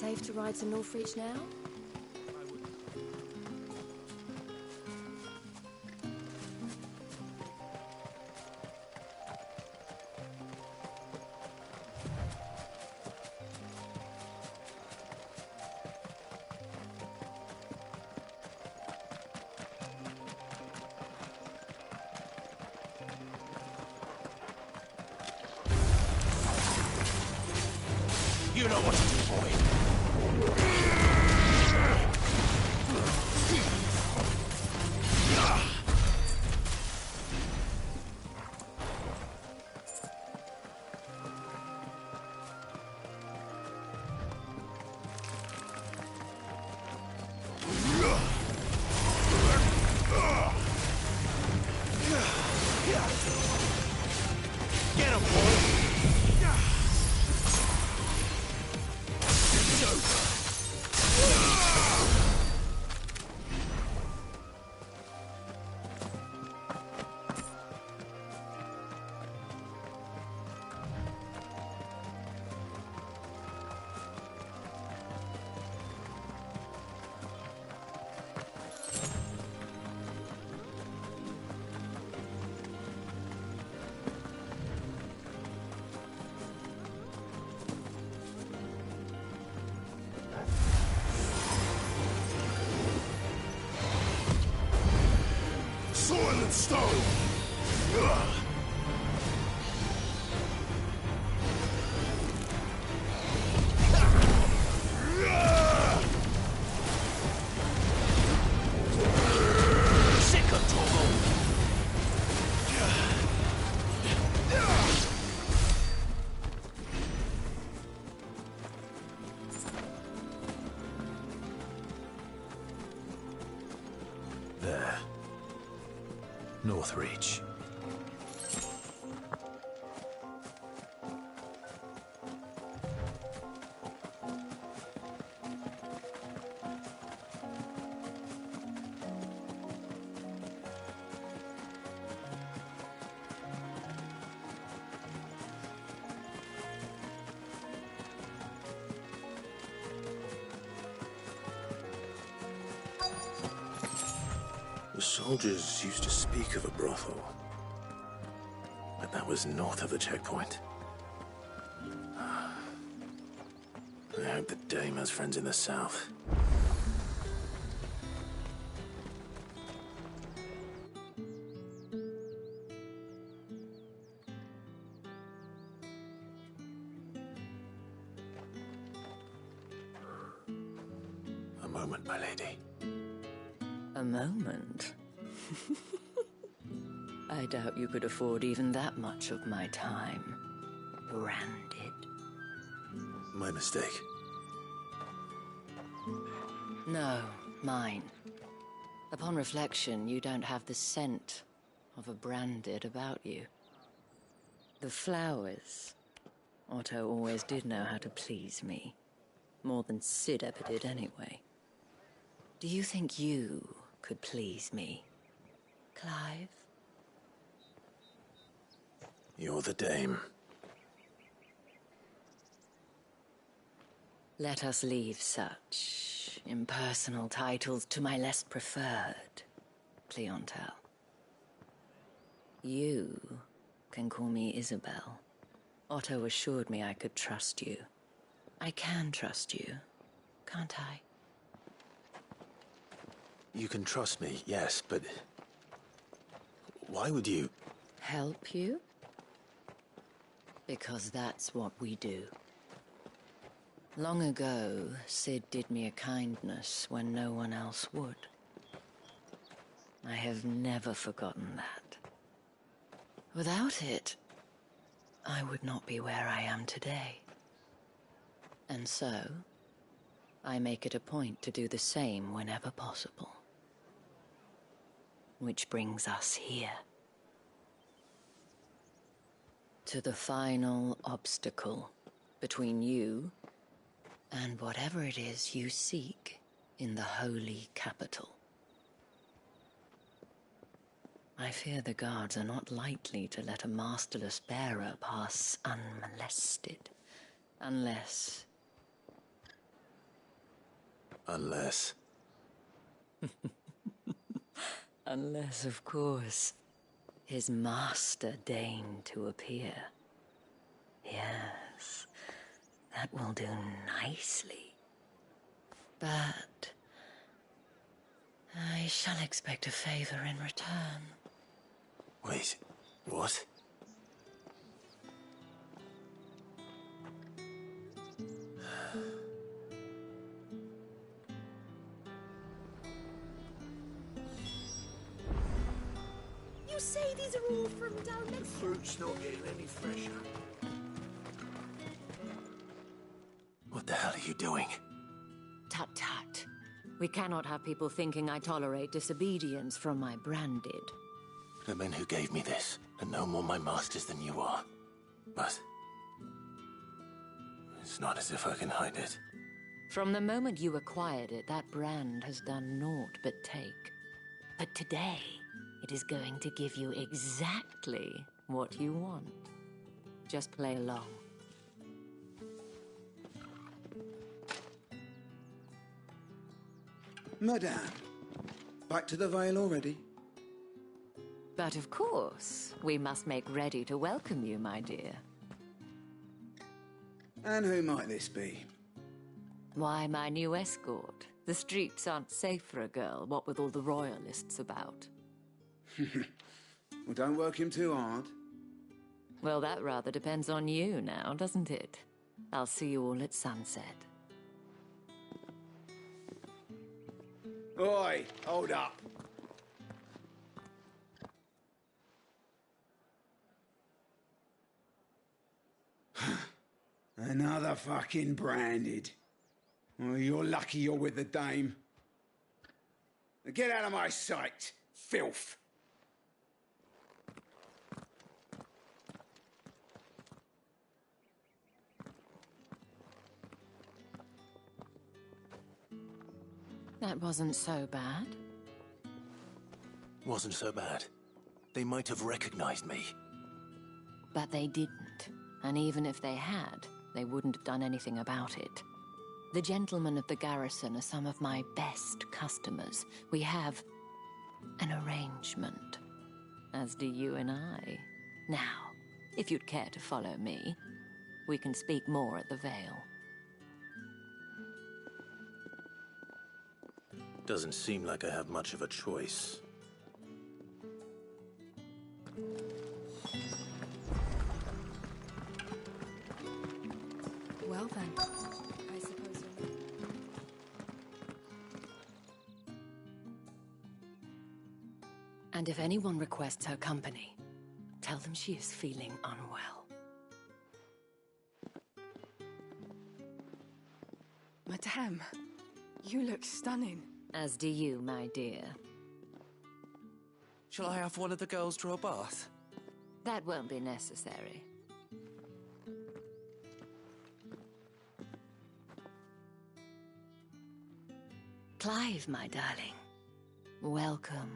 safe to ride to Northreach now? You know what to do, boy. Get him, boy. Silent stone! There. Northreach. The soldiers used to speak of a brothel, but that was north of the checkpoint. I hope the dame has friends in the south. A moment, my lady. A moment? I doubt you could afford even that much of my time. Branded. My mistake. No, mine. Upon reflection, you don't have the scent of a branded about you. The flowers. Otto always did know how to please me. More than Sid ever did anyway. Do you think you could please me, Clive? You're the dame. Let us leave such impersonal titles to my less preferred clientele. You can call me Isabel. Otto assured me I could trust you. I can trust you, can't I? You can trust me, yes, but why would you? Help you? Because that's what we do. Long ago, Sid did me a kindness when no one else would. I have never forgotten that. Without it, I would not be where I am today. And so, I make it a point to do the same whenever possible. Which brings us here. To the final obstacle between you and whatever it is you seek in the holy capital. I fear the guards are not likely to let a masterless bearer pass unmolested, unless Unless... Unless, of course, his master deigned to appear. Yes, that will do nicely. But I shall expect a favor in return. Wait, what? You say these are all from down there? The fruit's not getting any fresher. What the hell are you doing? Tut tut. We cannot have people thinking I tolerate disobedience from my branded. The men who gave me this are no more my masters than you are. But... it's not as if I can hide it. From the moment you acquired it, that brand has done naught but take. But today, it is going to give you exactly what you want. Just play along. Madame, back to the Vale already? But of course, we must make ready to welcome you, my dear. And who might this be? Why, my new escort. The streets aren't safe for a girl, what with all the royalists about. Well, don't work him too hard. Well, that rather depends on you now, doesn't it? I'll see you all at sunset. Oi, hold up. Another fucking branded. Well, you're lucky you're with the dame. Now get out of my sight, filth. That wasn't so bad. Wasn't so bad. They might have recognized me. But they didn't. And even if they had, they wouldn't have done anything about it. The gentlemen of the garrison are some of my best customers. We have an arrangement, as do you and I. Now, if you'd care to follow me, we can speak more at the Vale. Doesn't seem like I have much of a choice. Well then, I suppose you're... And if anyone requests her company, tell them she is feeling unwell. Madame, you look stunning. As do you, my dear. Shall I have one of the girls draw a bath? That won't be necessary. Clive, my darling. Welcome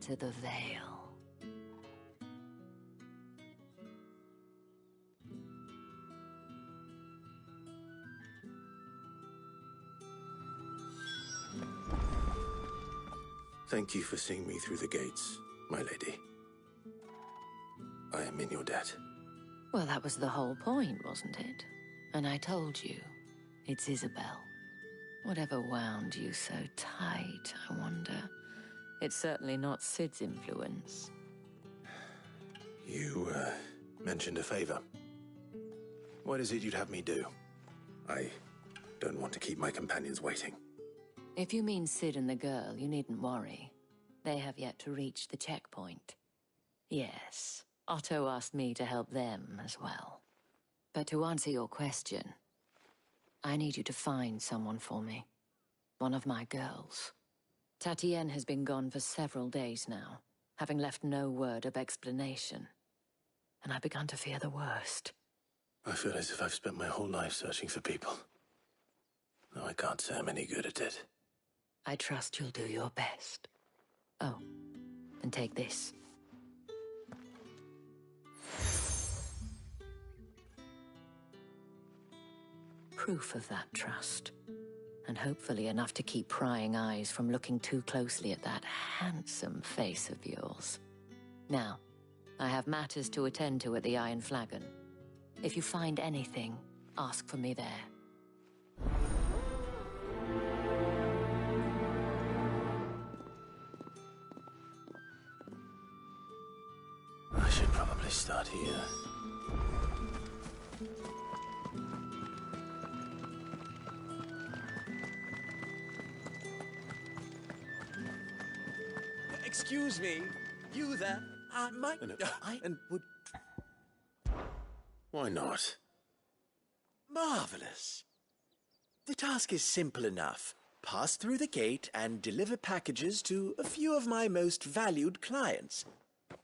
to the Vale. Thank you for seeing me through the gates, my lady. I am in your debt. Well, that was the whole point, wasn't it? And I told you, it's Isabel. Whatever wound you so tight, I wonder. It's certainly not Sid's influence. You, mentioned a favor. What is it you'd have me do? I don't want to keep my companions waiting. If you mean Sid and the girl, you needn't worry. They have yet to reach the checkpoint. Yes, Otto asked me to help them as well. But to answer your question, I need you to find someone for me. One of my girls. Tatienne has been gone for several days now, having left no word of explanation. And I've begun to fear the worst. I feel as if I've spent my whole life searching for people. Though I can't say I'm any good at it. I trust you'll do your best. Oh, and take this. Proof of that trust. and hopefully enough to keep prying eyes from looking too closely at that handsome face of yours. Now, I have matters to attend to at the Iron Flagon. If you find anything, ask for me there. I should probably start here. Excuse me, you there? Mike? No. And would... Why not? Marvelous. The task is simple enough. Pass through the gate and deliver packages to a few of my most valued clients.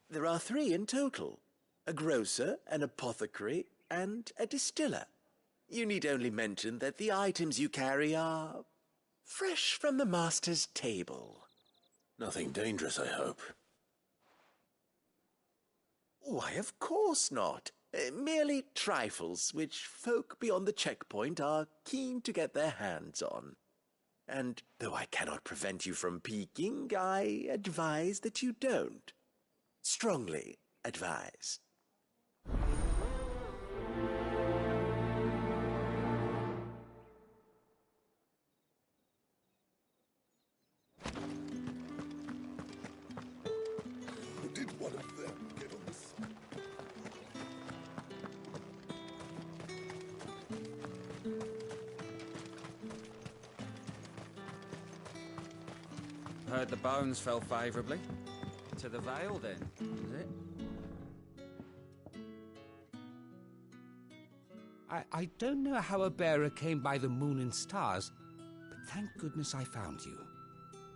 There are 3 in total. A grocer, an apothecary, and a distiller. You need only mention that the items you carry are fresh from the master's table. Nothing dangerous, I hope. Why, of course not. Merely trifles which folk beyond the checkpoint are keen to get their hands on. And though I cannot prevent you from peeking, I advise that you don't. Strongly advise. Did one of them get on the side? Heard the bones fell favourably. To the Vale, then, is it? I don't know how a bearer came by the moon and stars, but thank goodness I found you.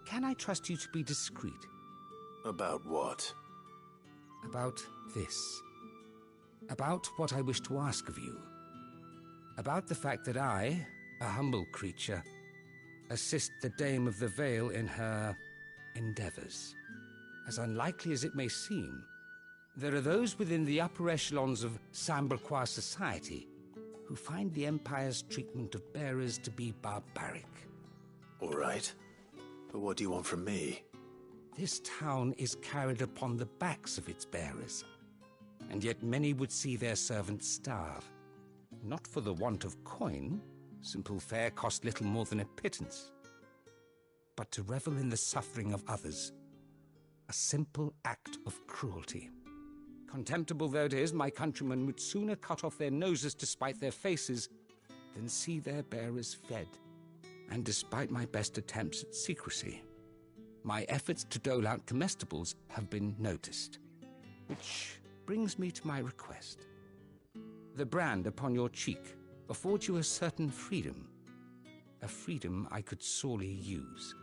Can I trust you to be discreet? About what? About this. About what I wish to ask of you. About the fact that I, a humble creature, assist the Dame of the Vale in her endeavours. As unlikely as it may seem, there are those within the upper echelons of Samberquois society who find the Empire's treatment of bearers to be barbaric. All right. But what do you want from me? This town is carried upon the backs of its bearers, and yet many would see their servants starve. Not for the want of coin, simple fare cost little more than a pittance, but to revel in the suffering of others, a simple act of cruelty. Contemptible though it is, my countrymen would sooner cut off their noses to spite their faces than see their bearers fed. And despite my best attempts at secrecy, my efforts to dole out comestibles have been noticed. Which brings me to my request. The brand upon your cheek affords you a certain freedom. A freedom I could sorely use.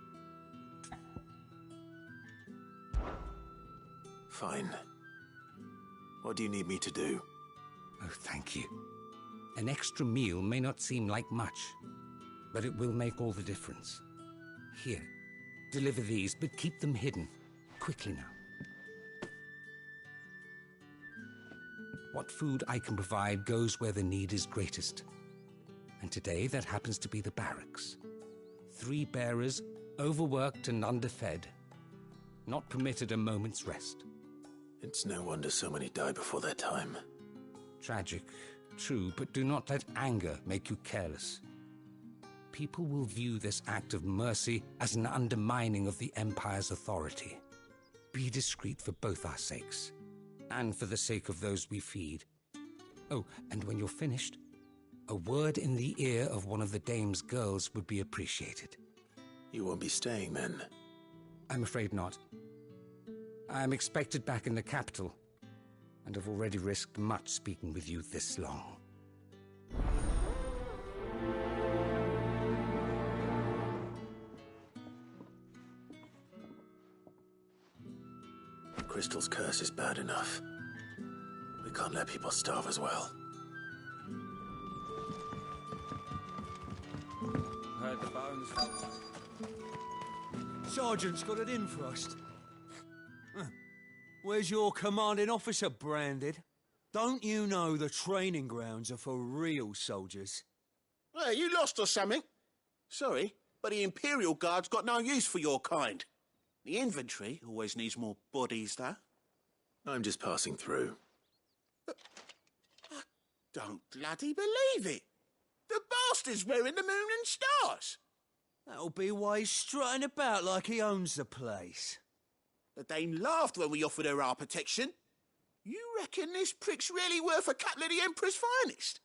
Fine. What do you need me to do? Oh, thank you. An extra meal may not seem like much, but it will make all the difference. Here, deliver these, but keep them hidden. Quickly now. What food I can provide goes where the need is greatest. And today that happens to be the barracks. 3 bearers, overworked and underfed. Not permitted a moment's rest. It's no wonder so many die before their time. Tragic, true, but do not let anger make you careless. People will view this act of mercy as an undermining of the Empire's authority. Be discreet for both our sakes, and for the sake of those we feed. Oh, and when you're finished, a word in the ear of one of the Dame's girls would be appreciated. You won't be staying then? I'm afraid not. I'm expected back in the capital, and have already risked much speaking with you this long. Crystal's curse is bad enough. We can't let people starve as well. Heard the bones fell. Sergeant's got it in for us. Where's your commanding officer branded? Don't you know the training grounds are for real soldiers? Well, you lost or something? Sorry, but the Imperial Guard's got no use for your kind. The infantry always needs more bodies, though. I'm just passing through. I don't bloody believe it. The bastard's wearing the moon and stars. That'll be why he's strutting about like he owns the place. The Dame laughed when we offered her our protection. You reckon this prick's really worth a couple of the Emperor's finest?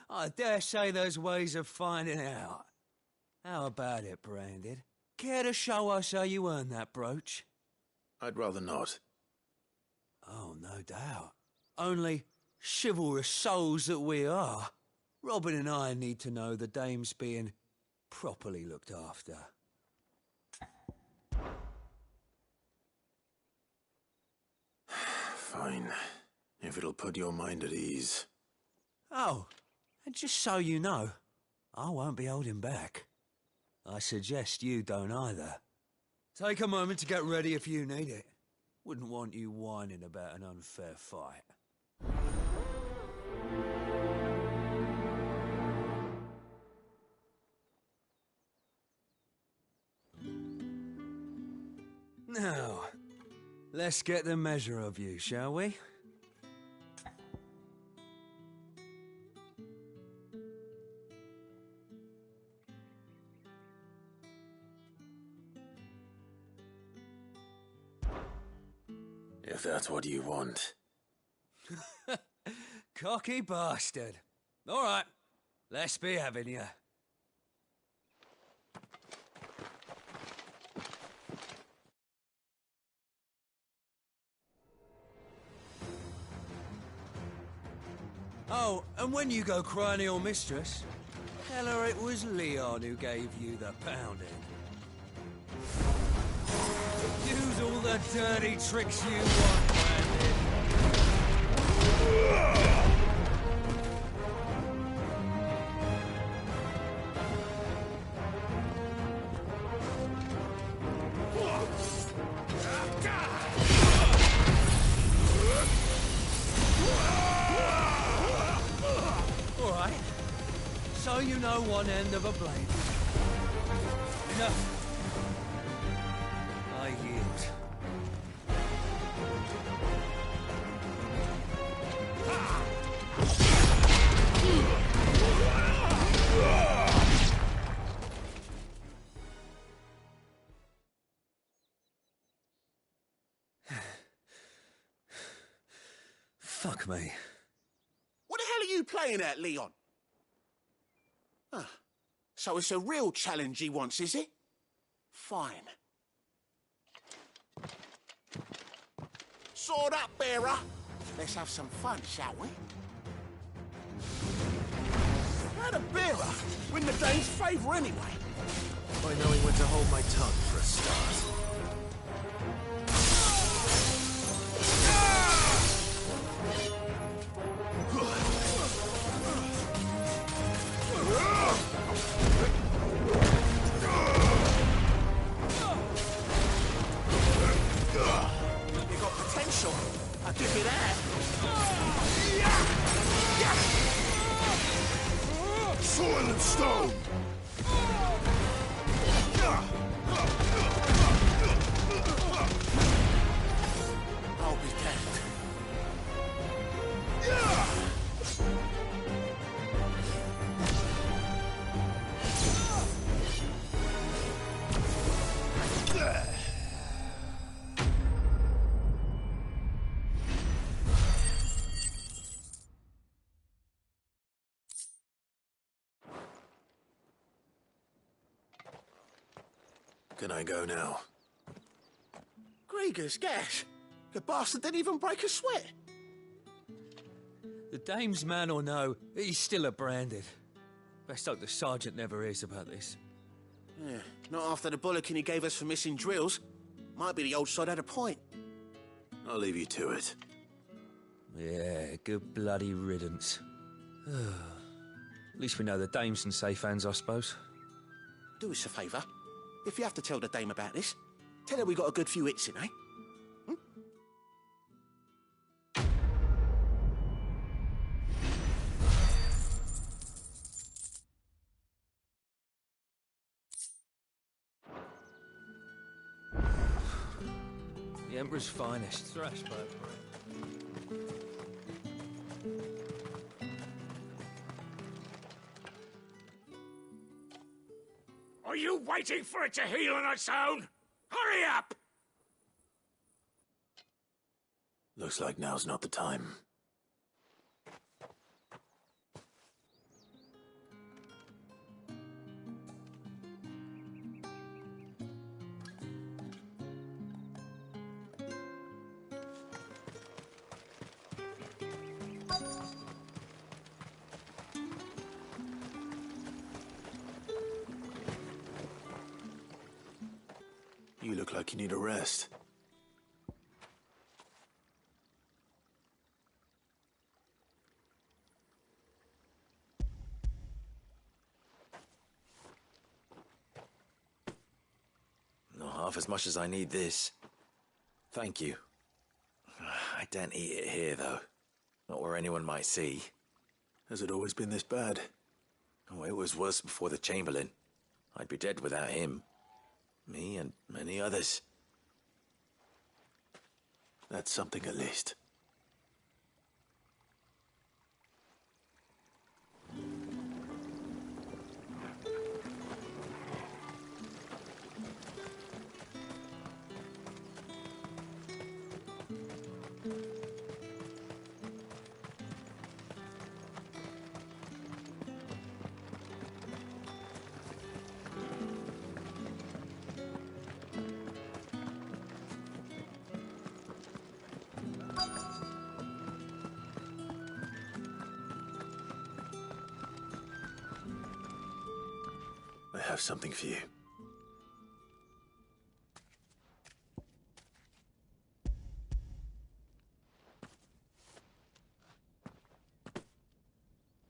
I dare say there's ways of finding out. How about it, Branded? Care to show us how you earned that brooch? I'd rather not. Oh, no doubt. Only, chivalrous souls that we are, Robin and I need to know the Dame's being properly looked after. Fine. If it'll put your mind at ease. Oh, and just so you know, I won't be holding back. I suggest you don't either. Take a moment to get ready if you need it. Wouldn't want you whining about an unfair fight. Now, let's get the measure of you, shall we? If that's what you want. Cocky bastard. All right, let's be having you. Oh, and when you go crying to your mistress, tell her it was Leon who gave you the pounding. Use all the dirty tricks you want, Brandon. All right. So you know one end of a blade. Enough. I yield. Fuck me. What the hell are you playing at, Leon? Ah, so it's a real challenge he wants, is it? Fine. Sword up, bearer. Let's have some fun, shall we? How'd a bearer win the Dane's favour anyway? By knowing when to hold my tongue for a start. You got potential. I'll give you that. Soil and stone! I'll be damned. Can I go now? Gregor's gas. The bastard didn't even break a sweat. The Dame's man or no, he's still a Branded. Best hope the Sergeant never hears about this. Yeah, not after the bollocking he gave us for missing drills. Might be the old sod had a point. I'll leave you to it. Yeah, good bloody riddance. At least we know the Dame's in safe hands, I suppose. Do us a favour. If you have to tell the Dame about this, tell her we got a good few hits in, eh? The Emperor's finest. Thrashed by a prayer. Are you waiting for it to heal on its own? Hurry up! Looks like now's not the time. You look like you need a rest. Not half as much as I need this. Thank you. I daren't eat it here, though. Not where anyone might see. Has it always been this bad? Oh, it was worse before the Chamberlain. I'd be dead without him. Me and many others. That's something at least. I have something for you.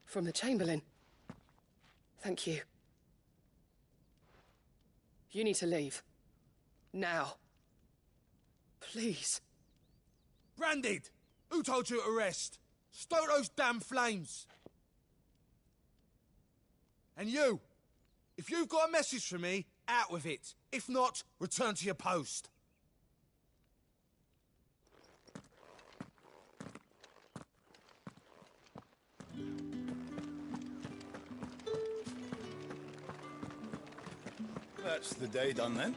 From the Chamberlain. Thank you. You need to leave. Now. Please. Branded! Who told you to rest? Stoke those damn flames! And you! If you've got a message for me, out with it. If not, return to your post. That's the day done then.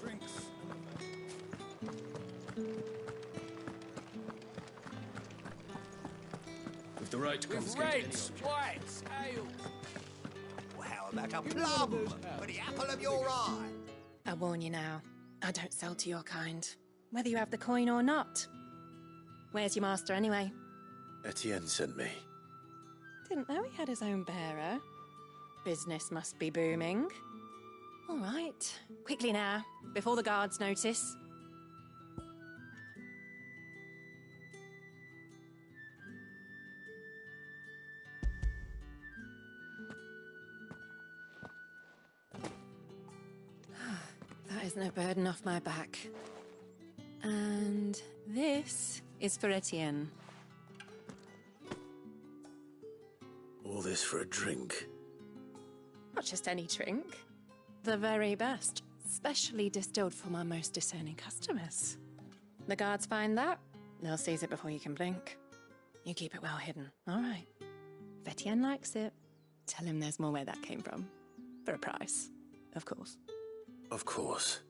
Drinks. With the right to confiscate any object. whites, ale. How about a plum for the apple of your eye? I warn you now, I don't sell to your kind, whether you have the coin or not. Where's your master anyway? Etienne sent me. Didn't know he had his own bearer. Business must be booming. All right, quickly now, before the guards notice. That is no burden off my back. And this is for Etienne. All this for a drink. Not just any drink. The very best, specially distilled for my most discerning customers. The guards find that, they'll seize it before you can blink. You keep it well hidden, all right? If Etienne likes it, tell him there's more where that came from. For a price, of course. Of course.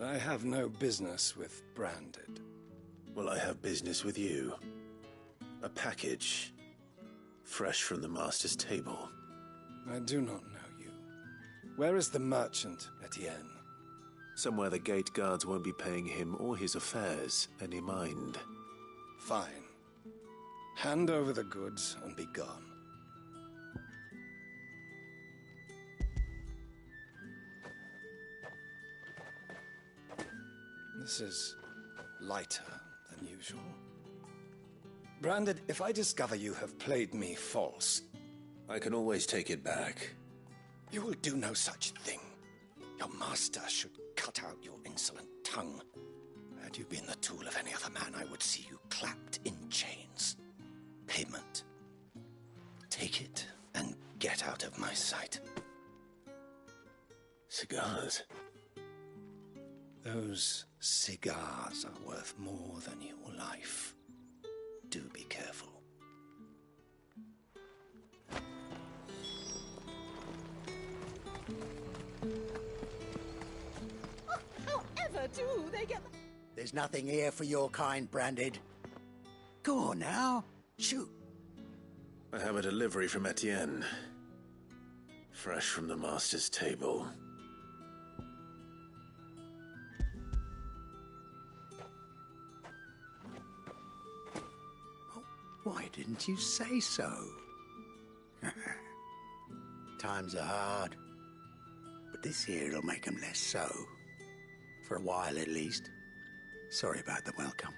I have no business with Branded. Well, I have business with you. A package. Fresh from the master's table. I do not know you. Where is the merchant, Etienne? Somewhere the gate guards won't be paying him or his affairs any mind. Fine. Hand over the goods and be gone. This is lighter than usual. Branded, if I discover you have played me false... I can always take it back. You will do no such thing. Your master should cut out your insolent tongue. Had you been the tool of any other man, I would see you clapped in chains. Payment. Take it and get out of my sight. Cigars? Those cigars are worth more than your life. Do be careful. However do they get... There's nothing here for your kind, Branded. Go on now. Shoot. I have a delivery from Etienne. Fresh from the master's table. Why didn't you say so? Times are hard. But this here'll make 'em less so. For a while, at least. Sorry about the welcome.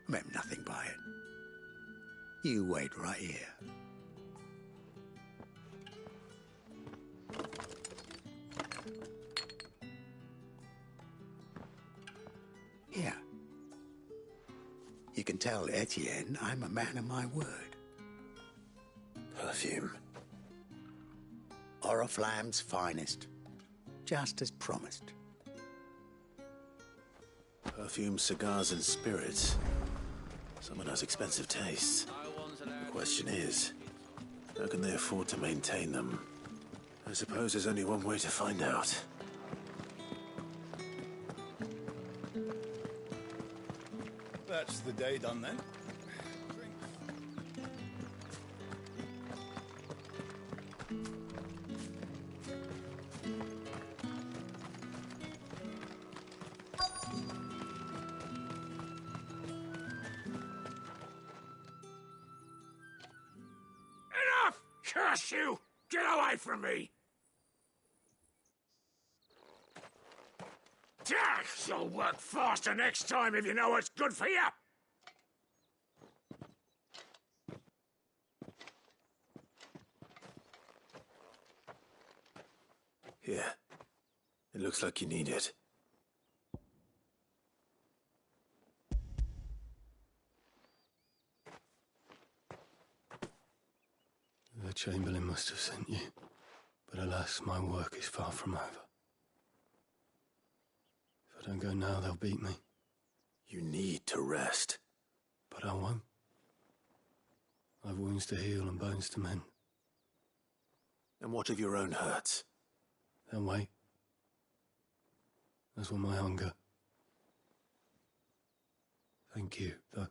I meant nothing by it. You wait right here. Here. You can tell Etienne I'm a man of my word. Perfume. Oriflamme's finest. Just as promised. Perfume, cigars, and spirits. Someone has expensive tastes. The question is, how can they afford to maintain them? I suppose there's only one way to find out. That's the day done then. Enough! Curse you! Get away from me! You'll work faster next time if you know what's good for you! Here. It looks like you need it. The Chamberlain must have sent you, but alas, my work is far from over. If I don't go now, they'll beat me. You need to rest. But I won't. I've wounds to heal and bones to mend. And what of your own hurts? They'll wait. As will my hunger. Thank you, though.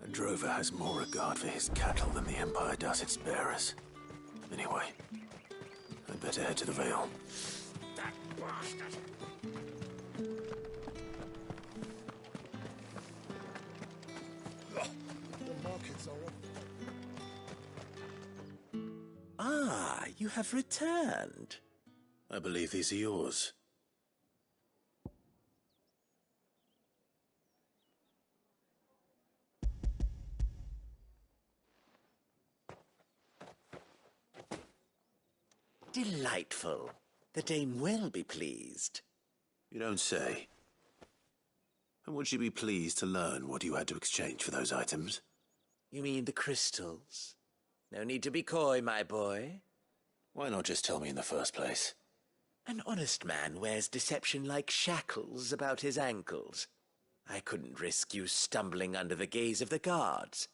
A drover has more regard for his cattle than the Empire does its bearers. Anyway, I'd better head to the Vale. That bastard! The markets are Ah, you have returned. I believe these are yours. Delightful. The dame will be pleased. You don't say. And would she be pleased to learn what you had to exchange for those items? You mean the crystals? No need to be coy, my boy. Why not just tell me in the first place? An honest man wears deception like shackles about his ankles. I couldn't risk you stumbling under the gaze of the guards.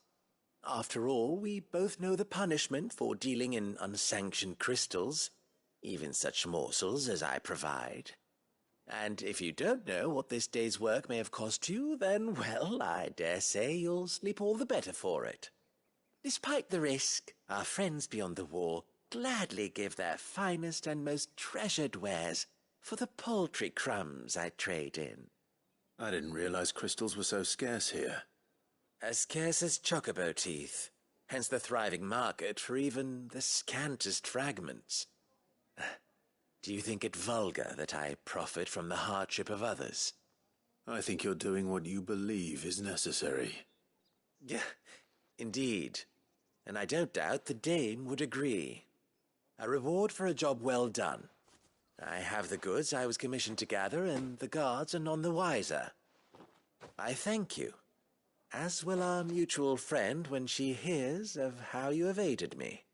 After all, we both know the punishment for dealing in unsanctioned crystals, even such morsels as I provide. And if you don't know what this day's work may have cost you, then, well, I dare say you'll sleep all the better for it. Despite the risk, our friends beyond the wall gladly give their finest and most treasured wares for the paltry crumbs I trade in. I didn't realize crystals were so scarce here. As scarce as chocobo teeth, hence the thriving market for even the scantest fragments. Do you think it vulgar that I profit from the hardship of others? I think you're doing what you believe is necessary. Yeah, indeed. And I don't doubt the dame would agree. A reward for a job well done. I have the goods I was commissioned to gather, and the guards are none the wiser. I thank you, as will our mutual friend when she hears of how you have aided me.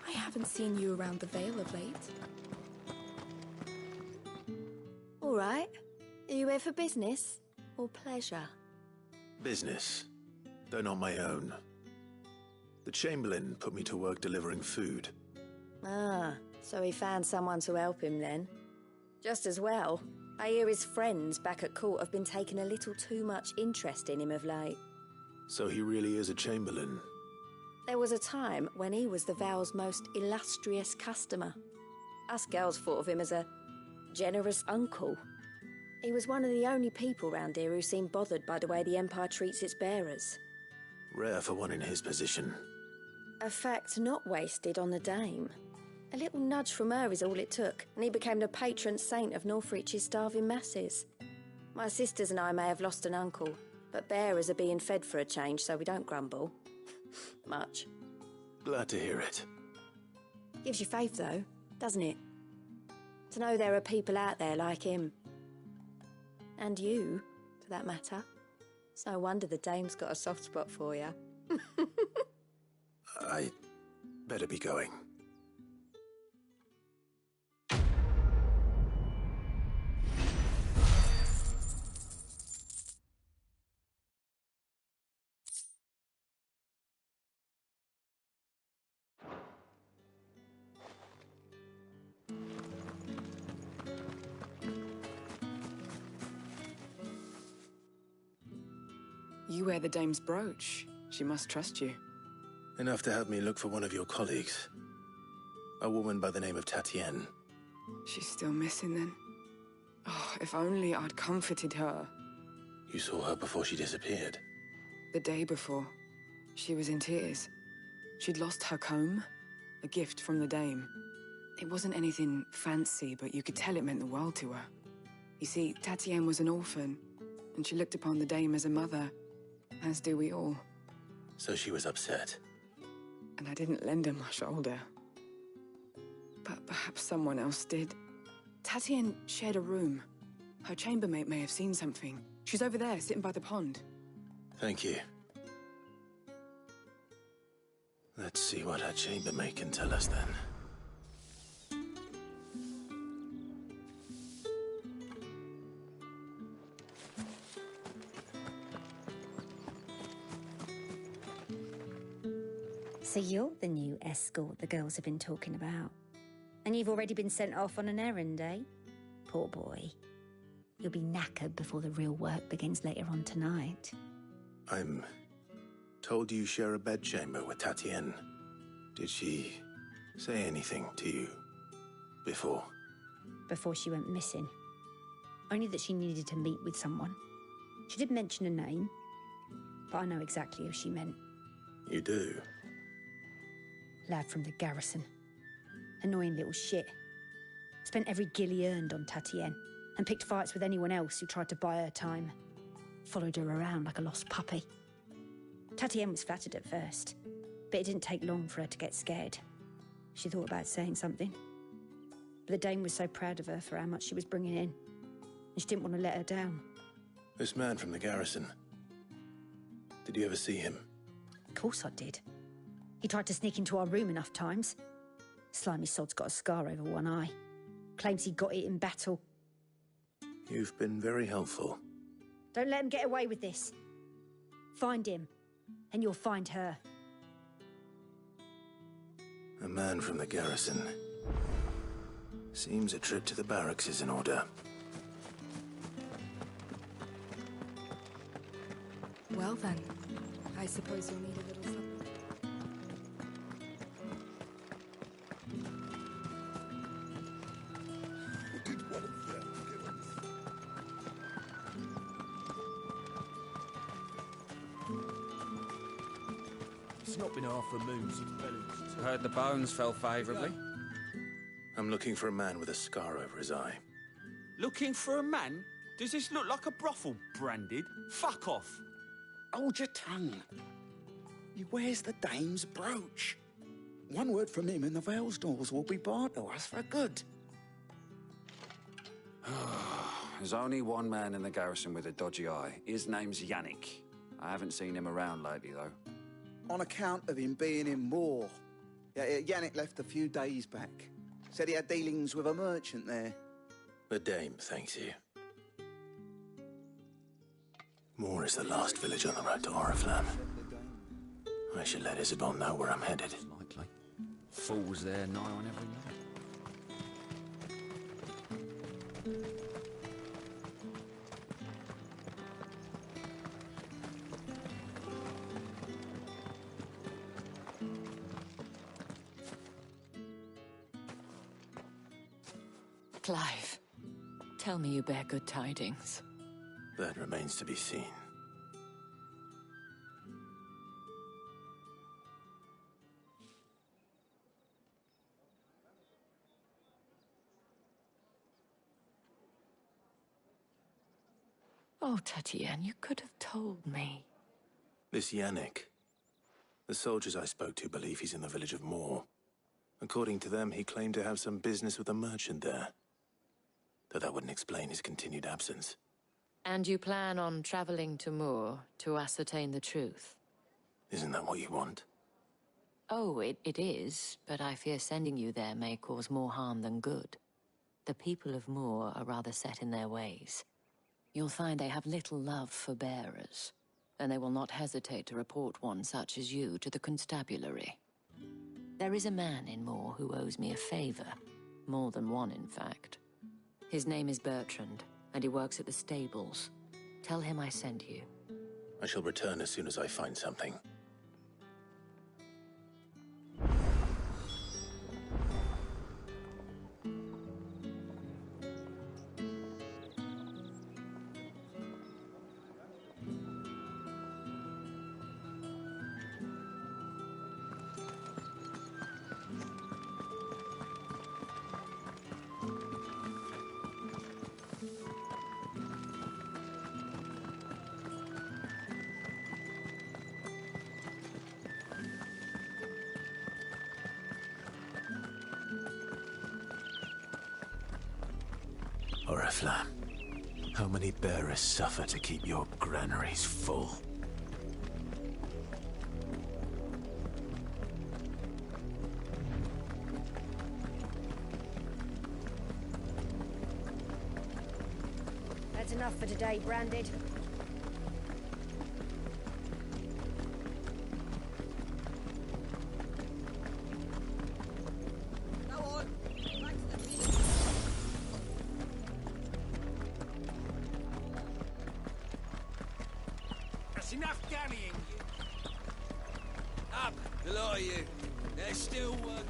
I haven't seen you around the Vale of late. All right. Are you here for business or pleasure? Business, though not my own. The Chamberlain put me to work delivering food. Ah, so he found someone to help him then. Just as well. I hear his friends back at court have been taking a little too much interest in him of late. So he really is a Chamberlain. There was a time when he was the Vale's most illustrious customer. Us girls thought of him as a generous uncle. He was one of the only people round here who seemed bothered by the way the Empire treats its bearers. Rare for one in his position. A fact not wasted on the Dame. A little nudge from her is all it took, and he became the patron saint of Northreach's starving masses. My sisters and I may have lost an uncle, but bearers are being fed for a change, so we don't grumble. Much. Glad to hear it. Gives you faith, though, doesn't it? To know there are people out there like him. And you, for that matter. It's no wonder the Dame's got a soft spot for you. I better be going. You wear the Dame's brooch. She must trust you. Enough to help me look for one of your colleagues. A woman by the name of Tatienne. She's still missing then. Oh, if only I'd comforted her. You saw her before she disappeared? The day before. She was in tears. She'd lost her comb, a gift from the Dame. It wasn't anything fancy, but you could tell it meant the world to her. You see, Tatienne was an orphan, and she looked upon the Dame as a mother, as do we all. So she was upset. And I didn't lend her my shoulder. But perhaps someone else did. Tatienne shared a room. Her chambermaid may have seen something. She's over there, sitting by the pond. Thank you. Let's see what her chambermaid can tell us then. So you're the new escort the girls have been talking about. And you've already been sent off on an errand, eh? Poor boy. You'll be knackered before the real work begins later on tonight. I'm told you share a bedchamber with Tatienne. Did she say anything to you before? Before she went missing. Only that she needed to meet with someone. She did mention a name, but I know exactly who she meant. You do? Lad from the garrison. Annoying little shit. Spent every gil he earned on Tatienne, and picked fights with anyone else who tried to buy her time. Followed her around like a lost puppy. Tatienne was flattered at first, but it didn't take long for her to get scared. She thought about saying something. But the Dame was so proud of her for how much she was bringing in, and she didn't want to let her down. This man from the garrison. Did you ever see him? Of course I did. He tried to sneak into our room enough times. Slimy sod's got a scar over one eye. Claims he got it in battle. You've been very helpful. Don't let him get away with this. Find him, and you'll find her. A man from the garrison. Seems a trip to the barracks is in order. Well then, I suppose you'll need a little supper. not been half a moon since Bellin's. Heard the bones fell favourably. I'm looking for a man with a scar over his eye. Looking for a man? Does this look like a brothel, Branded? Fuck off. Hold your tongue. He wears the dame's brooch. One word from him and the Vale's doors will be barred to us for good. There's only one man in the garrison with a dodgy eye. His name's Yannick. I haven't seen him around lately, though. On account of him being in Moor. Yeah, Yannick left a few days back. Said he had dealings with a merchant there. The dame thanks you. Moor is the last village on the road to Oriflamme. I should let Isabel know where I'm headed. Likely. Fools there nigh on every night. Clive, tell me you bear good tidings. That remains to be seen. Oh, Tatienne, you could have told me. This Yannick. The soldiers I spoke to believe he's in the village of Moor. According to them, he claimed to have some business with a merchant there. Though that wouldn't explain his continued absence. And you plan on traveling to Moor to ascertain the truth? Isn't that what you want? Oh, it is, but I fear sending you there may cause more harm than good. The people of Moor are rather set in their ways. You'll find they have little love for bearers, and they will not hesitate to report one such as you to the constabulary. There is a man in Moor who owes me a favor. More than one, in fact. His name is Bertrand, and he works at the stables. Tell him I sent you. I shall return as soon as I find something. Oriflamme, how many bearers suffer to keep your granaries full? That's enough for today, Branded. Enough carrying you. Up, the lot of you. There's still work.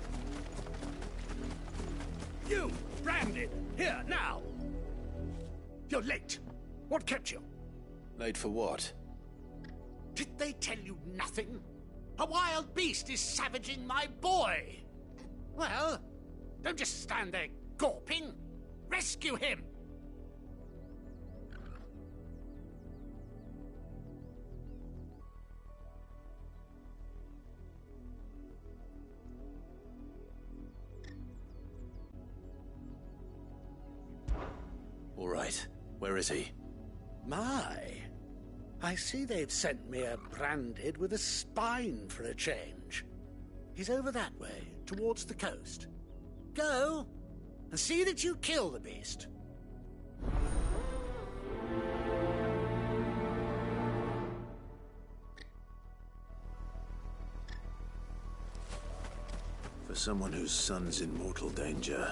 You, Branded, here, now! You're late. What kept you? Late for what? Did they tell you nothing? A wild beast is savaging my boy! Well, don't just stand there gawping. Rescue him! All right. Where is he? My, I see they've sent me a Branded with a spine for a change. He's over that way, towards the coast. Go, and see that you kill the beast. For someone whose son's in mortal danger,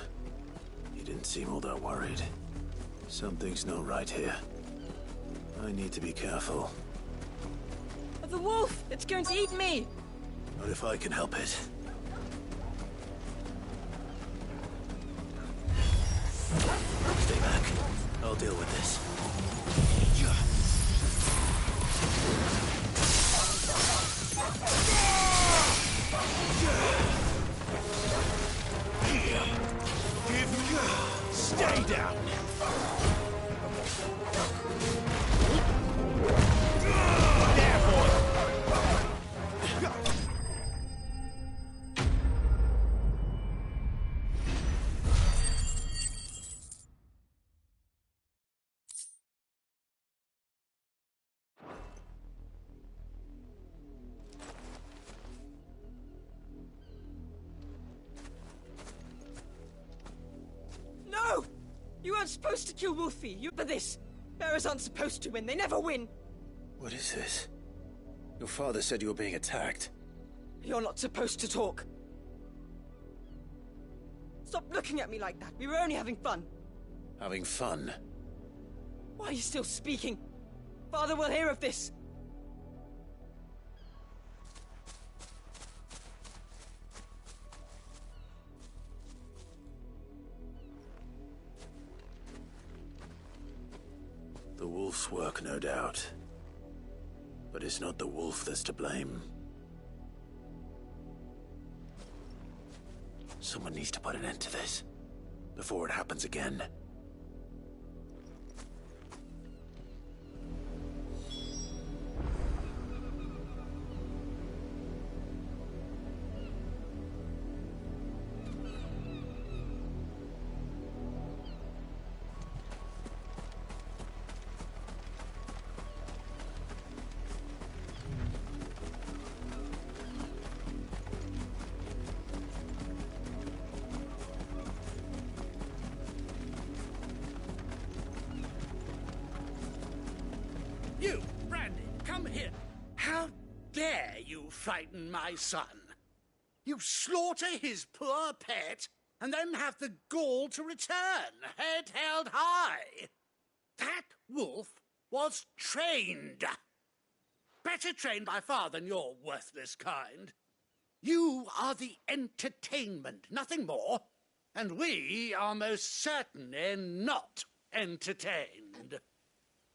he didn't seem all that worried. Something's not right here. I need to be careful. The wolf! It's going to eat me! Not if I can help it. Stay back. I'll deal with this. supposed to kill Wolfie. You for this. Bearers aren't supposed to win. They never win. What is this? Your father said you were being attacked. You're not supposed to talk. Stop looking at me like that. We were only having fun. Having fun? Why are you still speaking? Father will hear of this. The wolf's work, no doubt. But it's not the wolf that's to blame. Someone needs to put an end to this, before it happens again. You, Brandy, come here. How dare you frighten my son? You slaughter his poor pet, and then have the gall to return, head held high. That wolf was trained. Better trained by far than your worthless kind. You are the entertainment, nothing more. And we are most certainly not entertained.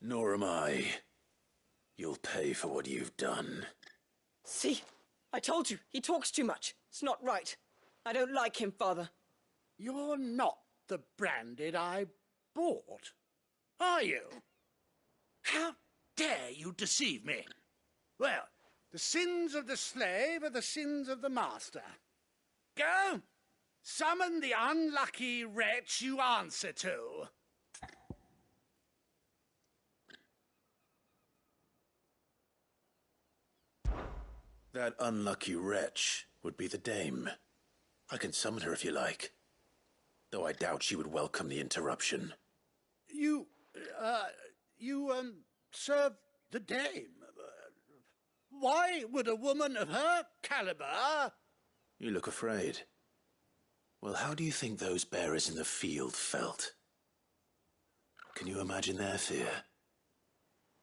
Nor am I. You'll pay for what you've done. See? I told you, he talks too much. It's not right. I don't like him, Father. You're not the Branded I bought, are you? How dare you deceive me? Well, the sins of the slave are the sins of the master. Go! Summon the unlucky wretch you answer to. That unlucky wretch would be the dame. I can summon her if you like. Though I doubt she would welcome the interruption. You serve the dame. Why would a woman of her caliber... You look afraid. Well, how do you think those bearers in the field felt? Can you imagine their fear?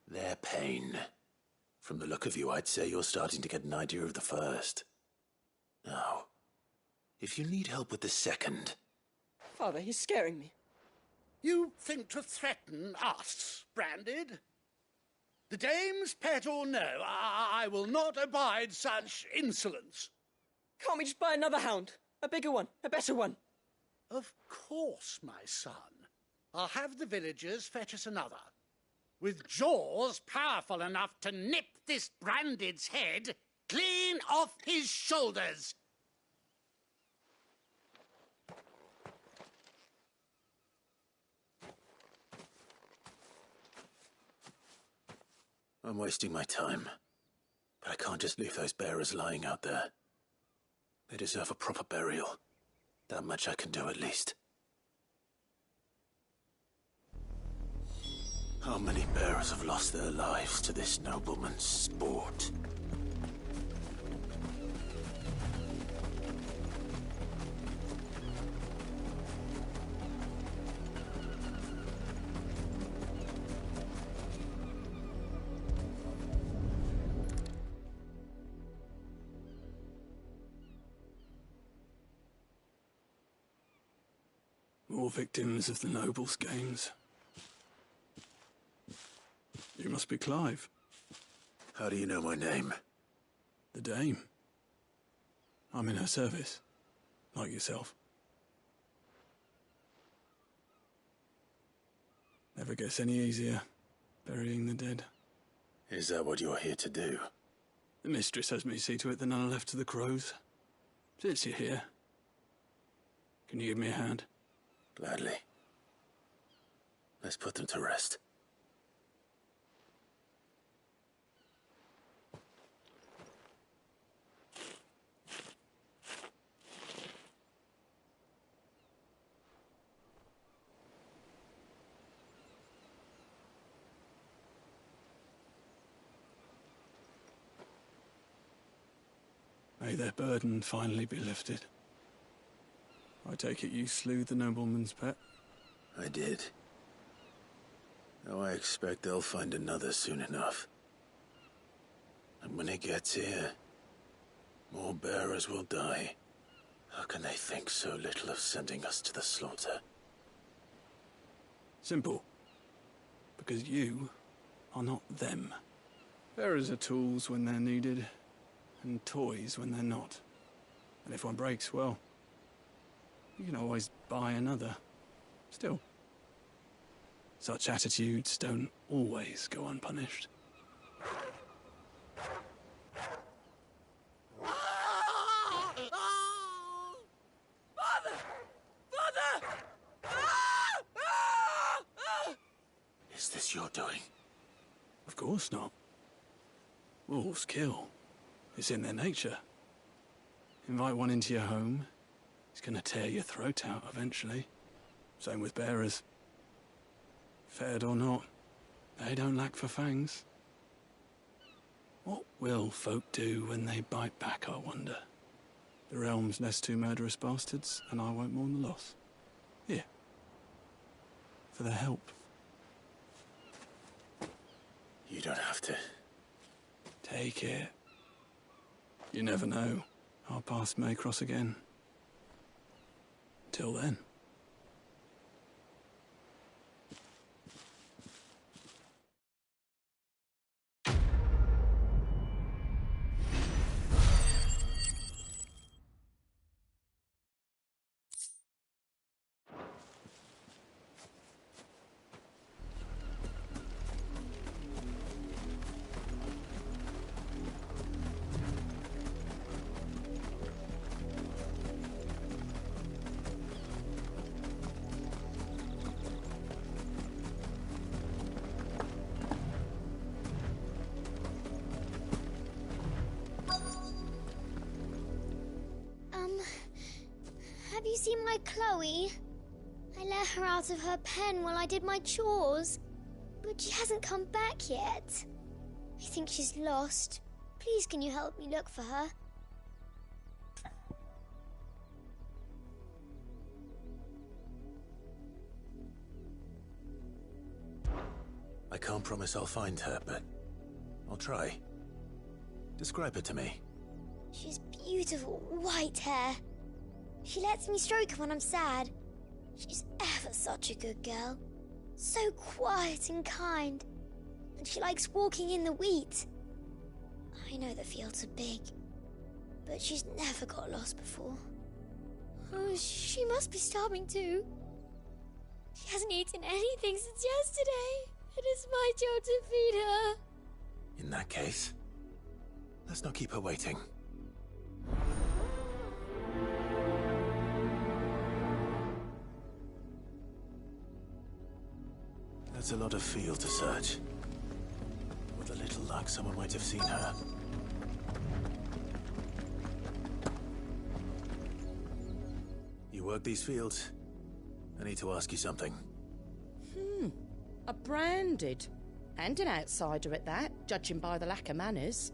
Their pain? From the look of you, I'd say you're starting to get an idea of the first. Now, if you need help with the second... Father, he's scaring me. You think to threaten us, Branded? The dame's pet or no, I will not abide such insolence. Can't we just buy another hound? A bigger one, a better one. Of course, my son. I'll have the villagers fetch us another. With jaws powerful enough to nip this Branded's head clean off his shoulders. I'm wasting my time. But I can't just leave those bearers lying out there. They deserve a proper burial. That much I can do at least. How many bearers have lost their lives to this nobleman's sport? More victims of the nobles' games. You must be Clive. How do you know my name? The Dame. I'm in her service, like yourself. Never gets any easier, burying the dead. Is that what you're here to do? The mistress has me see to it that none are left to the crows. Since you're here, can you give me a hand? Gladly. Let's put them to rest. May their burden finally be lifted. I take it you slew the nobleman's pet? I did. Now I expect they'll find another soon enough. And when it gets here, more bearers will die. How can they think so little of sending us to the slaughter? Simple. Because you are not them. Bearers are tools when they're needed, and toys when they're not. And if one breaks, well, you can always buy another. Still, such attitudes don't always go unpunished. Is this your doing? Of course not. Wolves kill. It's in their nature. Invite one into your home, he's gonna tear your throat out eventually. Same with bearers. Fed or not, they don't lack for fangs. What will folk do when they bite back, I wonder? The realm's nest two murderous bastards, and I won't mourn the loss. Here. For their help. You don't have to. Take it. You never know. Our paths may cross again. Till then. Have you seen my Chloe? I let her out of her pen while I did my chores, but she hasn't come back yet. I think she's lost. Please, can you help me look for her? I can't promise I'll find her, but I'll try. Describe her to me. She's beautiful, white hair. She lets me stroke her when I'm sad. She's ever such a good girl. So quiet and kind. And she likes walking in the wheat. I know the fields are big, but she's never got lost before. Oh, she must be starving too. She hasn't eaten anything since yesterday. It is my job to feed her. In that case, let's not keep her waiting. That's a lot of field to search. With a little luck, someone might have seen her. You work these fields? I need to ask you something. A branded. And an outsider at that, judging by the lack of manners.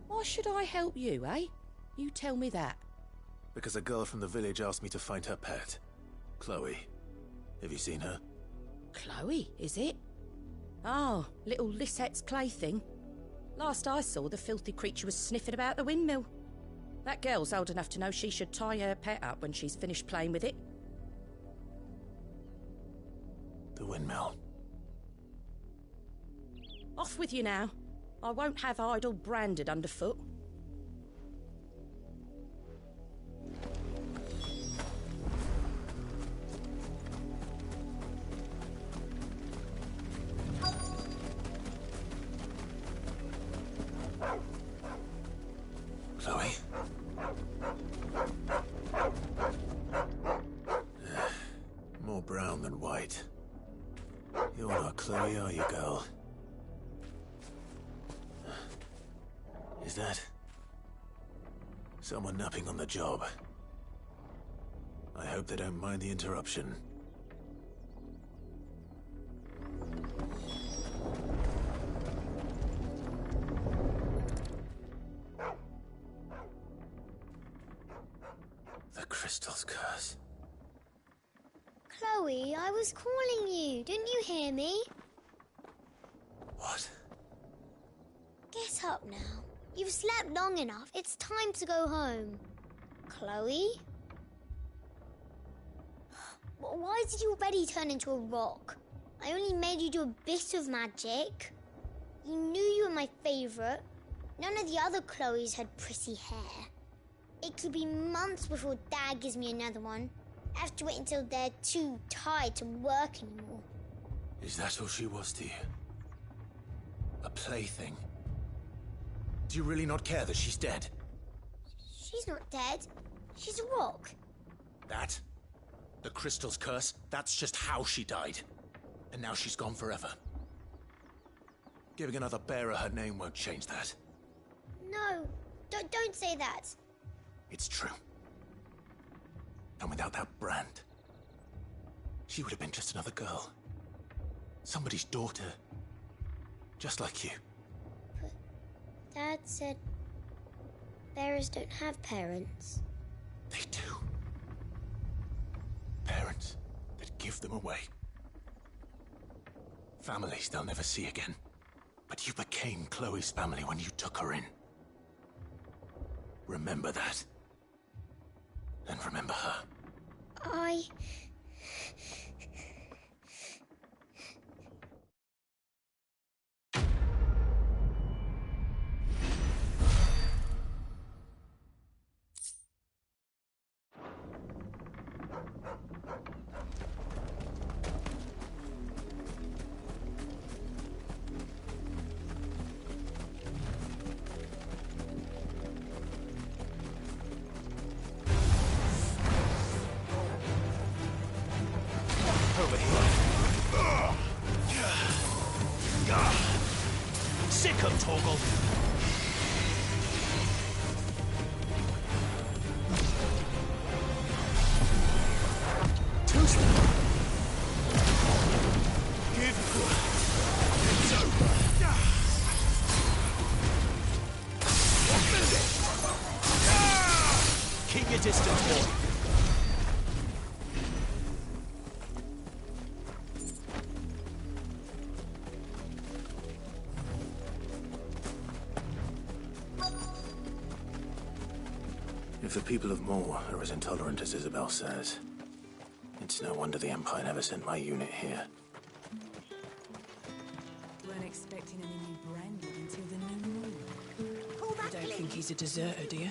Why should I help you, eh? You tell me that. Because a girl from the village asked me to find her pet. Chloe. Have you seen her? Chloe, is it? Oh, little Lisette's plaything. Last I saw, the filthy creature was sniffing about the windmill. That girl's old enough to know she should tie her pet up when she's finished playing with it. The windmill. Off with you now. I won't have idle branded underfoot. Chloe? More brown than white. You're not Chloe, are you, girl? Is that someone napping on the job? I hope they don't mind the interruption. was calling you. Didn't you hear me? What? Get up now. You've slept long enough. It's time to go home. Chloe? Why did you already turn into a rock? I only made you do a bit of magic. You knew you were my favourite. None of the other Chloes had pretty hair. It could be months before Dad gives me another one. I have to wait until they're too tired to work anymore. Is that all she was to you? A plaything? Do you really not care that she's dead? She's not dead. She's a rock. That? The Crystal's curse? That's just how she died. And now she's gone forever. Giving another bearer her name won't change that. No, don't say that. It's true. And without that brand, she would have been just another girl. Somebody's daughter. Just like you. But Dad said bearers don't have parents. They do. Parents that give them away. Families they'll never see again. But you became Chloe's family when you took her in. Remember that. And remember her. Sick of Torgal. Keep your distance, boy. If the people of Moor are as intolerant as Isabel says, it's no wonder the Empire never sent my unit here. Weren't expecting any new Branded until the new moon. You don't think he's a deserter, do you?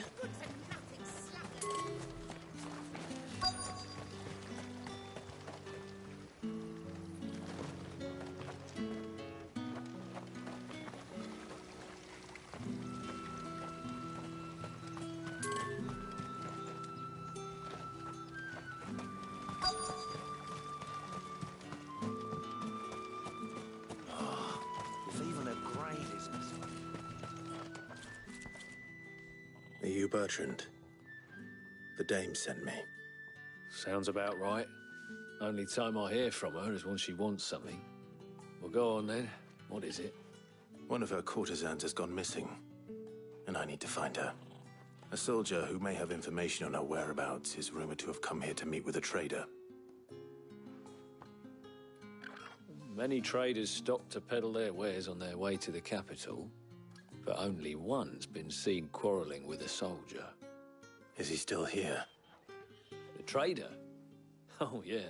Are you Bertrand? The dame sent me. Sounds about right. Only time I hear from her is when she wants something. Well, go on then. What is it? One of her courtesans has gone missing, and I need to find her. A soldier who may have information on her whereabouts is rumored to have come here to meet with a trader. Many traders stop to peddle their wares on their way to the capital, but only one's been seen quarrelling with a soldier. Is he still here? The trader? Oh, yeah.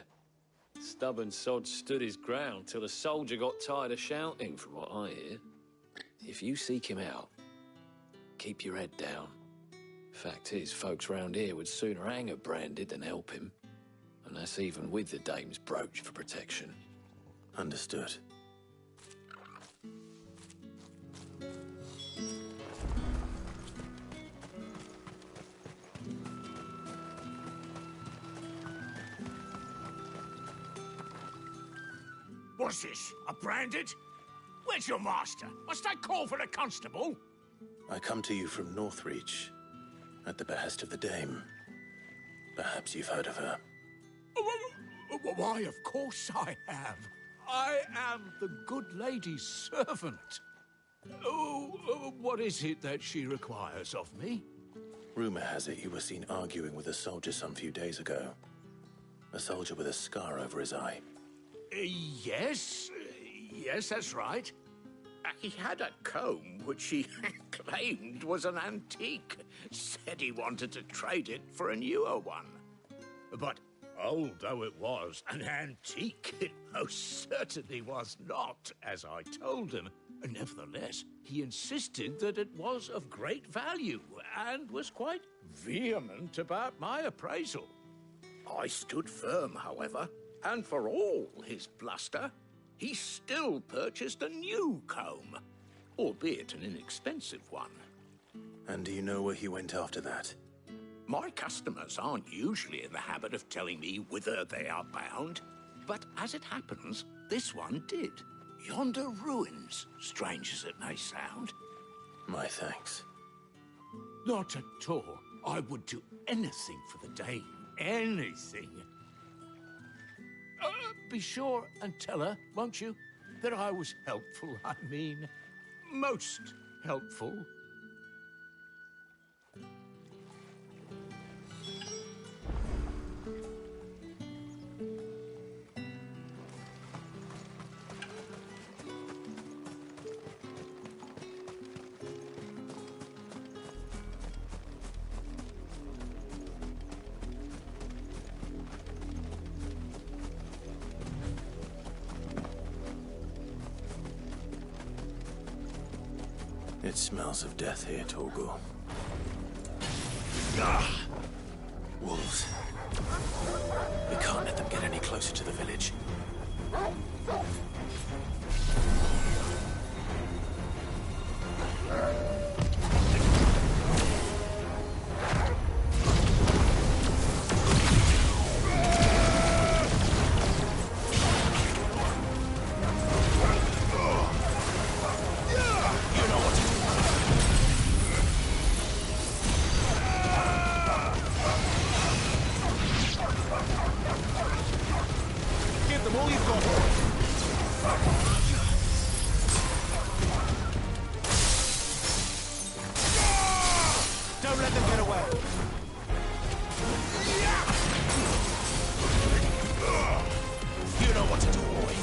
Stubborn sod stood his ground till the soldier got tired of shouting, from what I hear. If you seek him out, keep your head down. Fact is, folks round here would sooner hang a Branded than help him. And that's even with the dame's brooch for protection. Understood. What's this? A Branded? Where's your master? Must I call for a constable? I come to you from Northreach, at the behest of the dame. Perhaps you've heard of her. Why, of course I have. I am the good lady's servant. Oh, what is it that she requires of me? Rumor has it you were seen arguing with a soldier some few days ago. A soldier with a scar over his eye. Yes. Yes, that's right. He had a comb which he claimed was an antique. Said he wanted to trade it for a newer one. But old though it was, an antique it most certainly was not, as I told him. Nevertheless, he insisted that it was of great value and was quite vehement about my appraisal. I stood firm, however, and for all his bluster, he still purchased a new comb, albeit an inexpensive one. And do you know where he went after that? My customers aren't usually in the habit of telling me whither they are bound, but as it happens, this one did. Yonder ruins, strange as it may sound. My thanks. Not at all. I would do anything for the Dame. Anything. Be sure and tell her, won't you, that I was helpful. I mean, most helpful. It smells of death here, Torgal. Wolves. We can't let them get any closer to the village. Don't let them get away. You know what to do, boy.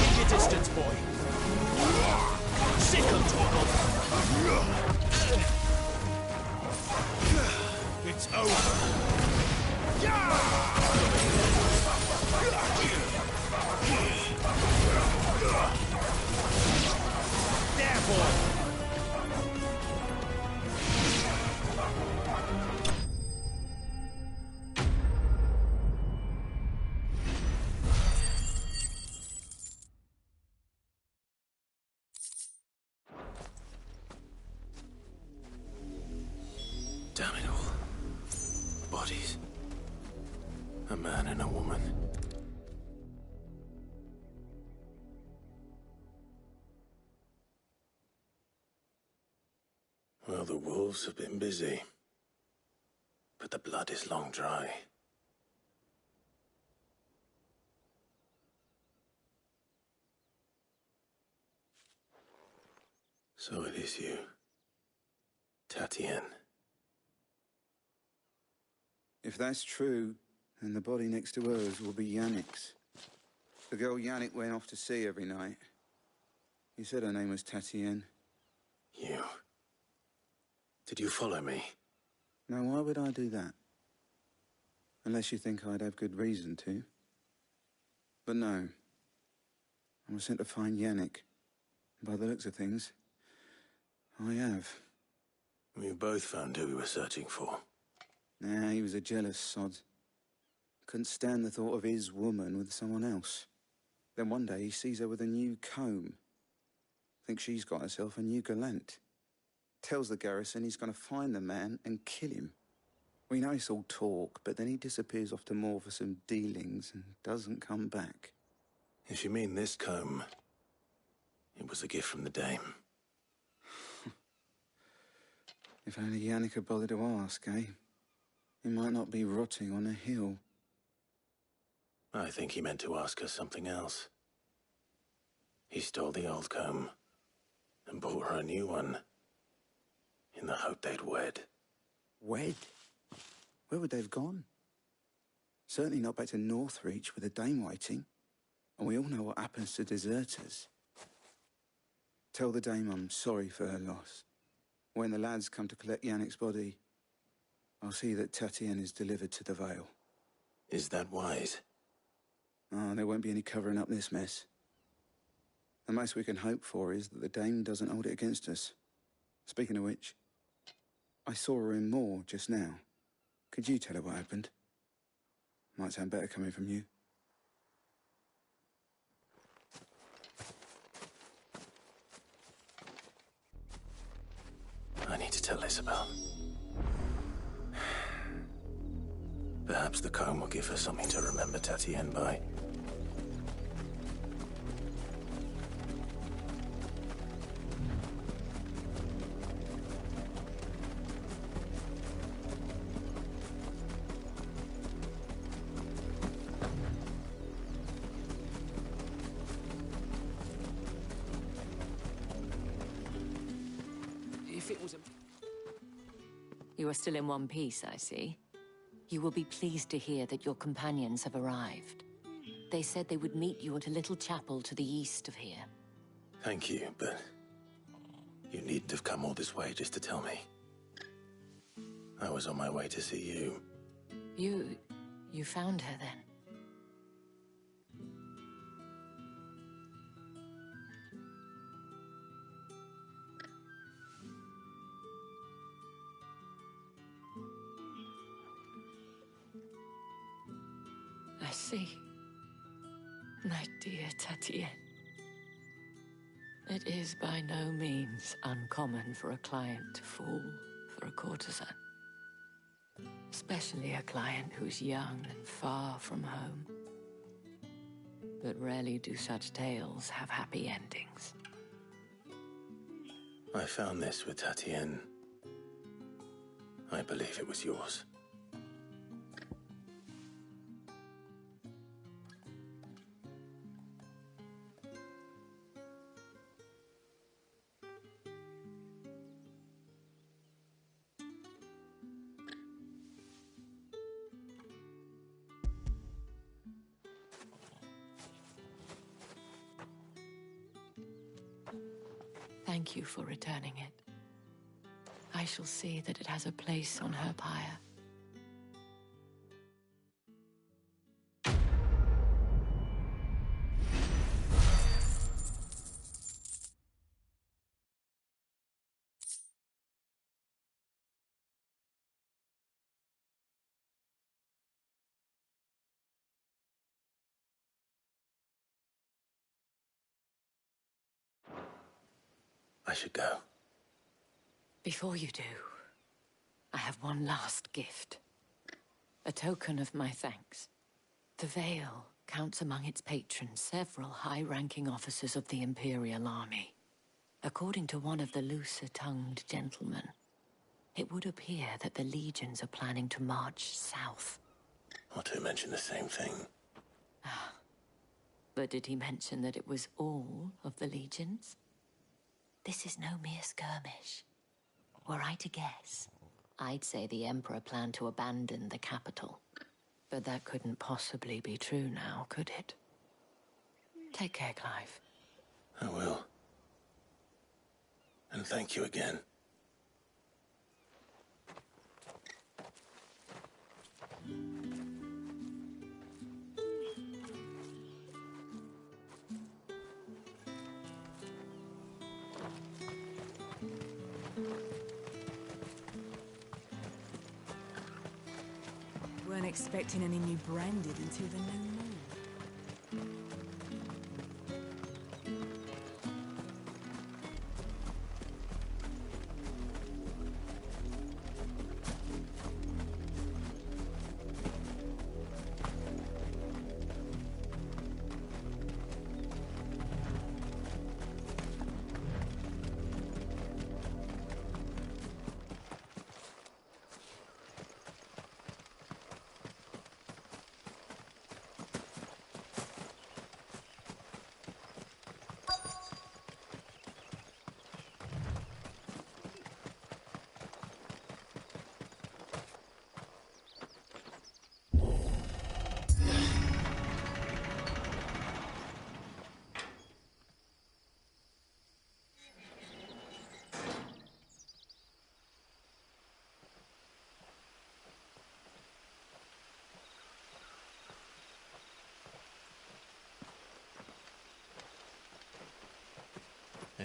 Keep your distance, boy. Sickle, Torgal. It's over. There, boy. Damn it all. Bodies. A man and a woman. Well, the wolves have been busy. But the blood is long dry. So it is you, Tatien. If that's true, then the body next to hers will be Yannick's. The girl Yannick went off to sea every night. You said her name was Tatien. You. Did you follow me? Now, why would I do that? Unless you think I'd have good reason to. But no. I was sent to find Yannick. By the looks of things, I have. We both found who we were searching for. Nah, he was a jealous sod. Couldn't stand the thought of his woman with someone else. Then one day he sees her with a new comb. Thinks she's got herself a new gallant. Tells the garrison he's going to find the man and kill him. We know it's all talk, but then he disappears off to Moor for some dealings and doesn't come back. If you mean this comb, it was a gift from the Dame. If only Yannick had bothered to ask, eh? He might not be rotting on a hill. I think he meant to ask her something else. He stole the old comb and bought her a new one in the hope they'd wed. Wed? Where would they have gone? Certainly not back to Northreach with a dame waiting. And we all know what happens to deserters. Tell the dame I'm sorry for her loss. When the lads come to collect Yannick's body, I'll see that Tatienne is delivered to the Vale. Is that wise? Oh, there won't be any covering up this mess. The most we can hope for is that the dame doesn't hold it against us. Speaking of which, I saw her in Moor just now. Could you tell her what happened? Might sound better coming from you. I need to tell Isabel. Perhaps the comb will give her something to remember Tatienne by. If it was a... You are still in one piece, I see. You will be pleased to hear that your companions have arrived. They said they would meet you at a little chapel to the east of here. Thank you, but you needn't have come all this way just to tell me. I was on my way to see you. You found her then? I see. My dear Tatienne. It is by no means uncommon for a client to fall for a courtesan. Especially a client who's young and far from home. But rarely do such tales have happy endings. I found this with Tatienne. I believe it was yours. Thank you for returning it. I shall see that it has a place on her pyre. I should go. Before you do, I have one last gift. A token of my thanks. The Vale counts among its patrons several high-ranking officers of the Imperial Army. According to one of the looser-tongued gentlemen, it would appear that the legions are planning to march south. Otto mentioned the same thing. But did he mention that it was all of the legions? This is no mere skirmish. Were I to guess, I'd say the Emperor planned to abandon the capital. But that couldn't possibly be true now, could it? Take care, Clive. I will. And thank you again. Weren't expecting any new branded until the new moon.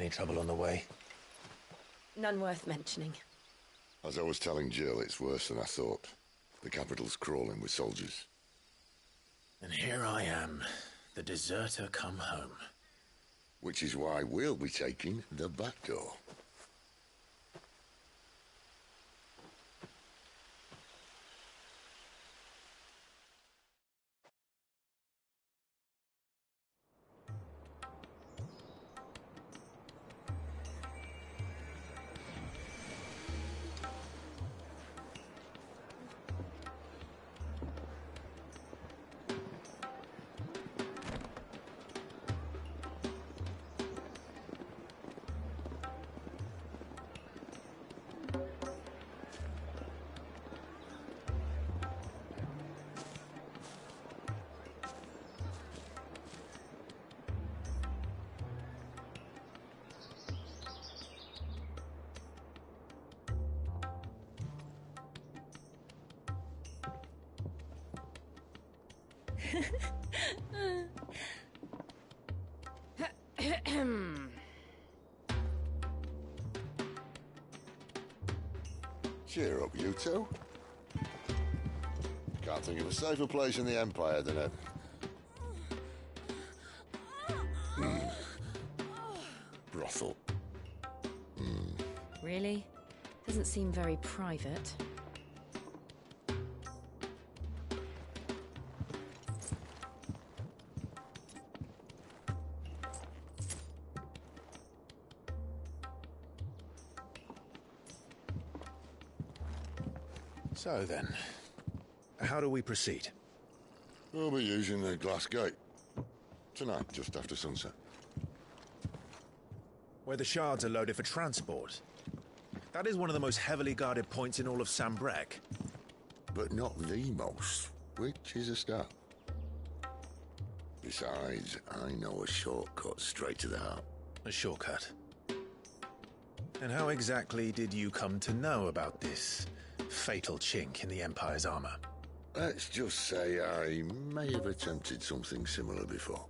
Any trouble on the way? None worth mentioning. As I was telling Jill, it's worse than I thought. The capital's crawling with soldiers. And here I am, the deserter come home. Which is why we'll be taking the back door. Cheer up, you two. Can't think of a safer place in the Empire than a... brothel. Really? Doesn't seem very private. So then, how do we proceed? We'll be using the glass gate. Tonight, just after sunset. Where the shards are loaded for transport. That is one of the most heavily guarded points in all of Sambrek. But not the most, which is a start. Besides, I know a shortcut straight to the heart. A shortcut? And how exactly did you come to know about this fatal chink in the Empire's armor? Let's just say I may have attempted something similar before.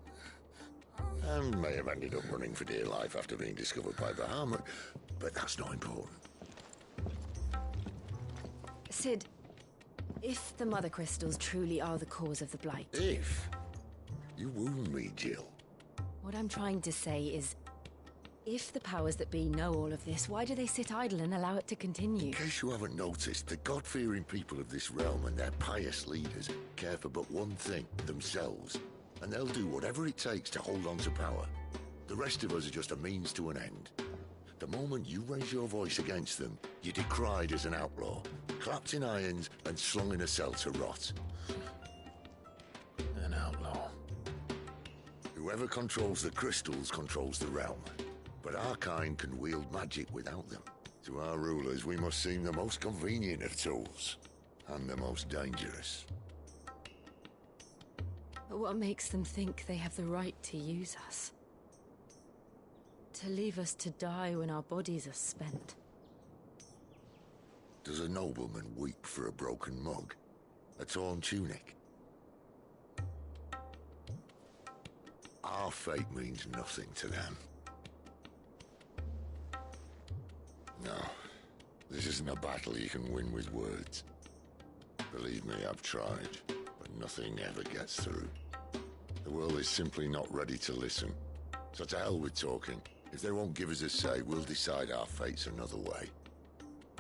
And may have ended up running for dear life after being discovered by Bahamut, but that's not important. Sid, if the Mother Crystals truly are the cause of the Blight... If? You wound me, Jill. What I'm trying to say is, if the powers that be know all of this, why do they sit idle and allow it to continue? In case you haven't noticed, the God-fearing people of this realm and their pious leaders care for but one thing, themselves. And they'll do whatever it takes to hold on to power. The rest of us are just a means to an end. The moment you raise your voice against them, you're decried as an outlaw, clapped in irons and slung in a cell to rot. An outlaw. Whoever controls the crystals controls the realm. But our kind can wield magic without them. To our rulers, we must seem the most convenient of tools, and the most dangerous. But what makes them think they have the right to use us? To leave us to die when our bodies are spent? Does a nobleman weep for a broken mug? A torn tunic? Our fate means nothing to them. No, this isn't a battle you can win with words. Believe me, I've tried, but nothing ever gets through. The world is simply not ready to listen. So to hell with talking. If they won't give us a say, we'll decide our fates another way.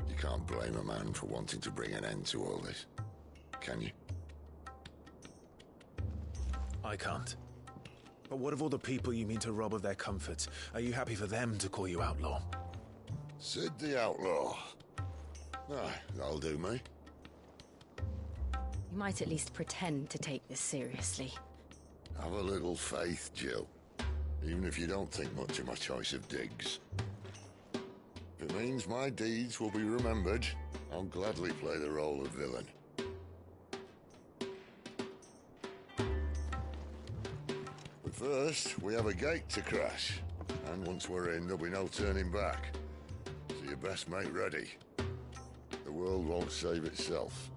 You can't blame a man for wanting to bring an end to all this, can you? I can't. But what of all the people you mean to rob of their comforts? Are you happy for them to call you outlaw? Sid the Outlaw. Aye, that'll do me. You might at least pretend to take this seriously. Have a little faith, Jill. Even if you don't think much of my choice of digs. If it means my deeds will be remembered, I'll gladly play the role of villain. But first, we have a gate to crash. And once we're in, there'll be no turning back. So you best make ready. The world won't save itself.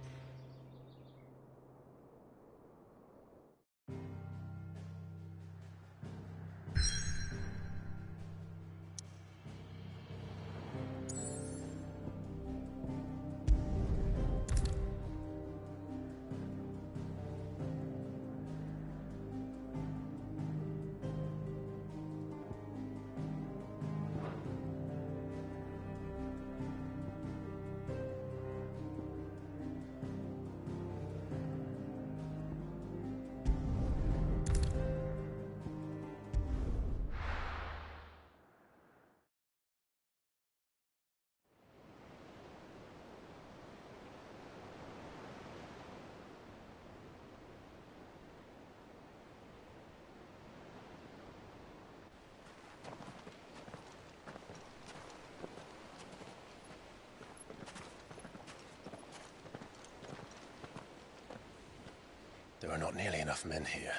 There are not nearly enough men here.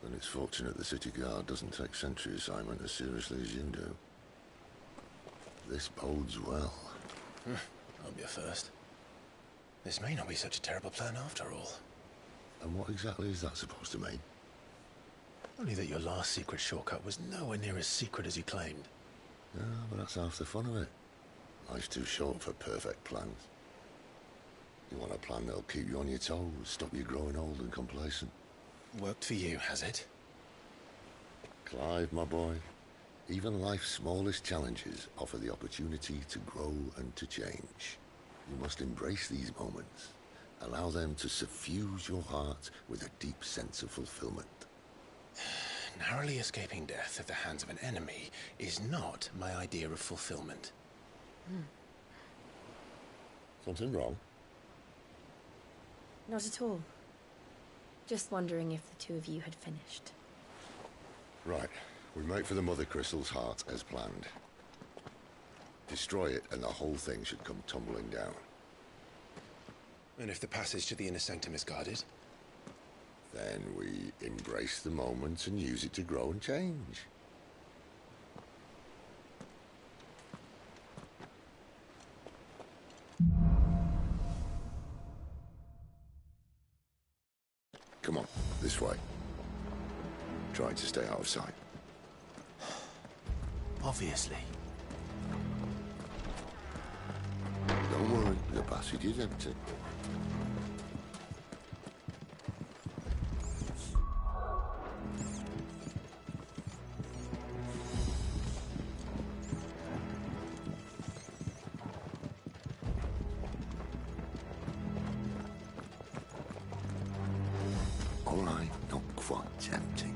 Then it's fortunate the City Guard doesn't take sentry assignment as seriously as you do. This bodes well. I'll be a first. This may not be such a terrible plan after all. And what exactly is that supposed to mean? Only that your last secret shortcut was nowhere near as secret as you claimed. Yeah, but that's half the fun of it. Life's too short for perfect plans. You want a plan that'll keep you on your toes, stop you growing old and complacent. Worked for you, has it? Clive, my boy, even life's smallest challenges offer the opportunity to grow and to change. You must embrace these moments. Allow them to suffuse your heart with a deep sense of fulfillment. Narrowly escaping death at the hands of an enemy is not my idea of fulfillment. Something wrong? Not at all. Just wondering if the two of you had finished. Right. We make for the Mother Crystal's heart as planned. Destroy it and the whole thing should come tumbling down. And if the passage to the inner sanctum is guarded? Then we embrace the moment and use it to grow and change. Come on, this way. Trying to stay out of sight. Obviously. Don't worry, the passage is empty. All right, not quite empty.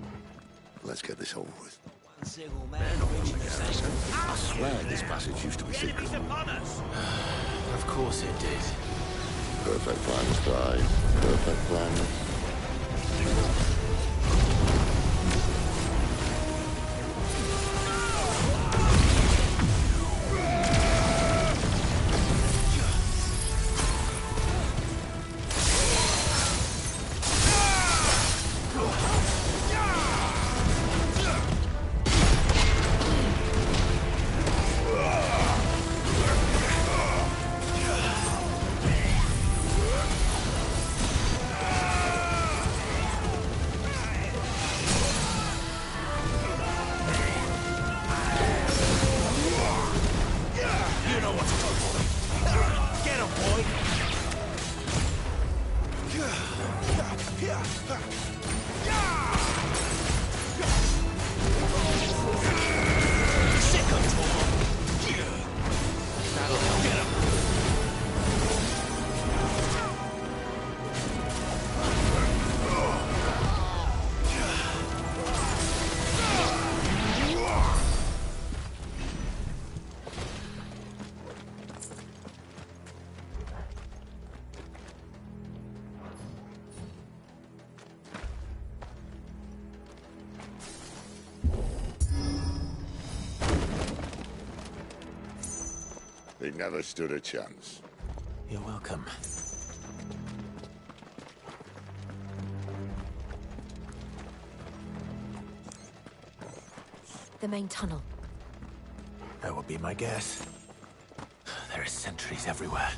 Let's get this over with. I swear this passage used to be secret. Of course it did. Perfect plans, Clive. Perfect plans. They never stood a chance. You're welcome. The main tunnel. That would be my guess. There are sentries everywhere.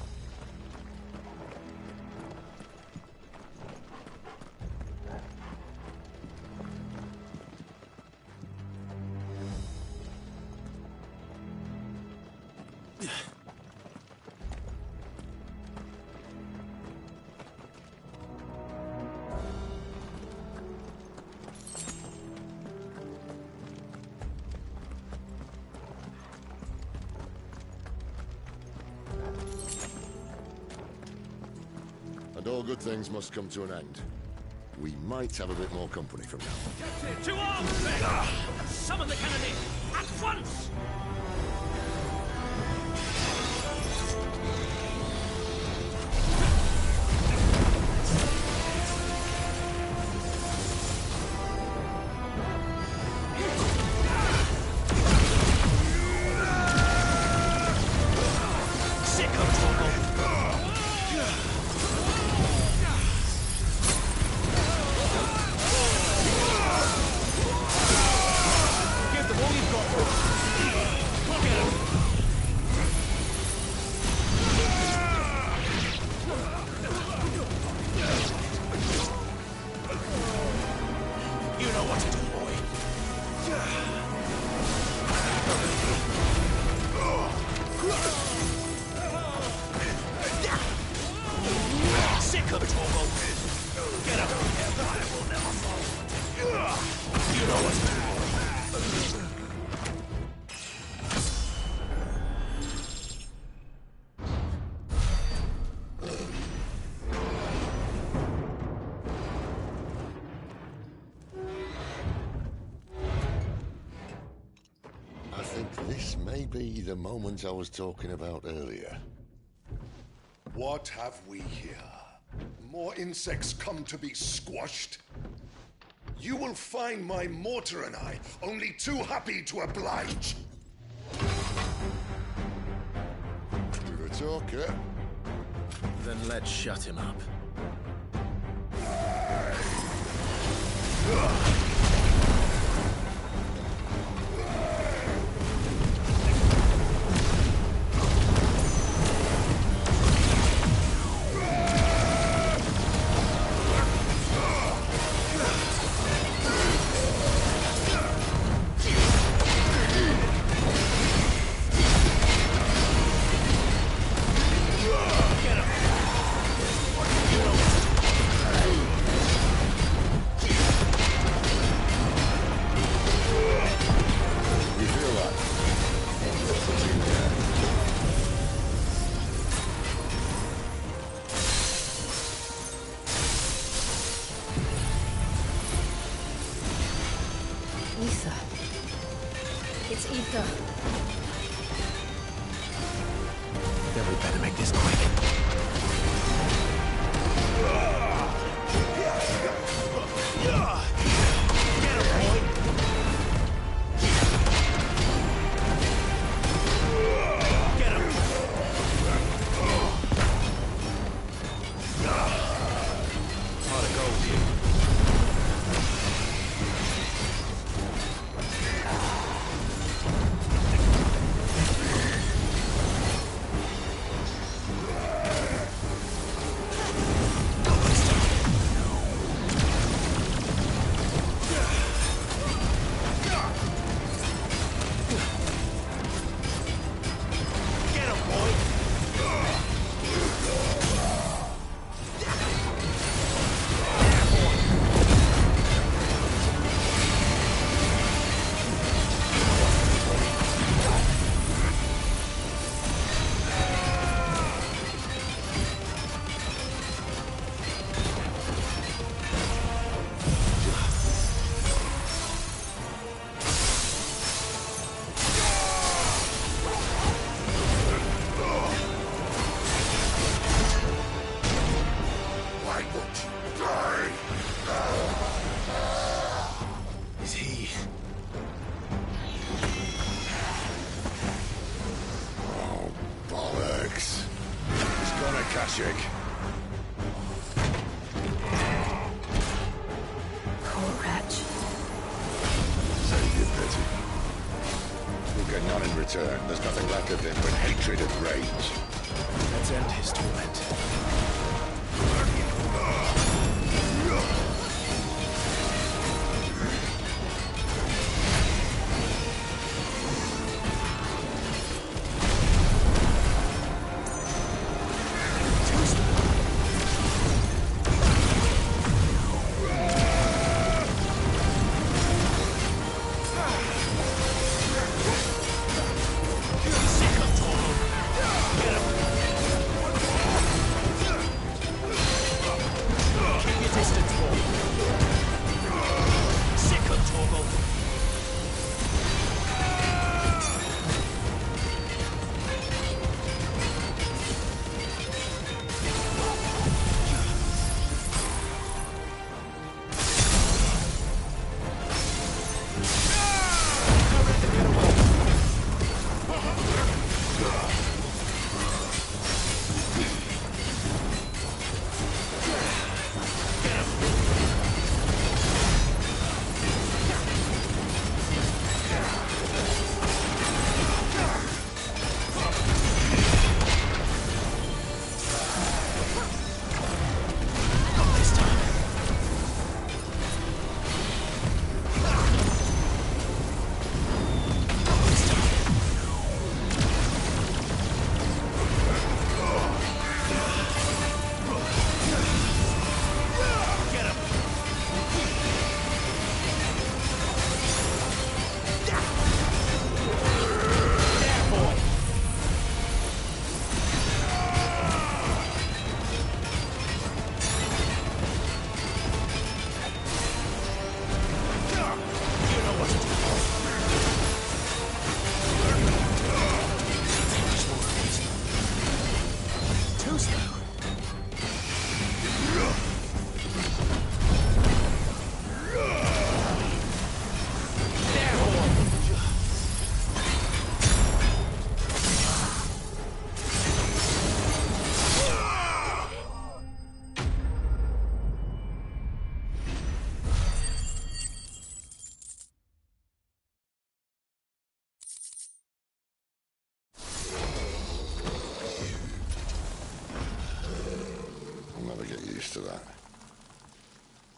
And all good things must come to an end. We might have a bit more company from now. To arms, men! Summon the cannoneer! At once! know what to do, boy. Sick of it, Torgal. Get up. I will never fall. You know what to do, boy. I think this may be the moment I was talking about earlier. What have we here? More insects come to be squashed? You will find my mortar and I only too happy to oblige. You're a talker. Then let's shut him up. Ether. It's ether. Then we better make this quick. Poor wretch. Save your pity. We'll get none in return. There's nothing left of him but hatred and rage. Let's end his torment. Sick of Torgal. Get him.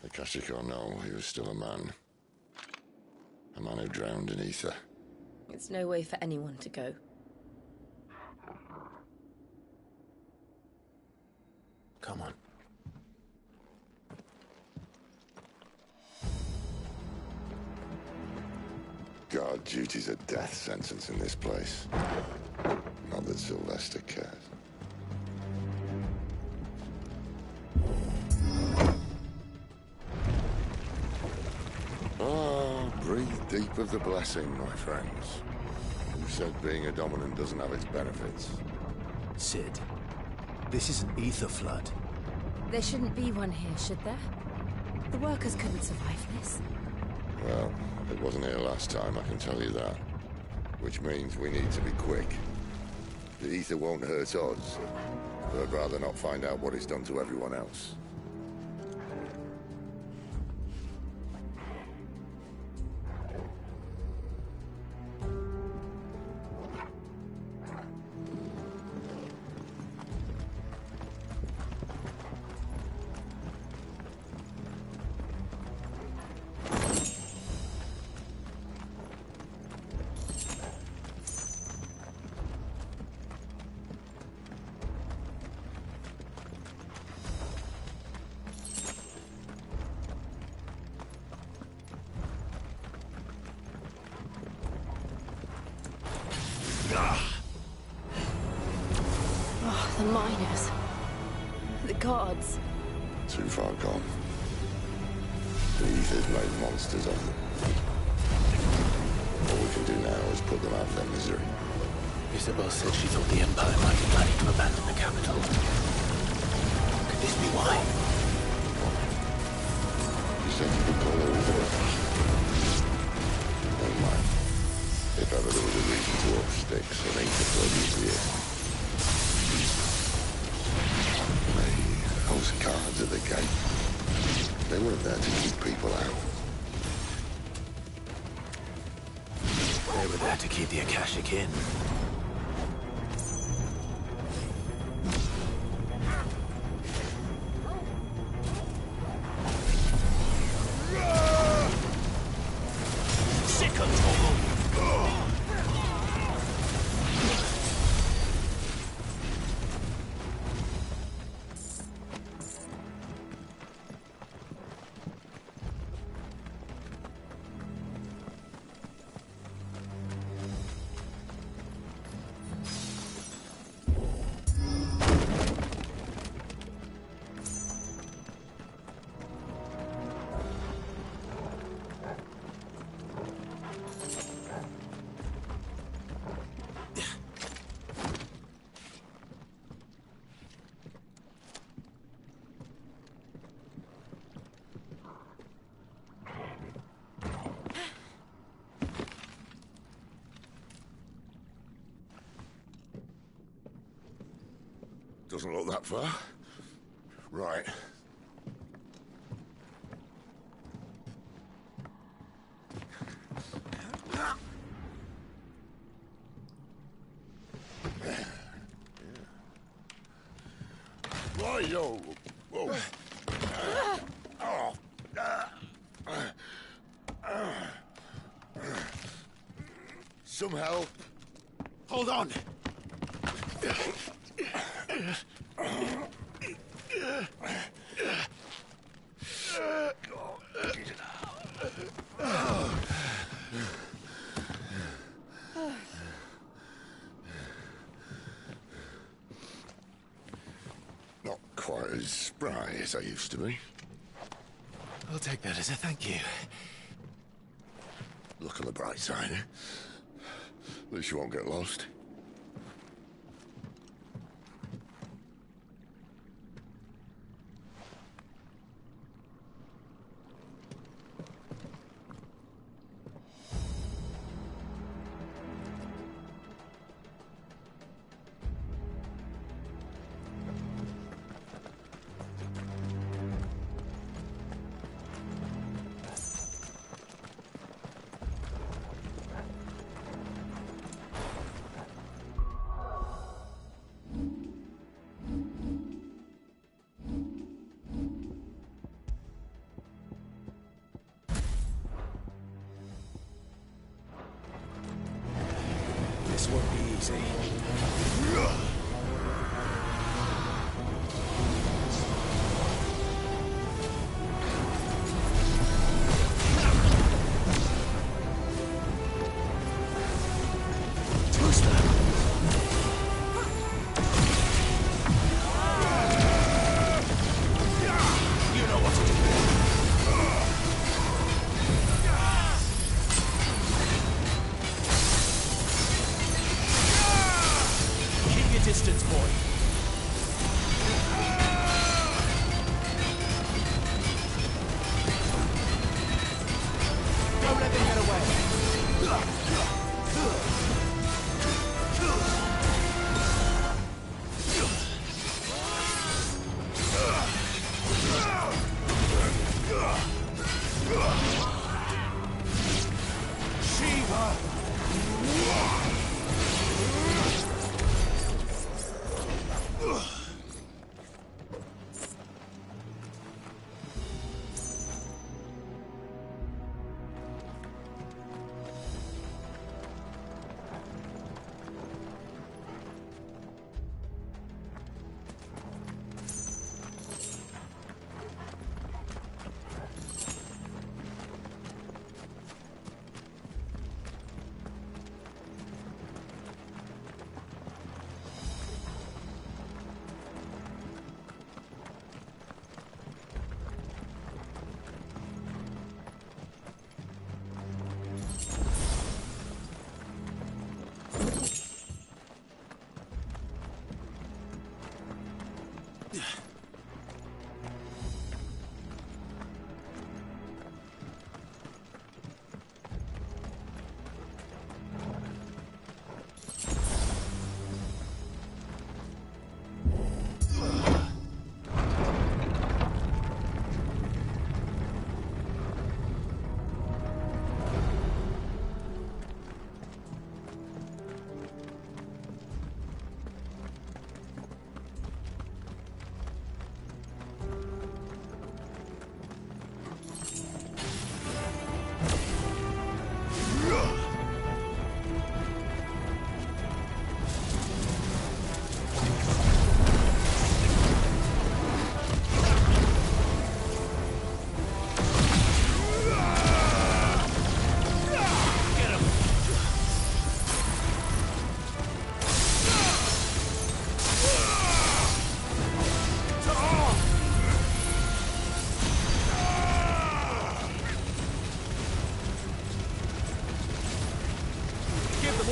Akashic or no, he was still a man. A man who drowned in ether. It's no way for anyone to go. Come on. Guard duty's a death sentence in this place. Not that Sylvester cares. Oh, breathe deep of the blessing, my friends. Who said being a dominant doesn't have its benefits? Cid, this is an ether flood. There shouldn't be one here, should there? The workers couldn't survive this. Well, it wasn't here last time, I can tell you that. Which means we need to be quick. The ether won't hurt us, but I'd rather not find out what it's done to everyone else. Oh, the miners. The guards. Too far gone. The ether's made monsters of them. All we can do now is put them out of their misery. Isabel said she thought the Empire might be planning to abandon the capital. Could this be why? You said you could call her Isabel. Never mind. If ever there was a reason to up sticks, it ain't the blood usually is. Those guards at the gate. They weren't there to keep people out. They were there to keep the Akashic in. Doesn't look that far. Right. Right-yo. Whoa. Some help. Hold on. Not quite as spry as I used to be. I'll take that as a thank you. Look on the bright side, eh? At least you won't get lost. easy. Distance, boy. Don't let them get away. Shiva!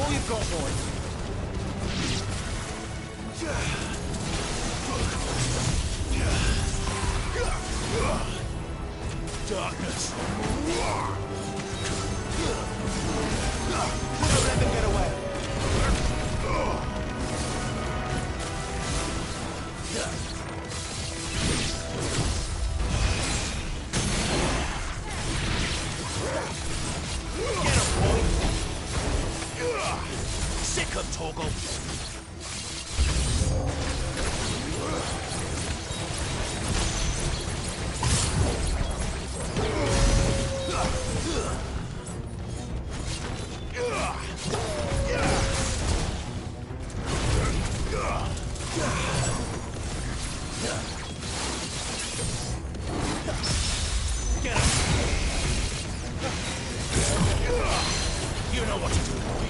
All you've got, boys. Darkness. Don't let them get away. Sick of Torgal. Get him. You know what to do, boy.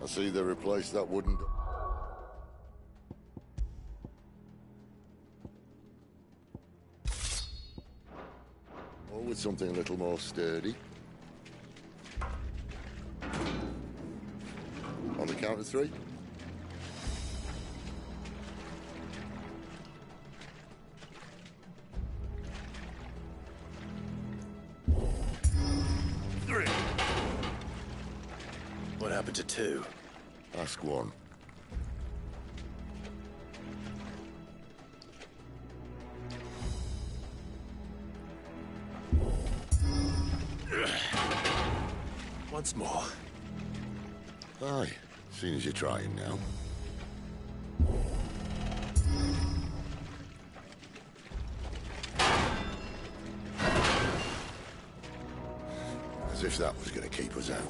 I see they replaced that wooden... Or with something a little more sturdy. On the count of 3. What happened to 2? Ask 1. Once more. Aye, seeing as you're trying now. As if that was going to keep us out.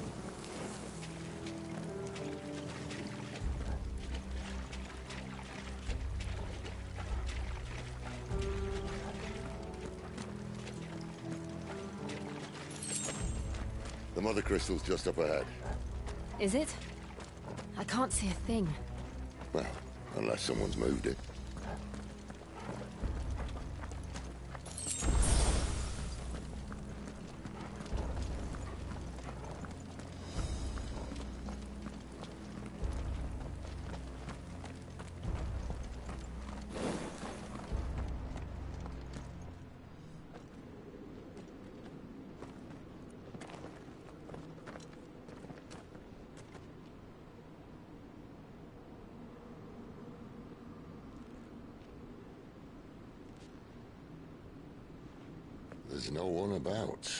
The Mother Crystal's just up ahead. Is it? I can't see a thing. Well, unless someone's moved it. There's no one about.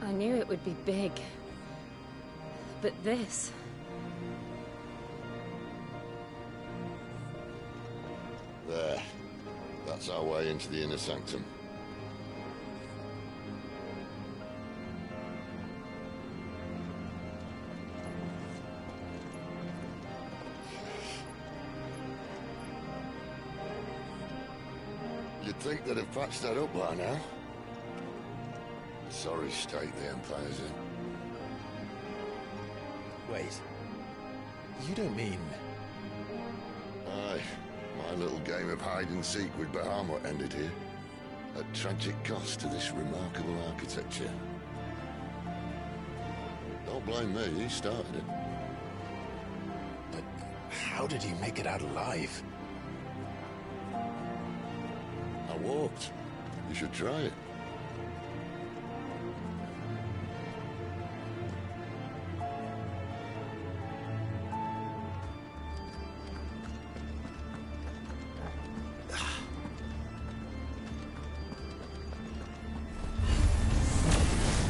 I knew it would be big. But this... There. That's our way into the inner sanctum. You'd think they'd have patched that up by now. Sorry state the Empire's in. Wait. You don't mean... Aye. My little game of hide-and-seek with Bahamut ended here. At tragic cost to this remarkable architecture. Don't blame me, he started it. But how did he make it out alive? I walked. You should try it.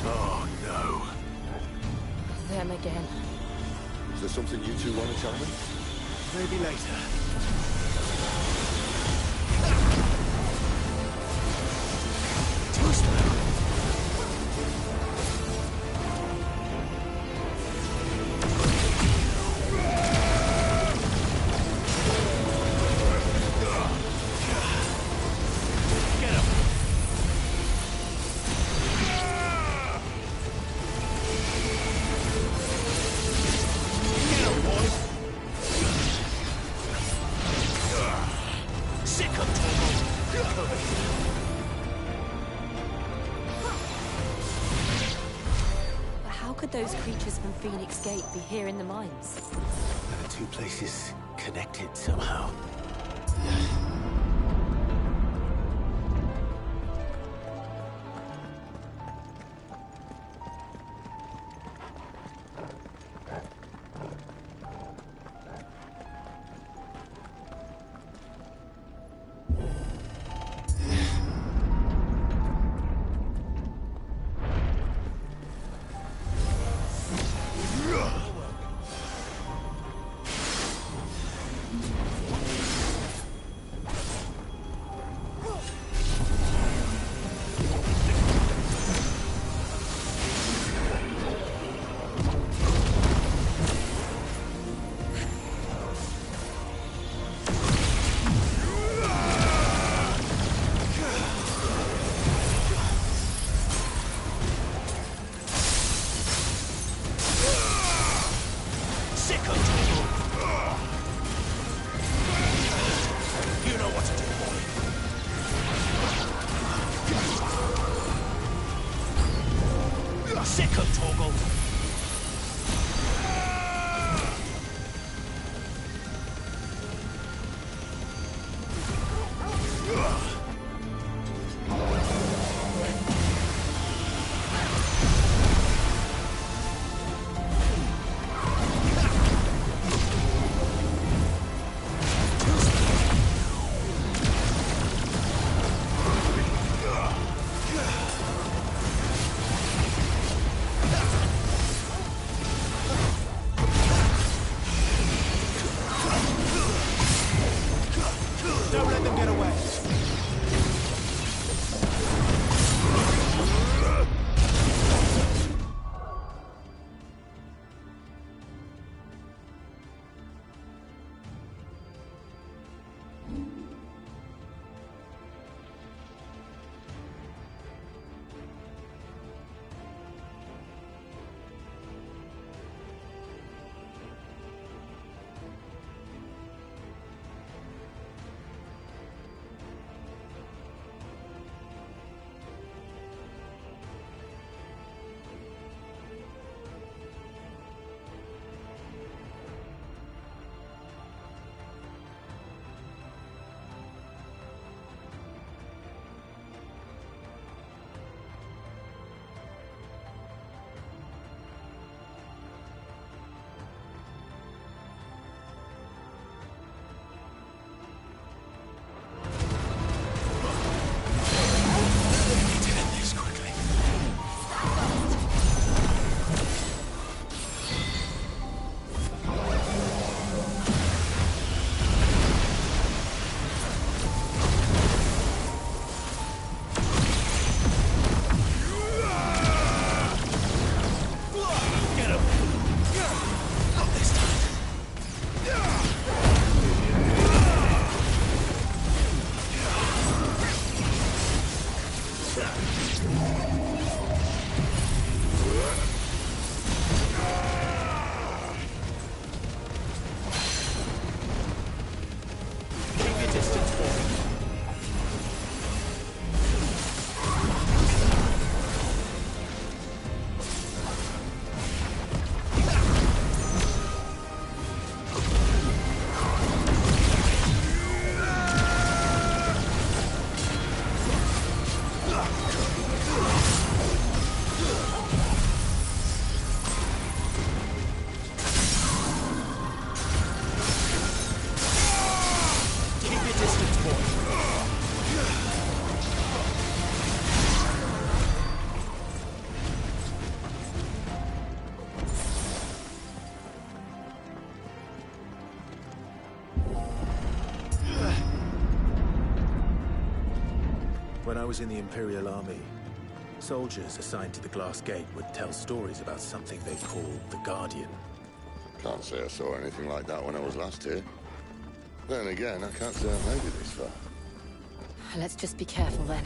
Oh, no. Them again. Is there something you two want to tell me? Maybe later. But how could those creatures from Phoenix Gate be here in the mines? Are the two places connected somehow? When I was in the Imperial Army, soldiers assigned to the Glass Gate would tell stories about something they called the Guardian. Can't say I saw anything like that when I was last here. Then again, I can't say I've made it this far. Let's just be careful then.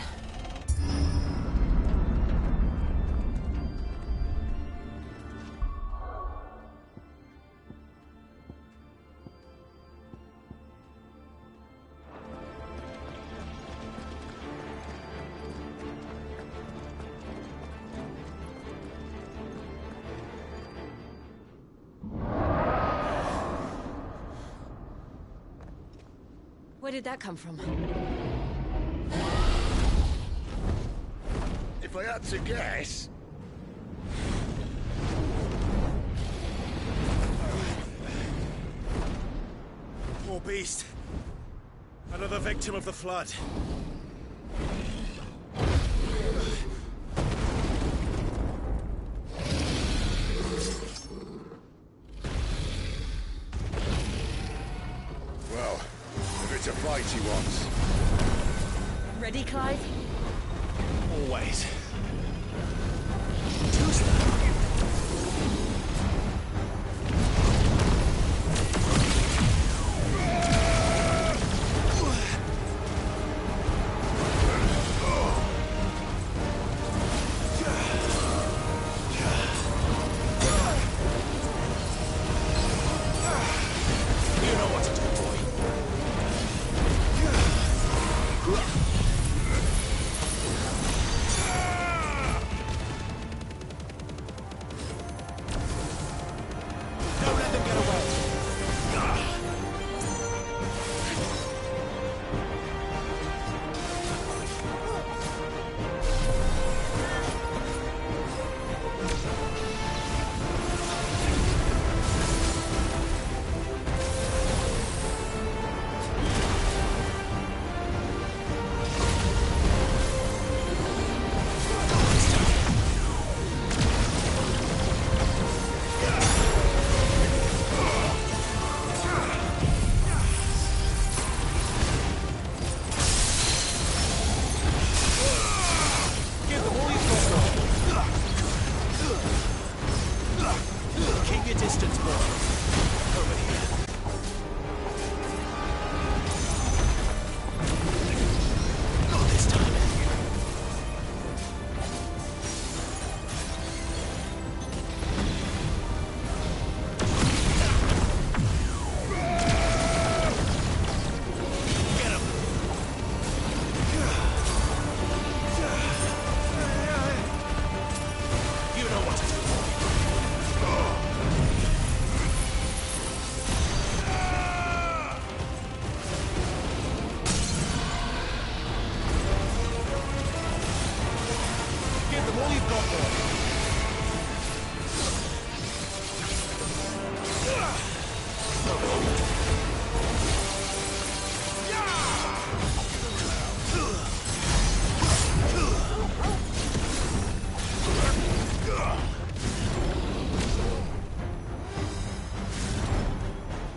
Where did that come from? If I had to guess... Poor beast. Another victim of the Flood. Well, if it's a fight he wants. Ready, Clive? Always.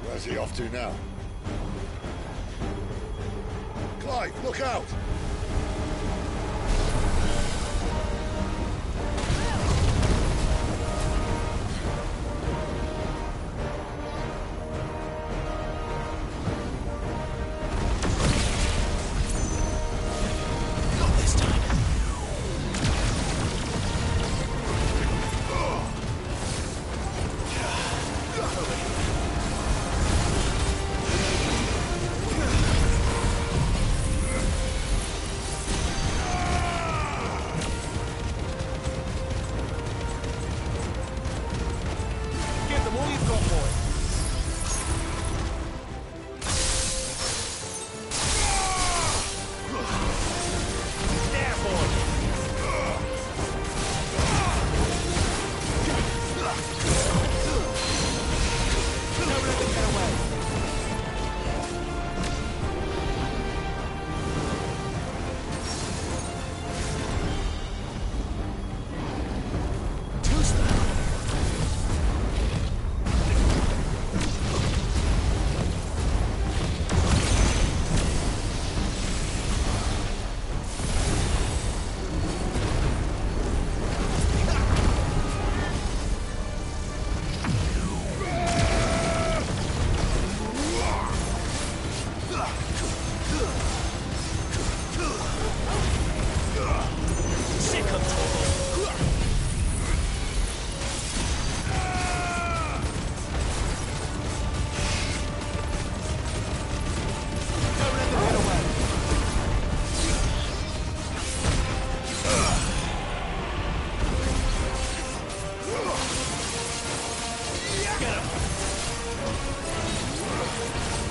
Where's he off to now? Clive, look out! Get him!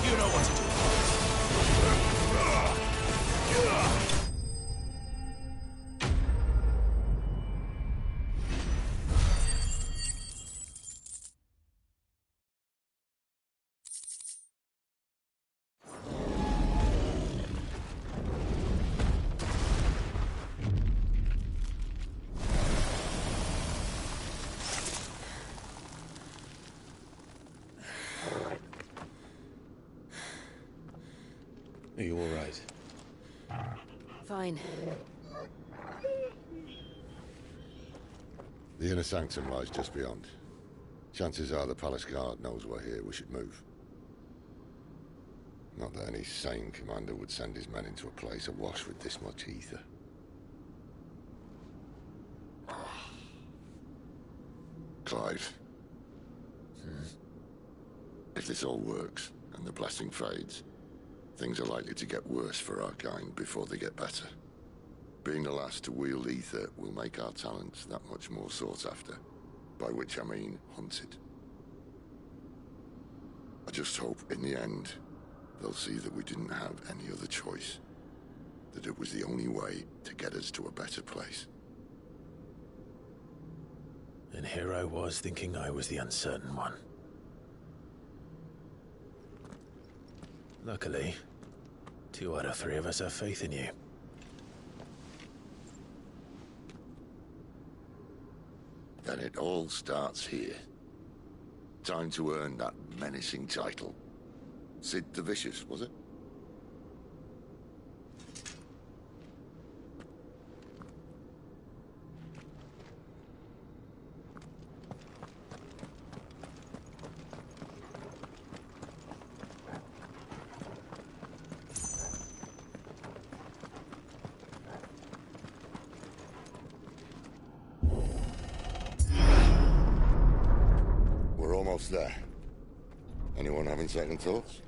You know what to do. Are you all right? Fine. The inner sanctum lies just beyond. Chances are the palace guard knows we're here. We should move. Not that any sane commander would send his men into a place awash with this much ether. Clive. If this all works, and the blessing fades, things are likely to get worse for our kind before they get better. Being the last to wield ether will make our talents that much more sought after, by which I mean hunted. I just hope, in the end, they'll see that we didn't have any other choice, that it was the only way to get us to a better place. And here I was thinking I was the uncertain one. Luckily, 2 out of 3 of us have faith in you. Then it all starts here. Time to earn that menacing title. Sid the Vicious, was it? We're almost there. Anyone having second thoughts?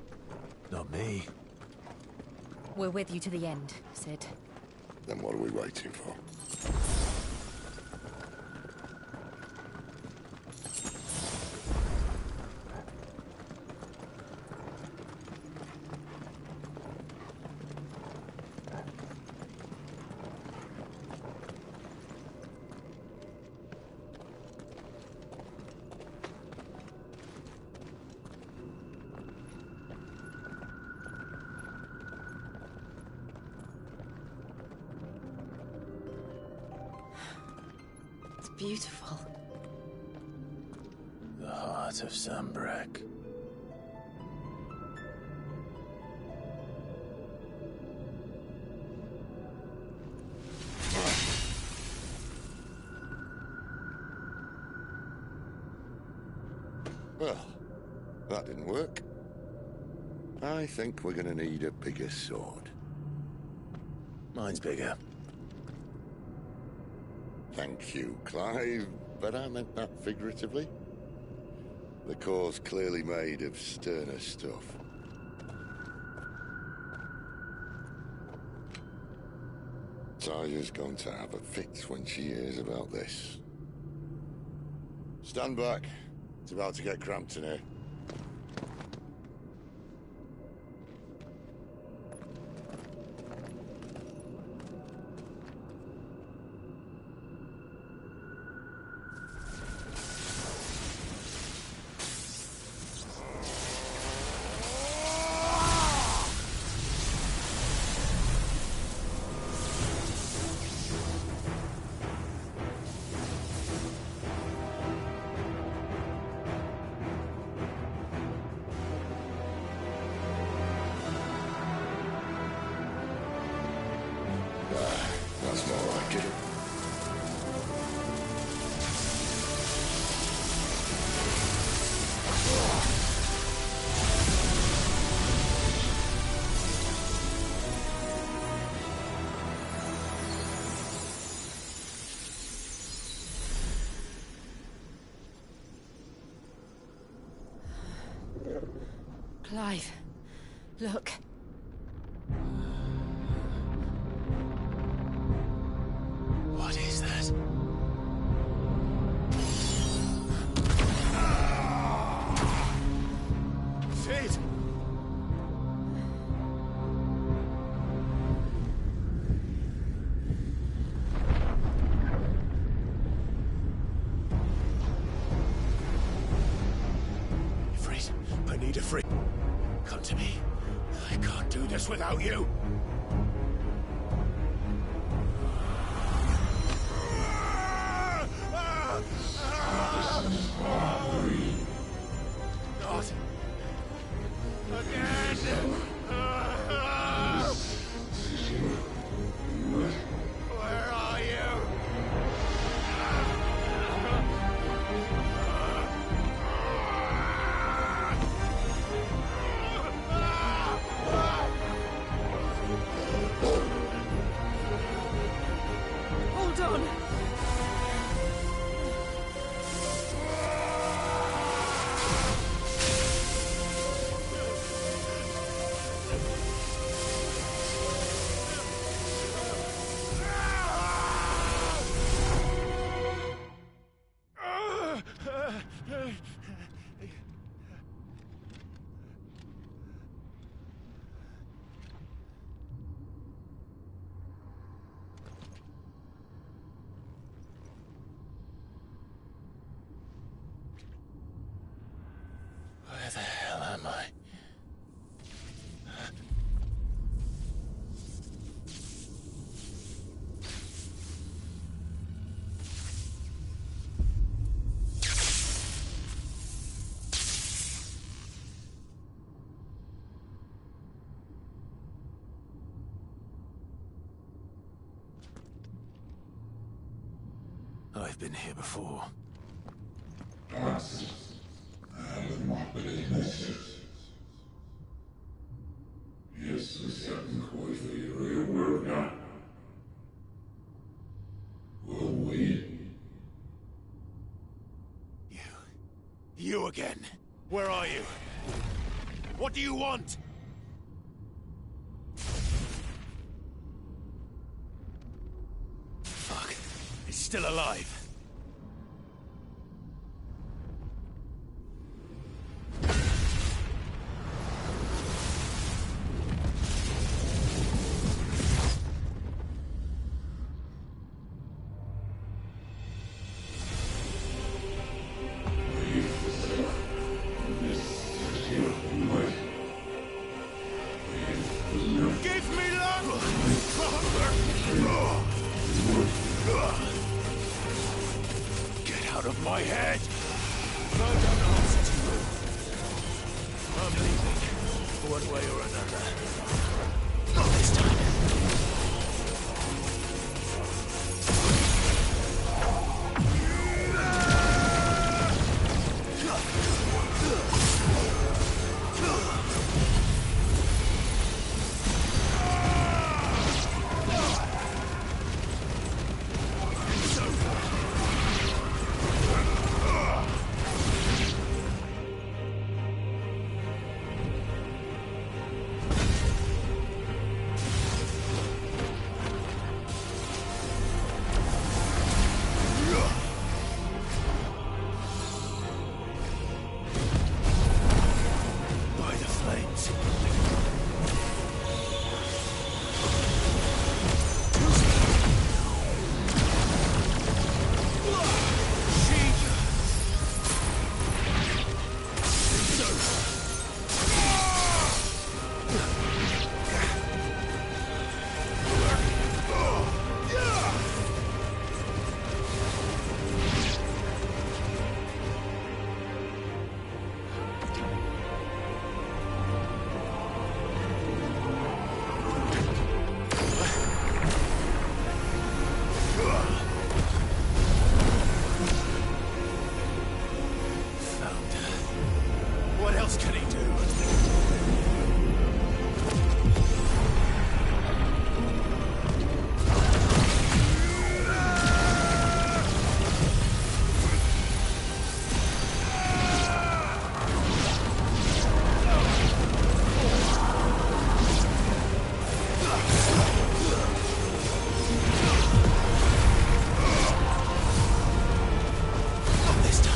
Not me. We're with you to the end, Sid. Then what are we waiting for? Beautiful. The heart of Sanbreque. Well, that didn't work. I think we're gonna need a bigger sword. Mine's bigger. Thank you, Clive, but I meant that figuratively. The core's clearly made of sterner stuff. Taya's going to have a fit when she hears about this. Stand back. It's about to get cramped in here. That's more like it. Clive, look. What is that? need a free... Come to me. I can't do this without you. Not again! Where are you? Hold on! Where the hell am I? I've been here before. You again. Where are you? What do you want? Fuck. It's still alive. Give me love! Get out of my head! I don't answer to you. I'm leaving, one way or another. Not this time. What else can he do? Not this time.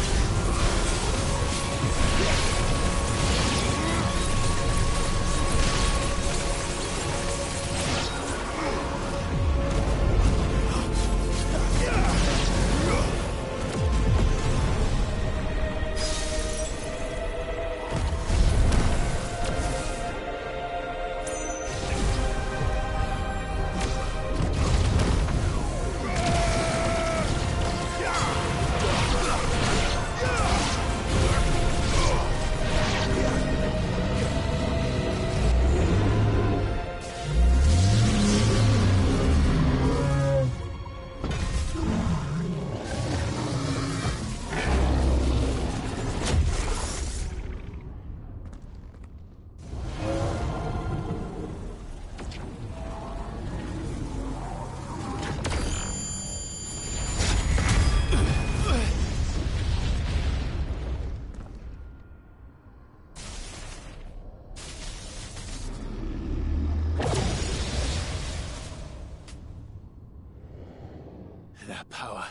That power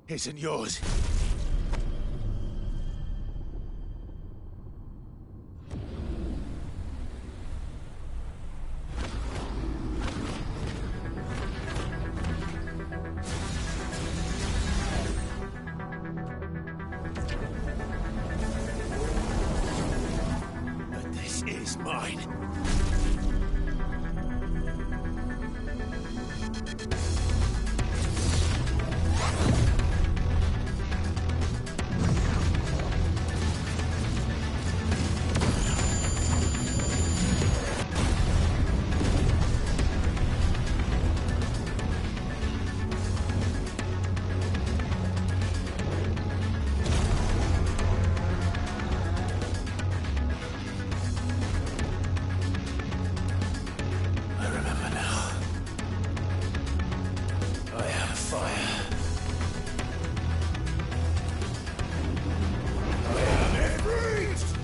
isn't yours. But this is mine. I remember now. I have fire. I am it breathed!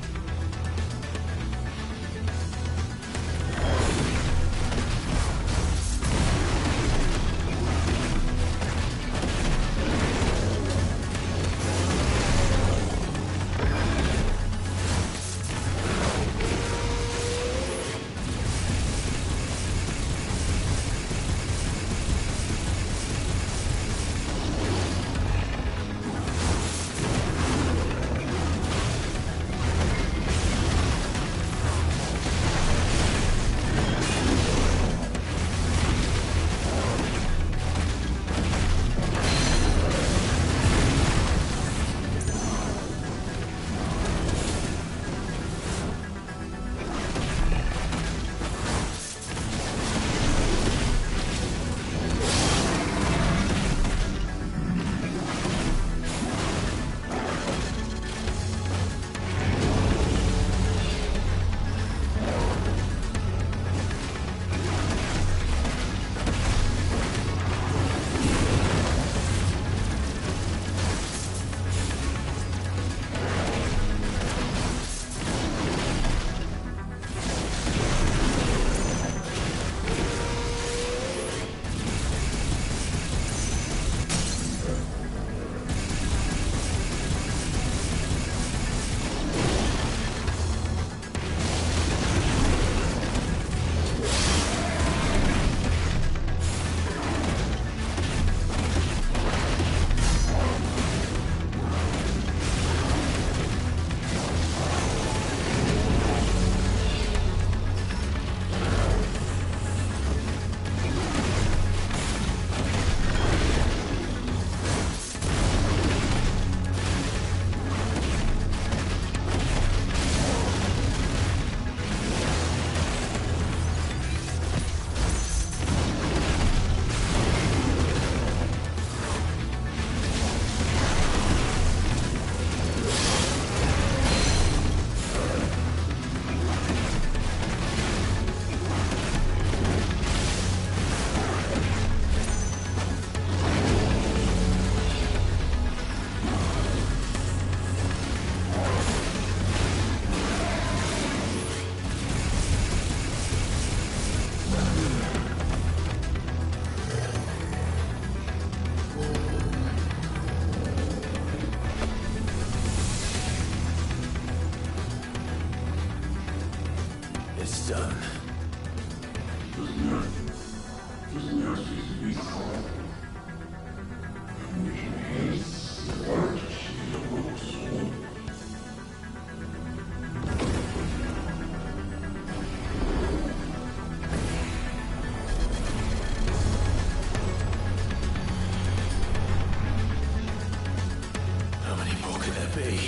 It's done. How many more could there be?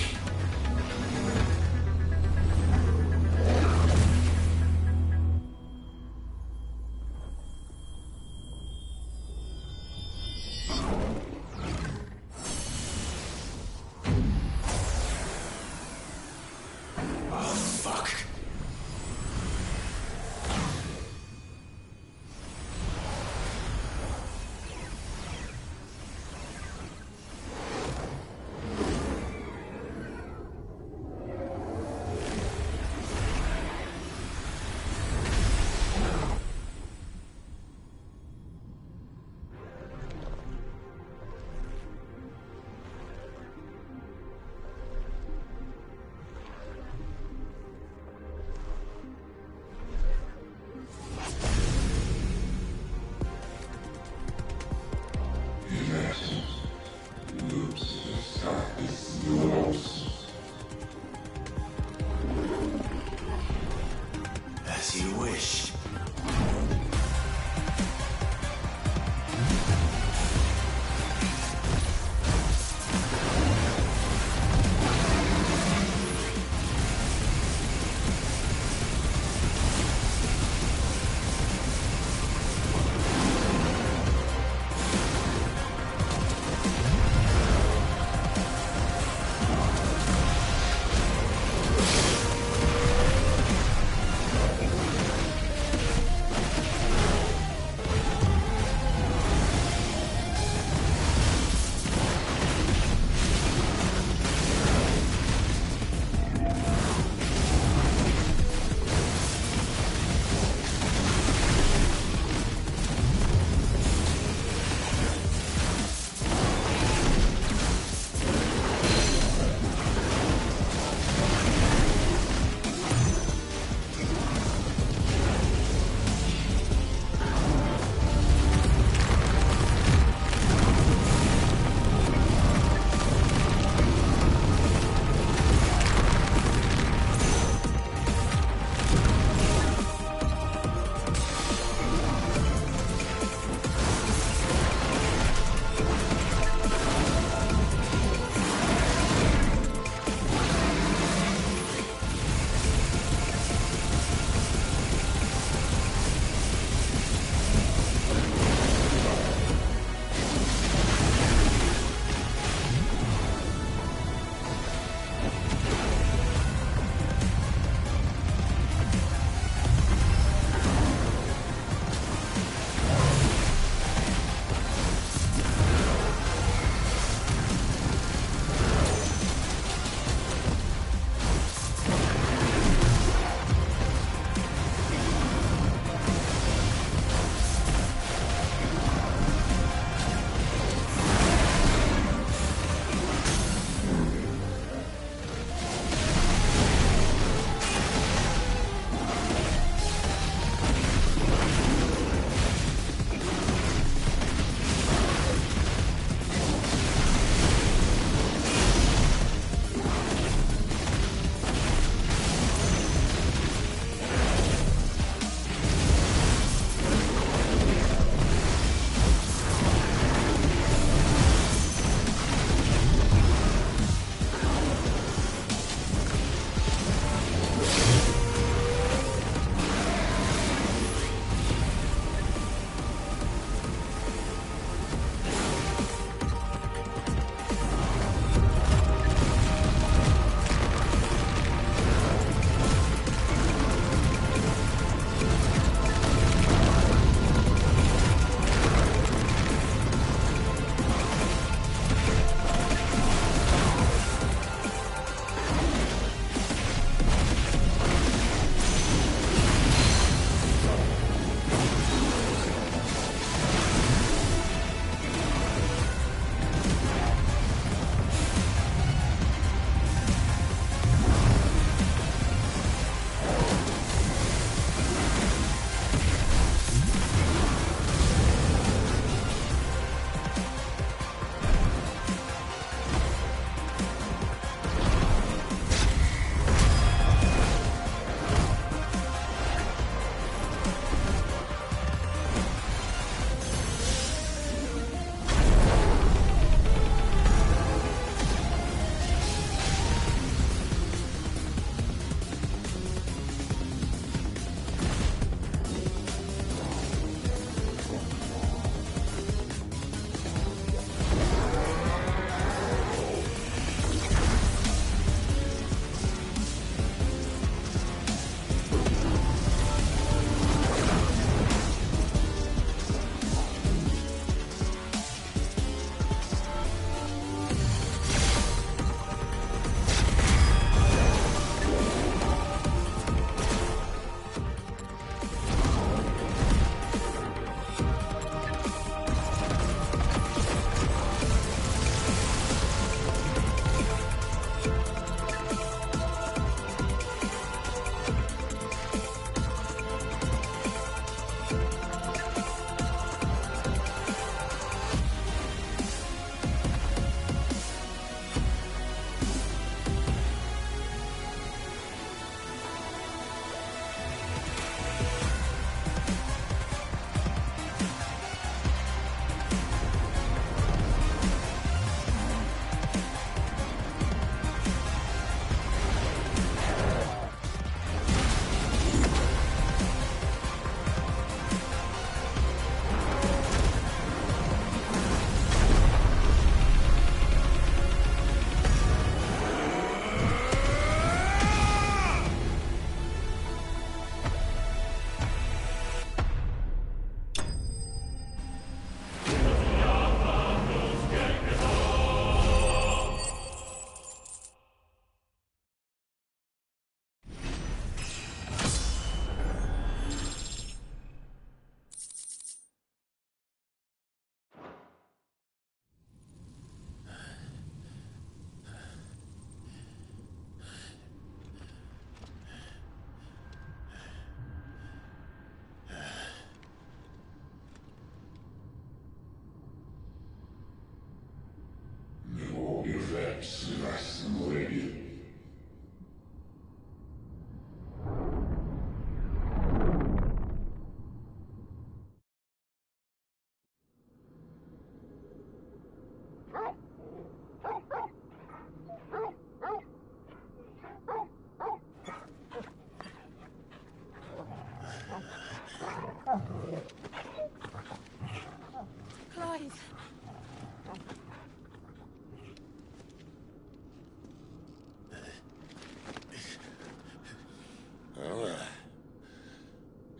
flesh!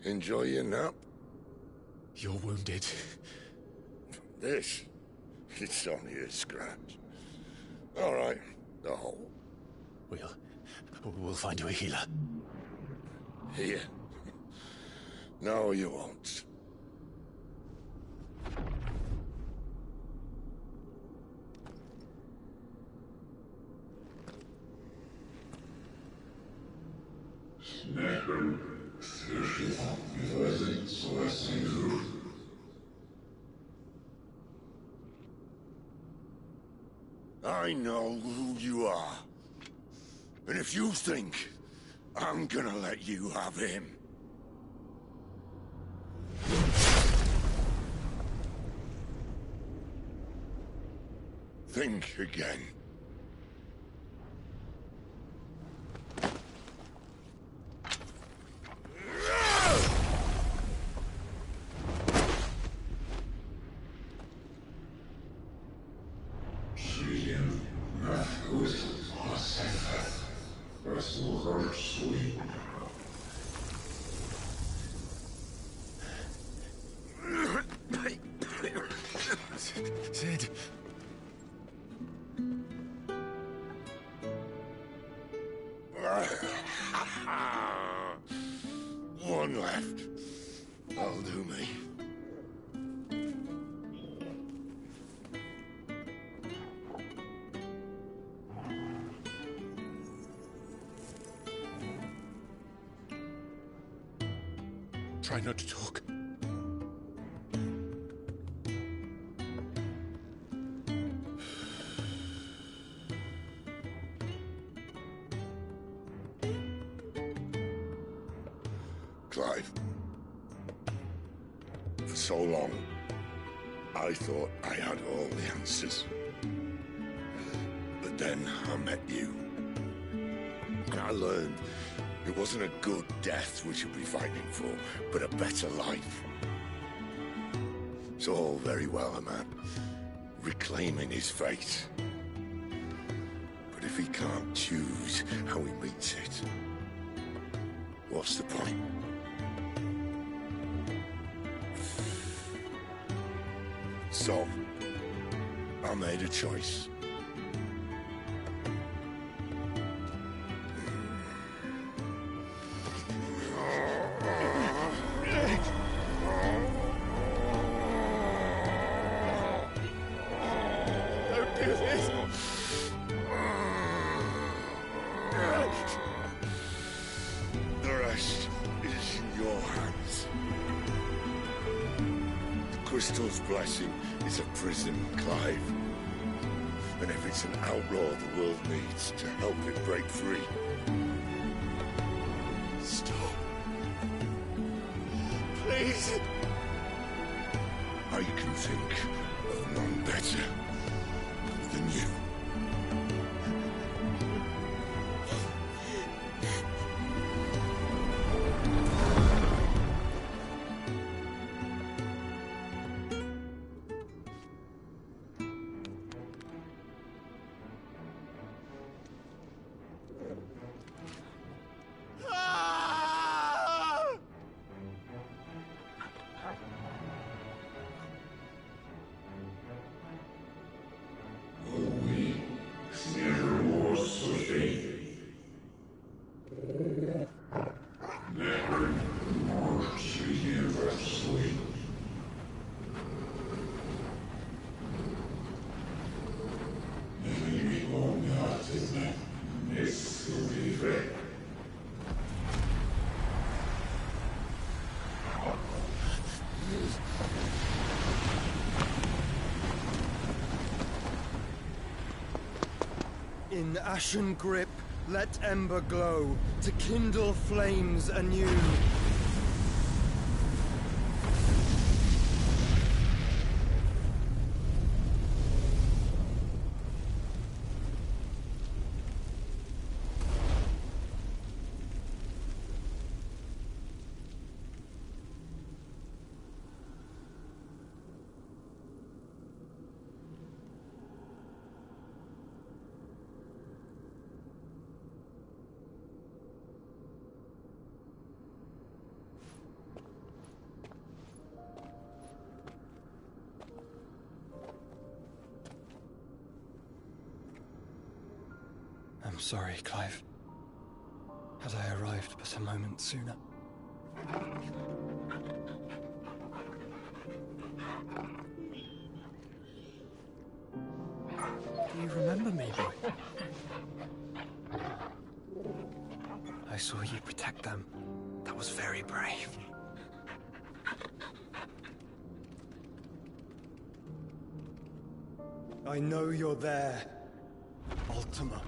Enjoy your nap? You're wounded. This? It's only a scratch. All right, the hole. We'll find you a healer. Here? No, you won't. I know who you are. And if you think I'm gonna let you have him... think again. Sid. One left. That'll do me. Try not to talk. Clive. For so long, I thought I had all the answers. But then I met you. And I learned it wasn't a good death we should be fighting for, but a better life. It's all very well, a man reclaiming his fate. But if he can't choose how he meets it, what's the point? So, I made a choice. Don't do this! The rest is in your hands. The Crystal's blessing is a prison, Clive. And if it's an outlaw the world needs to help it break free... Stop. Please. I can think of none better than you. In ashen grip, let ember glow, to kindle flames anew. I'm sorry, Clive. Had I arrived but a moment sooner. Do you remember me, boy? I saw you protect them. That was very brave. I know you're there, Ultima.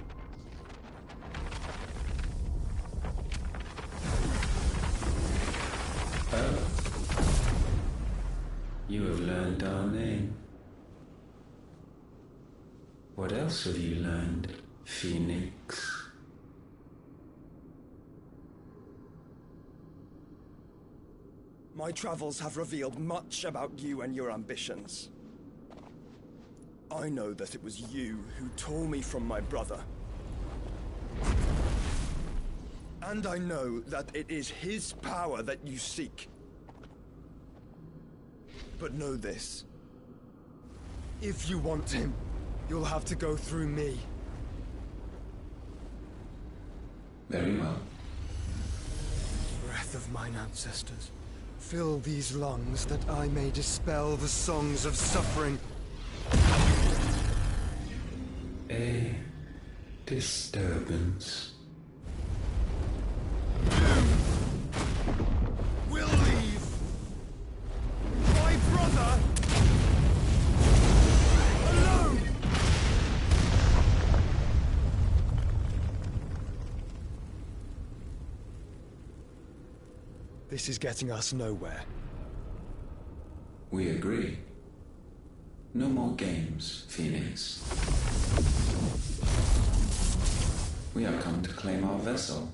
Oh. You have learned our name. What else have you learned, Phoenix? My travels have revealed much about you and your ambitions. I know that it was you who tore me from my brother. And I know that it is his power that you seek. But know this. If you want him, you'll have to go through me. Very well. Breath of mine ancestors, fill these lungs that I may dispel the songs of suffering. A disturbance. We'll leave. My brother alone. This is getting us nowhere. We agree. No more games, Phoenix. We have come to claim our vessel.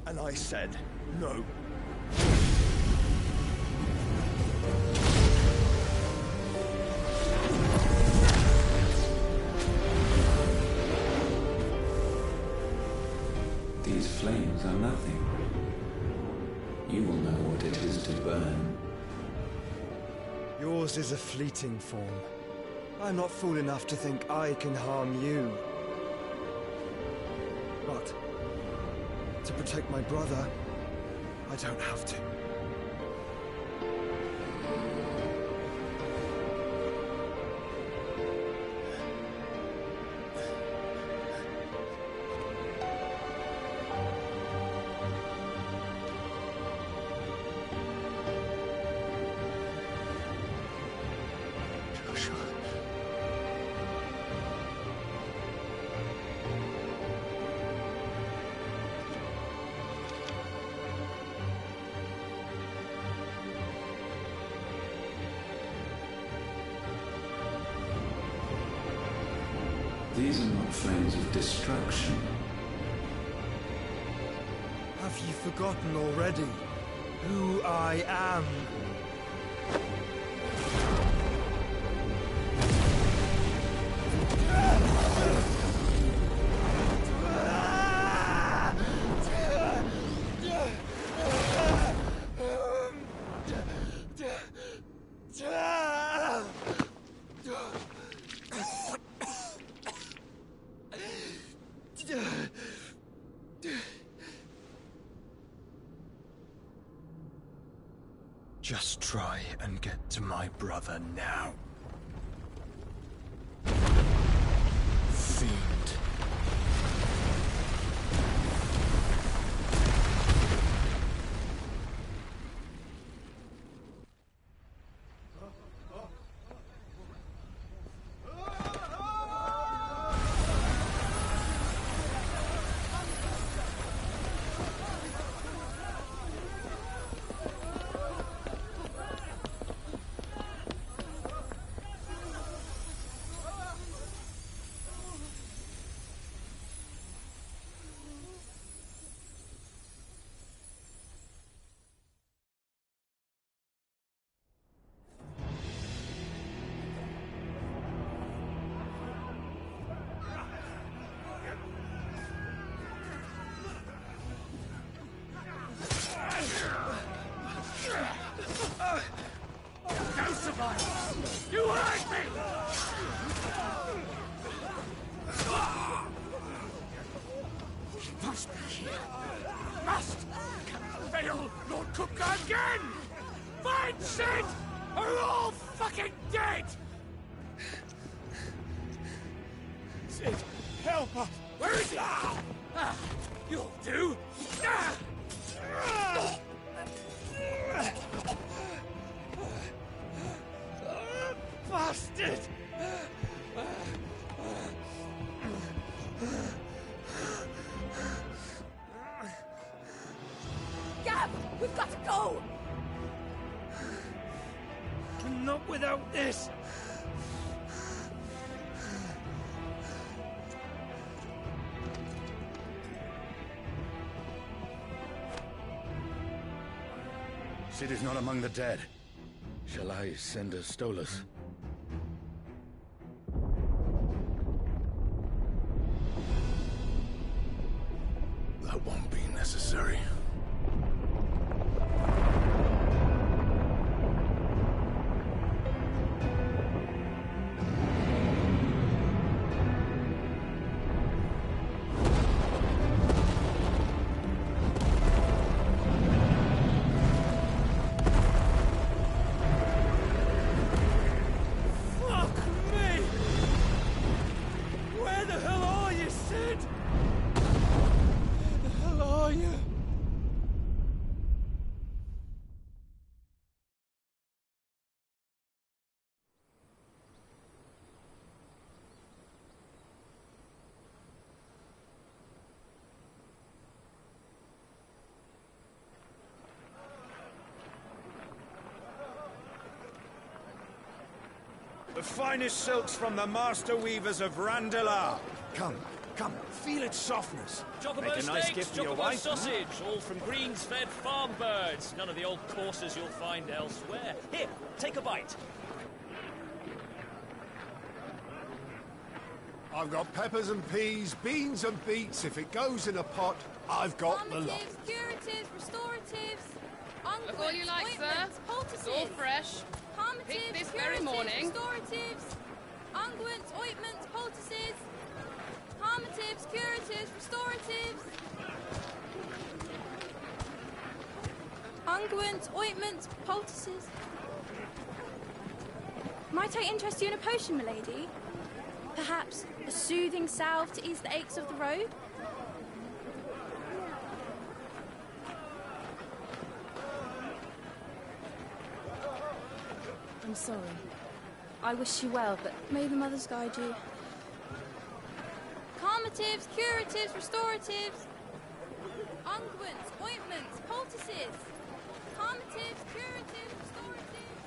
And I said no. These flames are nothing. You will know what it is to burn. Yours is a fleeting form. I'm not fool enough to think I can harm you. But to protect my brother, I don't have to. These are not flames of destruction. Have you forgotten already who I am? Just try and get to my brother now. Fiend. Sid, help us! Where is he? You'll do! Bastard! Gab! We've got to go! Not without this! Sid is not among the dead. Shall I send a Stolas? That won't be necessary. Fuck me! Where the hell are you, Sid? Where the hell are you? The finest silks from the master weavers of Randalar. Come, feel its softness. Chocobo Make a nice steaks, gift for your Chocobo wife. sausage, all from greens-fed farm birds. None of the old courses you'll find elsewhere. Here, take a bite. I've got peppers and peas, beans and beets. If it goes in a pot, I've got the lot. Curatives, restoratives, Look all you like, sir. It's all fresh. Picked this very morning. restoratives, unguents, ointments, poultices, harmatives, curatives, restoratives, unguents, ointments, poultices. Might I interest you in a potion, milady? Perhaps a soothing salve to ease the aches of the road? I'm sorry. I wish you well, but may the mothers guide you. Calmatives, curatives, restoratives, unguents, ointments, poultices. Calmatives, curatives, restoratives.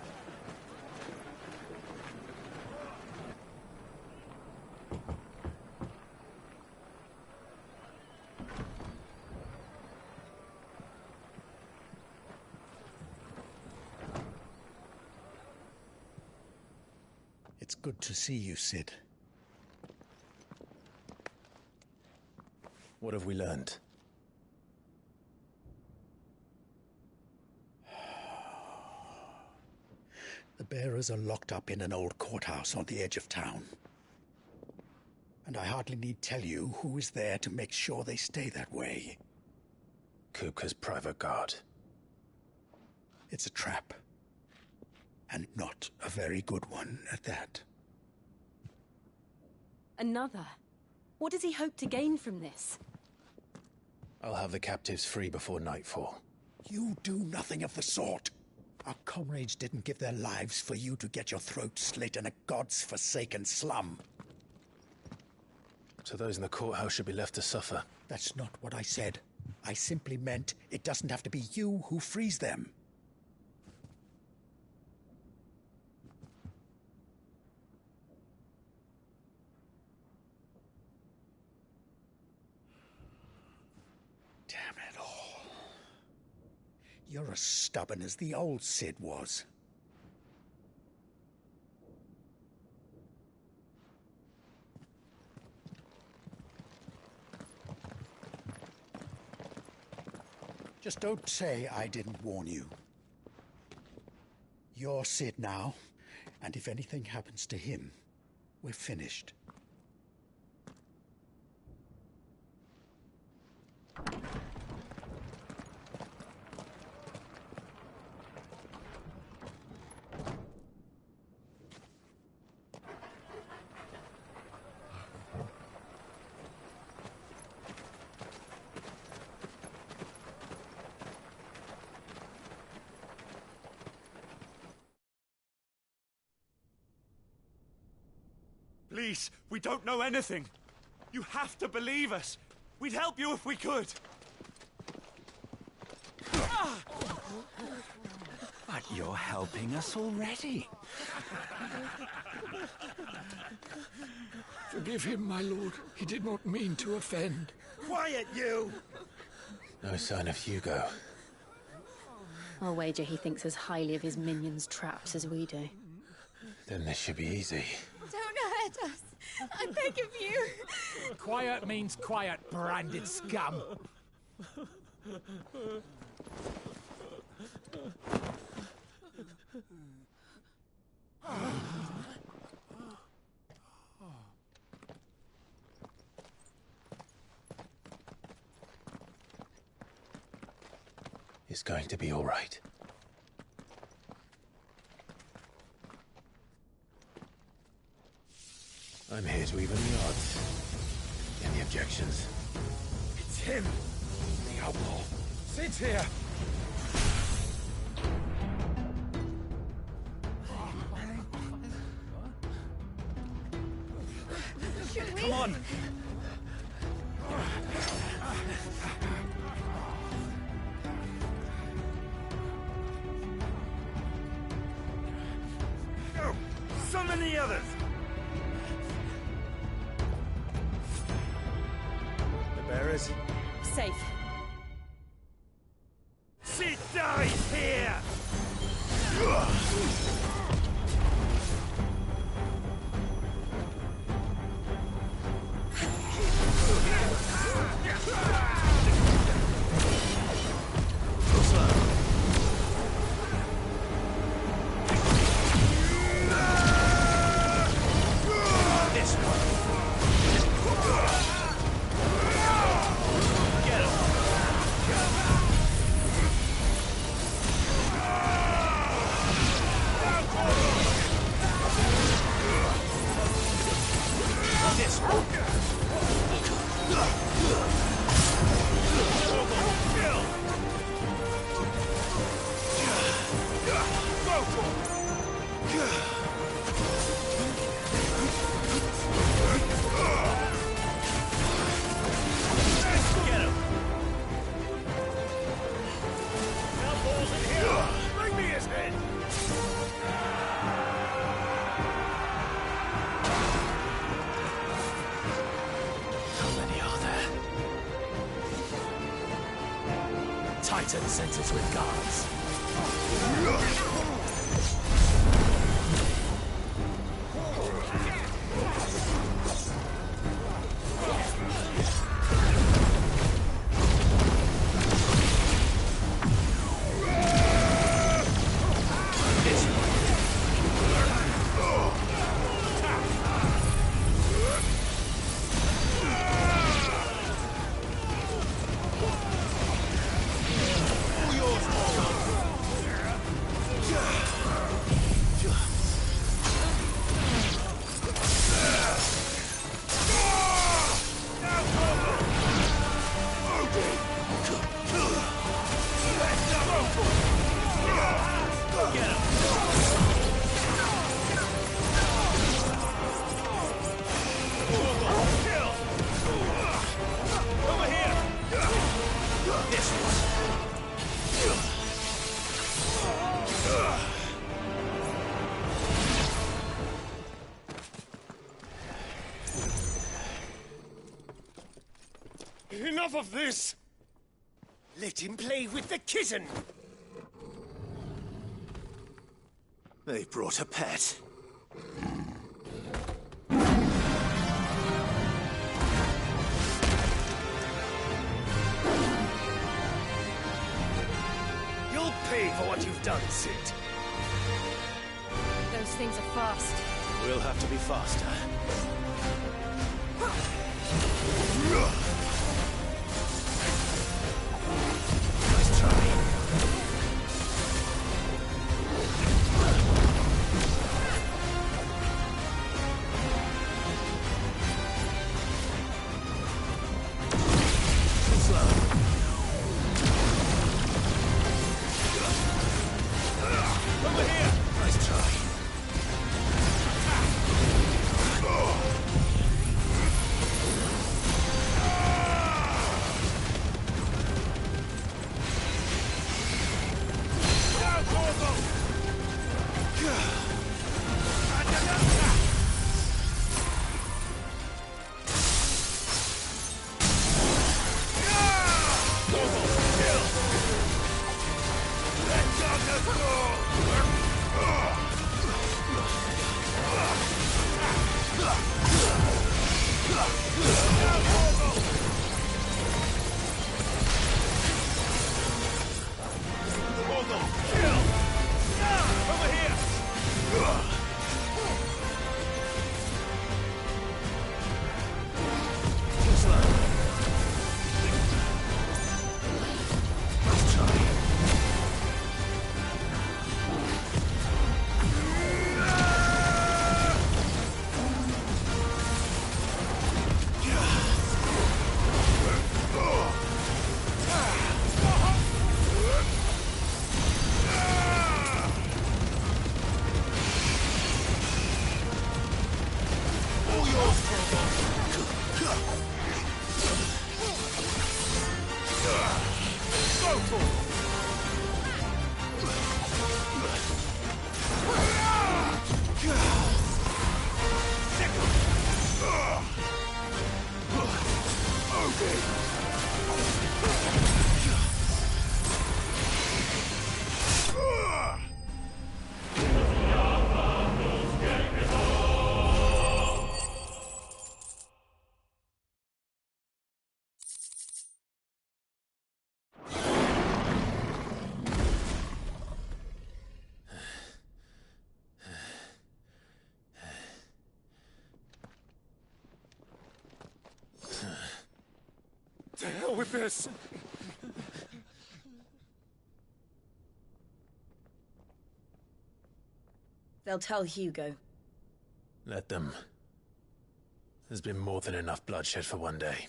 It's good to see you, Sid. What have we learned? The bearers are locked up in an old courthouse on the edge of town. And I hardly need tell you who is there to make sure they stay that way. Kupka's private guard. It's a trap. And not a very good one at that. Another? What does he hope to gain from this? I'll have the captives free before nightfall. You do nothing of the sort. Our comrades didn't give their lives for you to get your throat slit in a god's forsaken slum. So those in the courthouse should be left to suffer. That's not what I said. I simply meant it doesn't have to be you who frees them. Damn it all. You're as stubborn as the old Sid was. Just don't say I didn't warn you. You're Sid now, and if anything happens to him, we're finished. Please, we don't know anything. You have to believe us. We'd help you if we could. But you're helping us already. Forgive him, my lord. He did not mean to offend. Quiet, you! No sign of Hugo. I'll wager he thinks as highly of his minions' traps as we do. Then this should be easy. Don't hurt us. I beg of you. Quiet means quiet, branded scum. It's going to be all right. I'm here to even the odds. Any objections? It's him, the outlaw. Sit here. Come on. Go! Summon the others! The bearers? Safe. Sid dies here! Titan sent us with guards. Enough of this! Let him play with the kitten! They brought a pet. You'll pay for what you've done, Sid. Those things are fast. We'll have to be faster. Nice try. Over here! Nice try. To hell with this! They'll tell Hugo. Let them. There's been more than enough bloodshed for one day.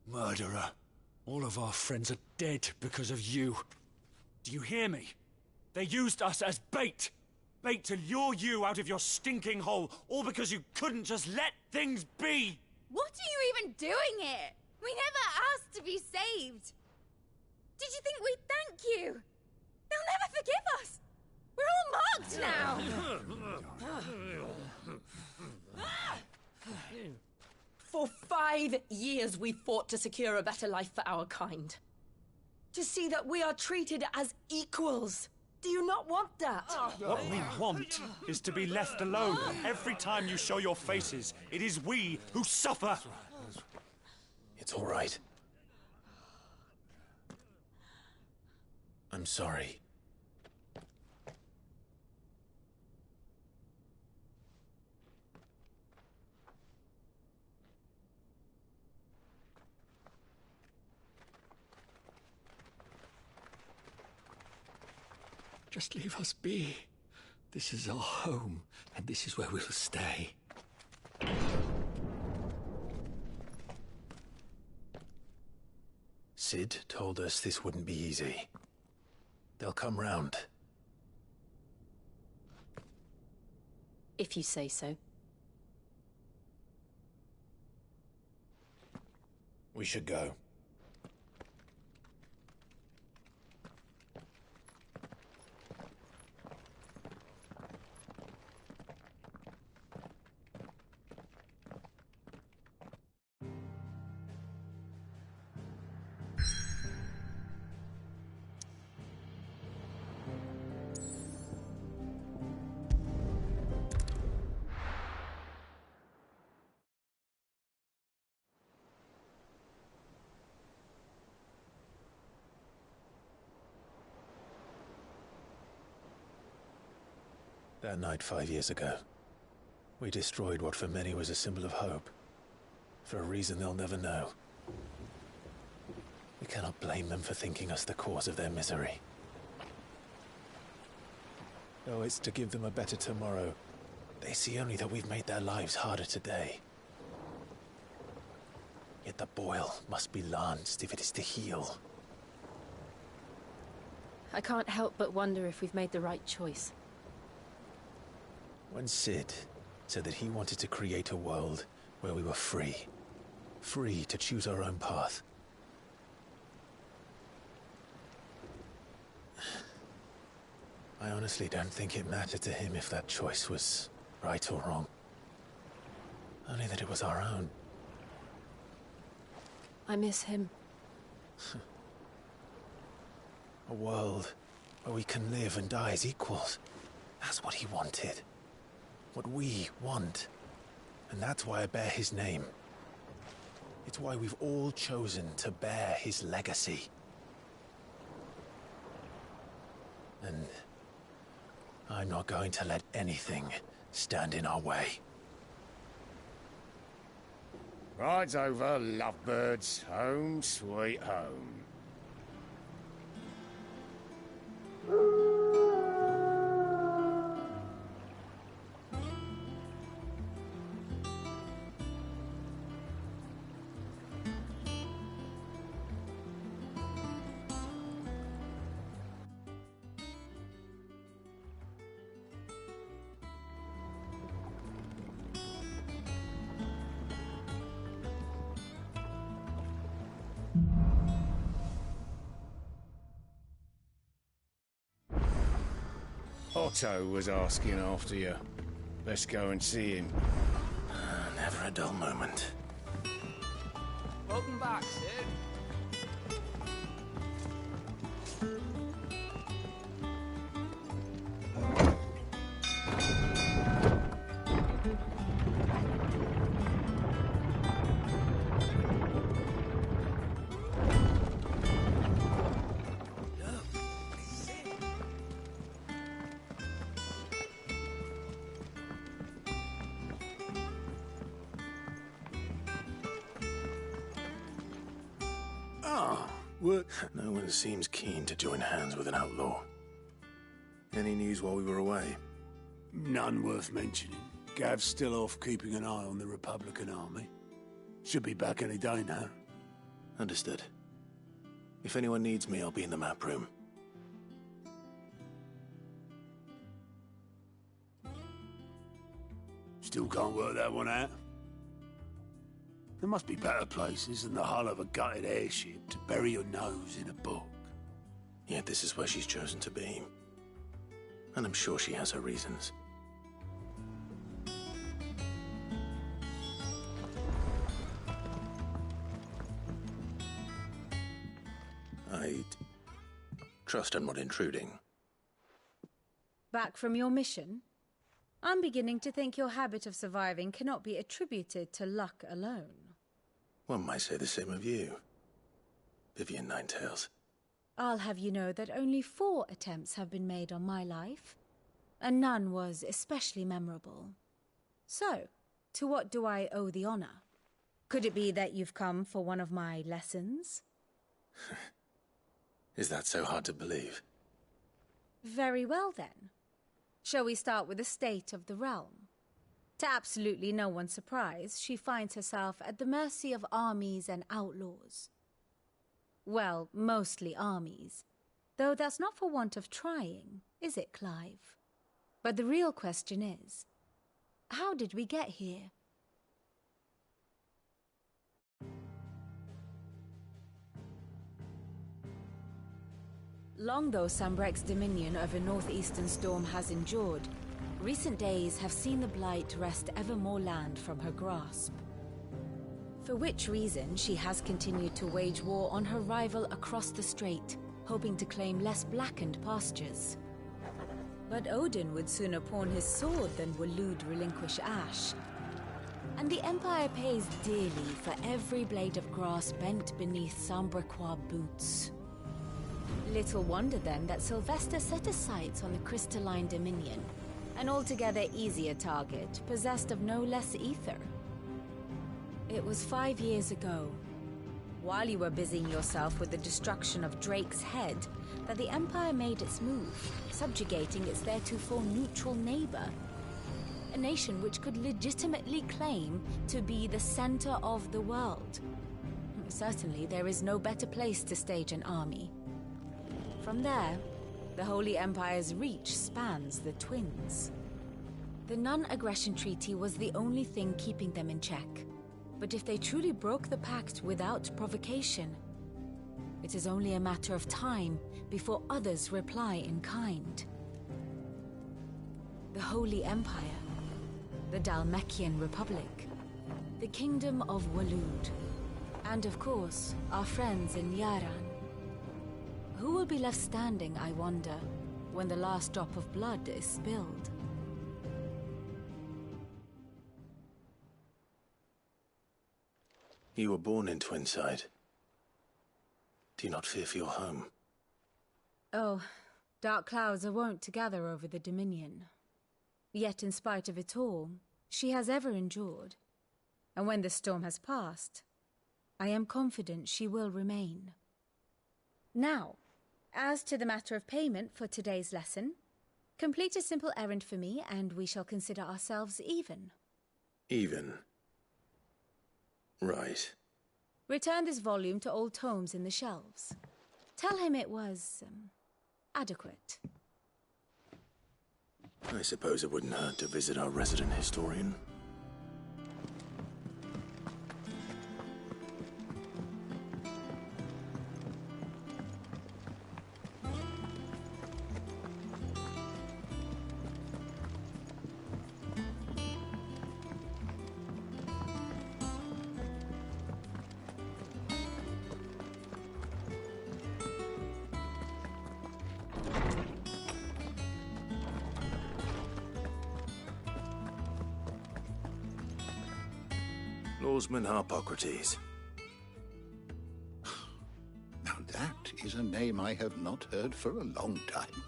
Murderer. All of our friends are dead because of you. Do you hear me? They used us as bait! Bait to lure you out of your stinking hole, all because you couldn't just let things be! What are you even doing here? We never asked to be saved. Did you think we'd thank you? They'll never forgive us. We're all marked now. For 5 years we fought to secure a better life for our kind. To see that we are treated as equals. Do you not want that? What we want is to be left alone. Every time you show your faces, it is we who suffer. It's all right. I'm sorry. Just leave us be. This is our home, and this is where we'll stay. Sid told us this wouldn't be easy. They'll come round. If you say so. We should go. That night 5 years ago, we destroyed what for many was a symbol of hope. For a reason they'll never know. We cannot blame them for thinking us the cause of their misery. Though it's to give them a better tomorrow, they see only that we've made their lives harder today. Yet the boil must be lanced if it is to heal. I can't help but wonder if we've made the right choice. When Sid said that he wanted to create a world where we were free. Free to choose our own path. I honestly don't think it mattered to him if that choice was right or wrong. Only that it was our own. I miss him. A world where we can live and die as equals. That's what he wanted. What we want. And that's why I bear his name. It's why we've all chosen to bear his legacy. And I'm not going to let anything stand in our way. Rides over, lovebirds. Home, sweet home. Otto was asking after you. Let's go and see him. Never a dull moment. Welcome back, Sid. No one seems keen to join hands with an outlaw. Any news while we were away? None worth mentioning. Gav's still off keeping an eye on the Republican army. Should be back any day now. Understood. If anyone needs me, I'll be in the map room. Still can't work that one out. There must be better places than the hull of a gutted airship to bury your nose in a book. Yet this is where she's chosen to be. And I'm sure she has her reasons. I trust I'm not intruding. Back from your mission? I'm beginning to think your habit of surviving cannot be attributed to luck alone. One might say the same of you, Vivian Ninetails. I'll have you know that only 4 attempts have been made on my life, and none was especially memorable. So, to what do I owe the honor? Could it be that you've come for one of my lessons? Is that so hard to believe? Very well then. Shall we start with the state of the realm? To absolutely no one's surprise, she finds herself at the mercy of armies and outlaws. Well, mostly armies. Though that's not for want of trying, is it, Clive? But the real question is, how did we get here? Long though Sanbreque's dominion over northeastern Storm has endured, recent days have seen the Blight wrest ever more land from her grasp. For which reason she has continued to wage war on her rival across the strait, hoping to claim less blackened pastures. But Odin would sooner pawn his sword than Waloed relinquish Ash. And the Empire pays dearly for every blade of grass bent beneath Sanbrequois boots. Little wonder then that Sylvester set his sights on the Crystalline Dominion, an altogether easier target, possessed of no less ether. It was 5 years ago, while you were busying yourself with the destruction of Drake's Head, that the Empire made its move, subjugating its theretofore neutral neighbor. A nation which could legitimately claim to be the center of the world. Certainly, there is no better place to stage an army. From there, the Holy Empire's reach spans the Twins. The non-aggression treaty was the only thing keeping them in check. But if they truly broke the pact without provocation, it is only a matter of time before others reply in kind. the Holy Empire, the Dhalmekian Republic, the Kingdom of Waloed, and of course, our friends in Yaran. Who will be left standing, I wonder, when the last drop of blood is spilled? You were born in Twinside. Do you not fear for your home? Oh, dark clouds are wont to gather over the Dominion. Yet in spite of it all, she has ever endured. And when the storm has passed, I am confident she will remain. Now, as to the matter of payment for today's lesson, complete a simple errand for me and we shall consider ourselves even. Even? Right. Return this volume to old tomes in the shelves. Tell him it was, adequate. I suppose it wouldn't hurt to visit our resident historian. Lawsman Harpocrates. Now that is a name I have not heard for a long time.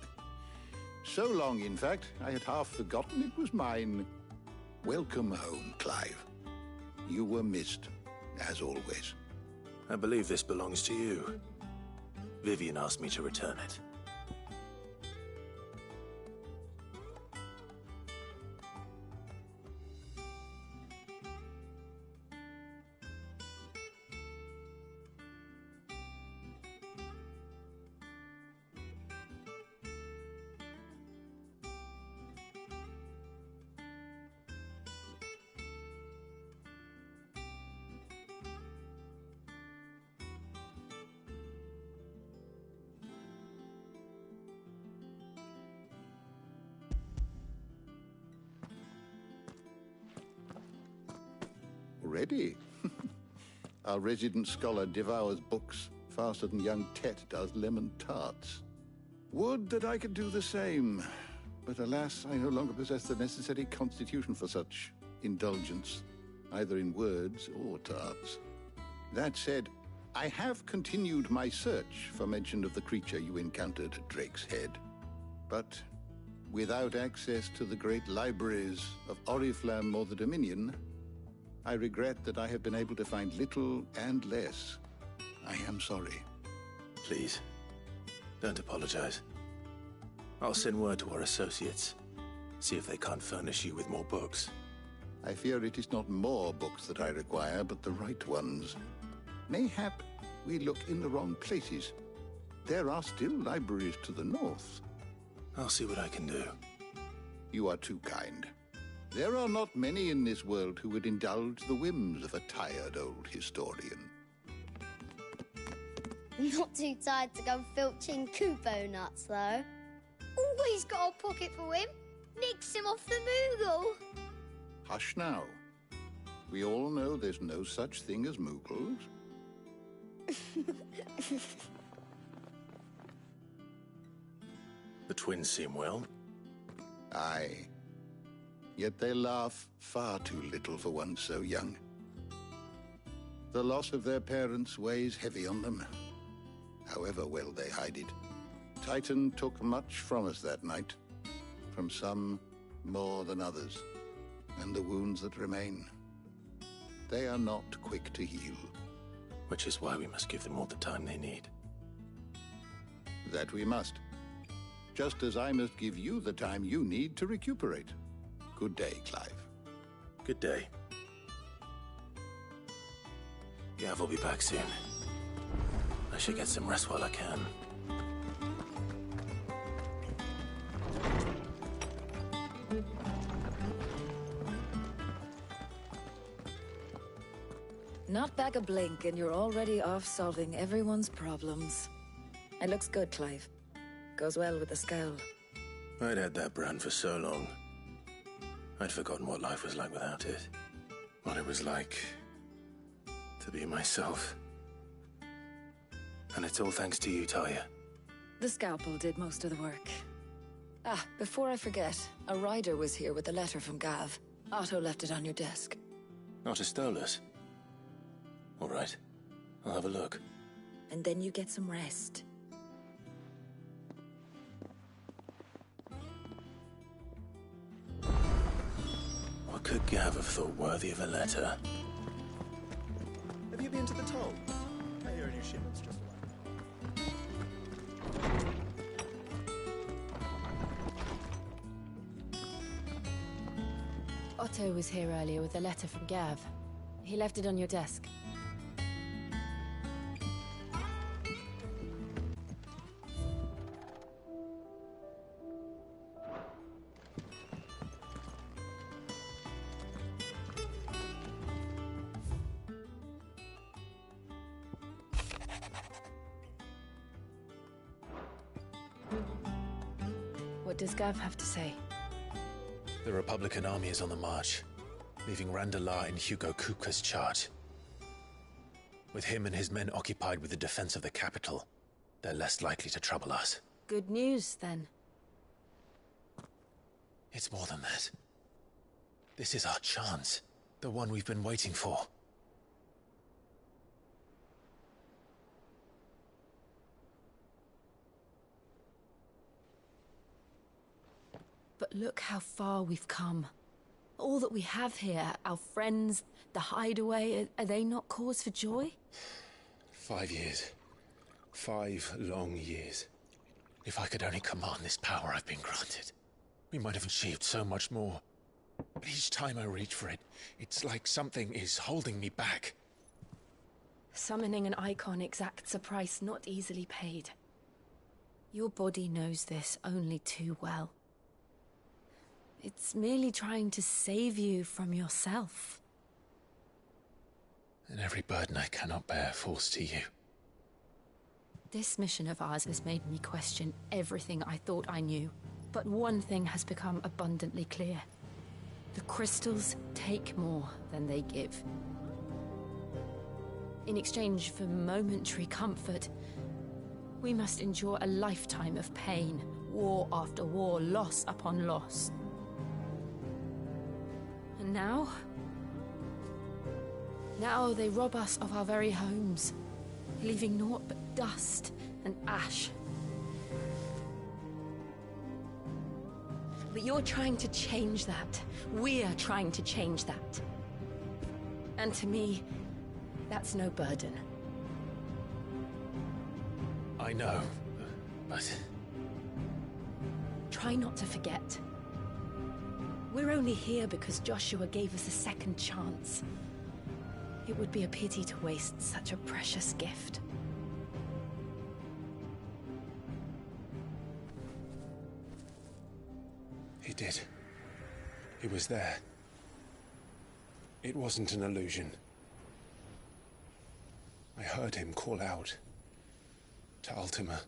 So long, in fact, I had half forgotten it was mine. Welcome home, Clive. You were missed, as always. I believe this belongs to you. Vivian asked me to return it. Already? Our resident scholar devours books faster than young Tet does lemon tarts. Would that I could do the same, but alas, I no longer possess the necessary constitution for such indulgence, either in words or tarts. That said, I have continued my search for mention of the creature you encountered at Drake's Head, but without access to the great libraries of Oriflamme or the Dominion, I regret that I have been able to find little and less. I am sorry. Please, don't apologize. I'll send word to our associates. See if they can't furnish you with more books. I fear it is not more books that I require, but the right ones. Mayhap we look in the wrong places. There are still libraries to the north. I'll see what I can do. You are too kind. There are not many in this world who would indulge the whims of a tired old historian. Not too tired to go filching Kupo nuts, though. Always got a pocket for him. Nicks him off the Moogle. Hush now. We all know there's no such thing as Moogles. The twins seem well. Aye. Yet they laugh far too little for one so young. The loss of their parents weighs heavy on them, however well they hide it. Titan took much from us that night, from some more than others, and the wounds that remain, they are not quick to heal. Which is why we must give them all the time they need. That we must. Just as I must give you the time you need to recuperate. Good day, Clive. Good day. Gav will be back soon. I should get some rest while I can. Not back a blink and you're already off solving everyone's problems. It looks good, Clive. Goes well with the scowl. I'd had that brand for so long. I'd forgotten what life was like without it. What it was like to be myself. And it's all thanks to you, Talia. The scalpel did most of the work. Ah, before I forget, a rider was here with a letter from Gav. Otto left it on your desk. Otto stole us. All right, I'll have a look. And then you get some rest. What could Gav have thought worthy of a letter? Have you been to the toll? I hear a new shipment's just arrived. Otto was here earlier with a letter from Gav. He left it on your desk. What does Gav have to say? The Republican army is on the march, leaving Randalar in Hugo Kupka's charge. With him and his men occupied with the defense of the capital, they're less likely to trouble us. Good news, then. It's more than that. This is our chance, the one we've been waiting for. But look how far we've come. All that we have here, our friends, the hideaway, are they not cause for joy? 5 years. 5 long years. If I could only command this power I've been granted, we might have achieved so much more. But each time I reach for it, it's like something is holding me back. Summoning an icon exacts a price not easily paid. Your body knows this only too well. It's merely trying to save you from yourself. And every burden I cannot bear falls to you. This mission of ours has made me question everything I thought I knew. But one thing has become abundantly clear. The crystals take more than they give. In exchange for momentary comfort, we must endure a lifetime of pain, war after war, loss upon loss. And now they rob us of our very homes, leaving naught but dust and ash. But you're trying to change that. We're trying to change that. And to me, that's no burden. I know, but... Try not to forget. We're only here because Joshua gave us a second chance. It would be a pity to waste such a precious gift. He did. He was there. It wasn't an illusion. I heard him call out to Ultima.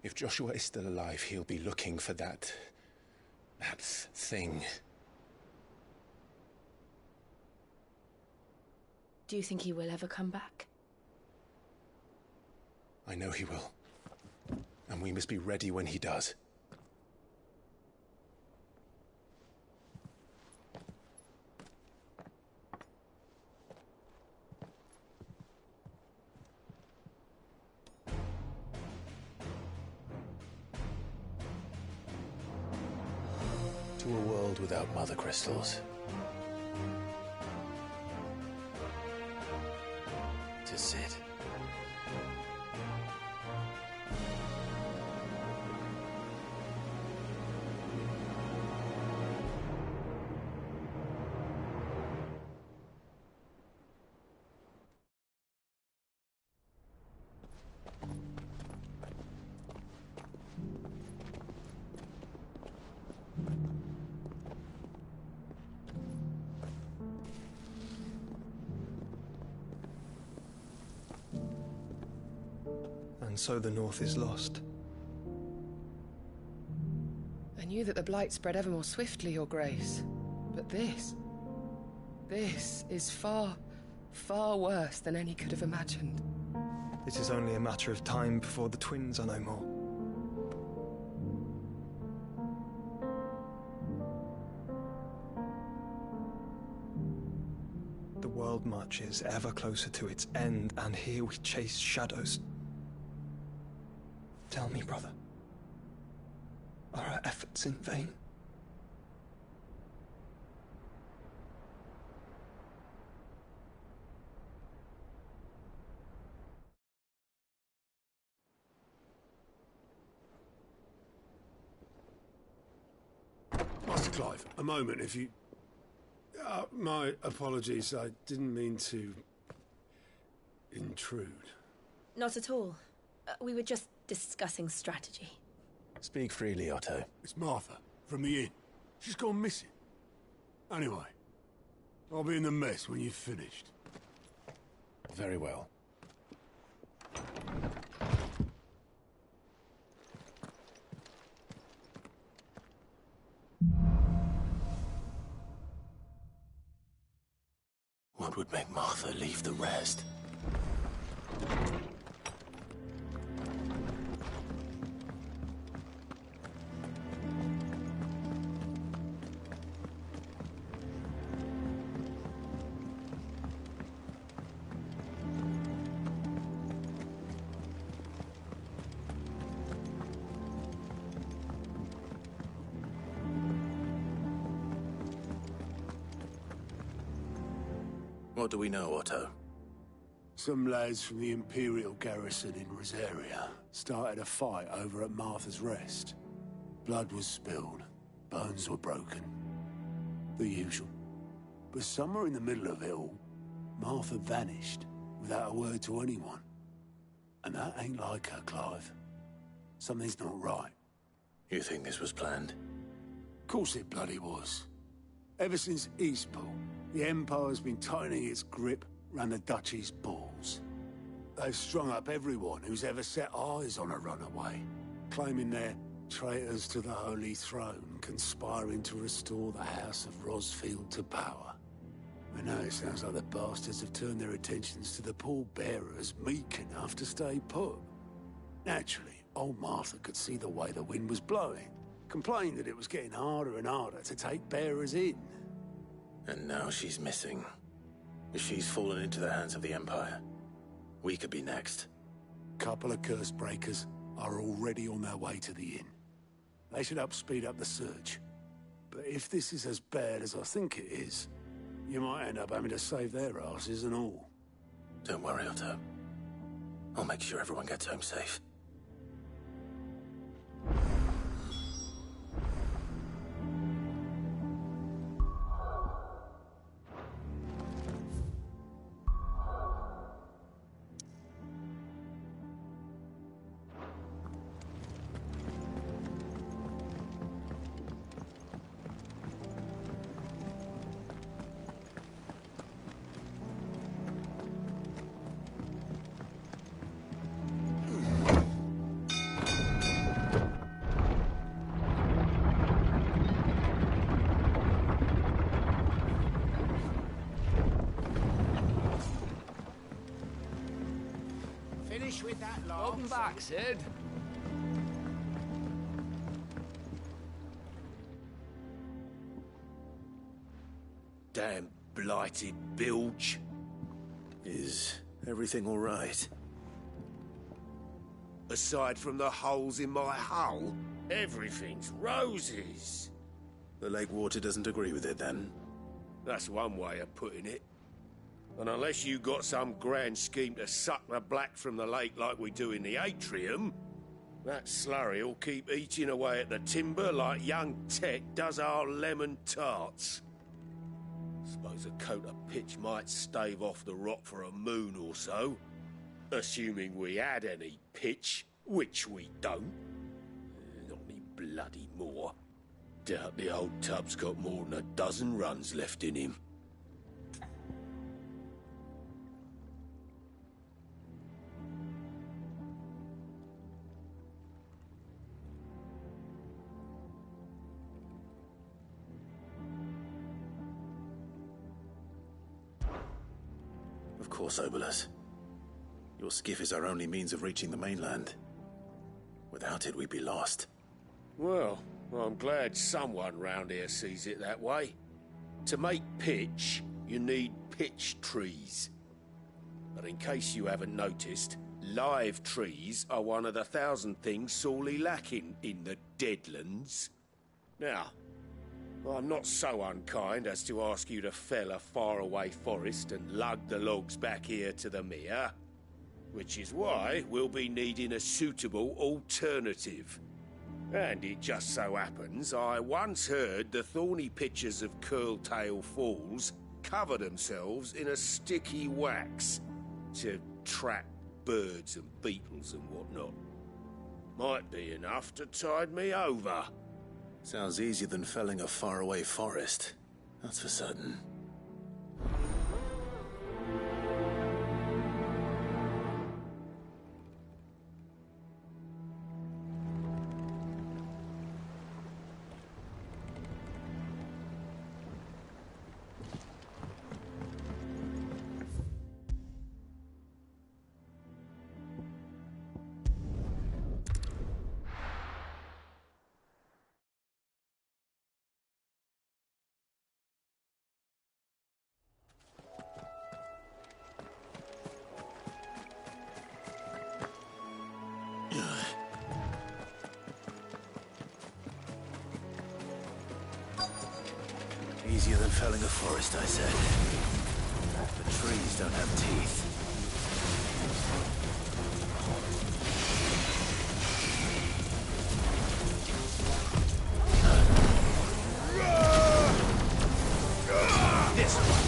If Joshua is still alive, he'll be looking for that thing. Do you think he will ever come back? I know he will. And we must be ready when he does. To a world without mother crystals. To Cid. And so the North is lost. I knew that the Blight spread ever more swiftly, Your Grace. But this is far, far worse than any could have imagined. It is only a matter of time before the twins are no more. The world marches ever closer to its end, and here we chase shadows. Tell me, brother, are our efforts in vain? Master Clive, a moment, if you... my apologies, I didn't mean to... intrude. Not at all. We were just discussing strategy. Speak freely, Otto. It's Martha, from the inn. She's gone missing. Anyway, I'll be in the mess when you've finished. Very well. What would make Martha leave the rest? What do we know, Otto? Some lads from the Imperial garrison in Rosaria started a fight over at Martha's Rest. Blood was spilled, bones were broken. The usual. But somewhere in the middle of it all, Martha vanished without a word to anyone. And that ain't like her, Clive. Something's not right. You think this was planned? Of course it bloody was. Ever since Eastpool, the Empire's been tightening its grip round the Duchy's balls. They've strung up everyone who's ever set eyes on a runaway, claiming they're traitors to the Holy Throne, conspiring to restore the House of Rosfield to power. And now it sounds like the bastards have turned their attentions to the pallbearers meek enough to stay put. Naturally, old Martha could see the way the wind was blowing, complained that it was getting harder and harder to take bearers in. And now she's missing. If she's fallen into the hands of the Empire, we could be next. Couple of curse breakers are already on their way to the inn. They should help speed up the search. But if this is as bad as I think it is, you might end up having to save their asses and all. Don't worry, Otto. I'll make sure everyone gets home safe. With that long. Welcome back, Sid. Damn blighted bilge. Is everything all right? Aside from the holes in my hull, everything's roses. The lake water doesn't agree with it, then? That's one way of putting it. And unless you got some grand scheme to suck the black from the lake like we do in the atrium, that slurry'll keep eating away at the timber like young Tech does our lemon tarts. Suppose a coat of pitch might stave off the rot for a moon or so, assuming we had any pitch, which we don't. Not any bloody more. Doubt the old tub's got more than a dozen runs left in him. Of course, Obolus. Your skiff is our only means of reaching the mainland. Without it, we'd be lost. Well, I'm glad someone round here sees it that way. To make pitch, you need pitch trees. But in case you haven't noticed, live trees are one of the 1,000 things sorely lacking in the Deadlands. Now, I'm not so unkind as to ask you to fell a faraway forest and lug the logs back here to the Mere, which is why we'll be needing a suitable alternative. And it just so happens I once heard the thorny pitchers of Curltail Falls cover themselves in a sticky wax to trap birds and beetles and whatnot. Might be enough to tide me over. Sounds easier than felling a faraway forest. That's for certain. Easier than felling a forest, I said. The trees don't have teeth. This one.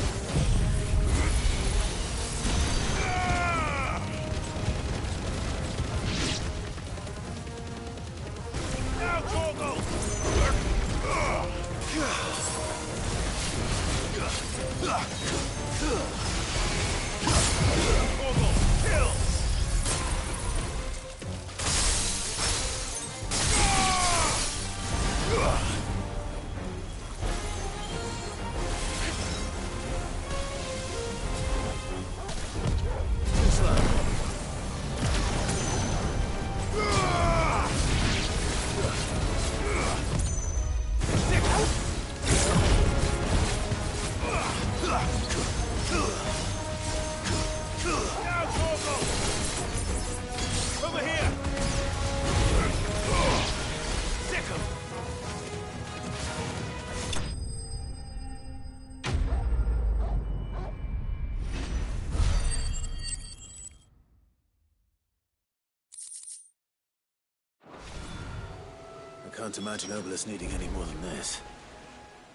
Now, Torgal! Can't imagine Obolus needing any more than this.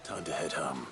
Time to head home.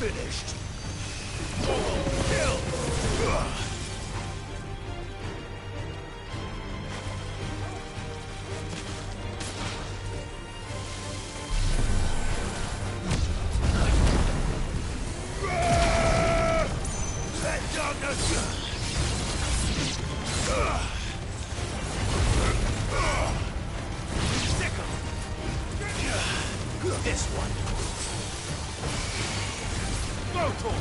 finished. Kill! Let down the... This one. Motor.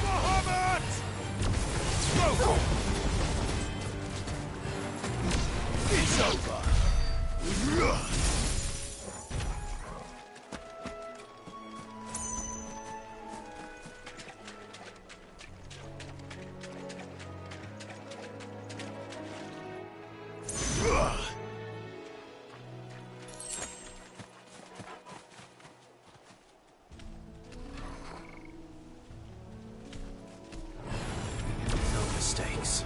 Muhammad! Motor. It's over. Mistakes.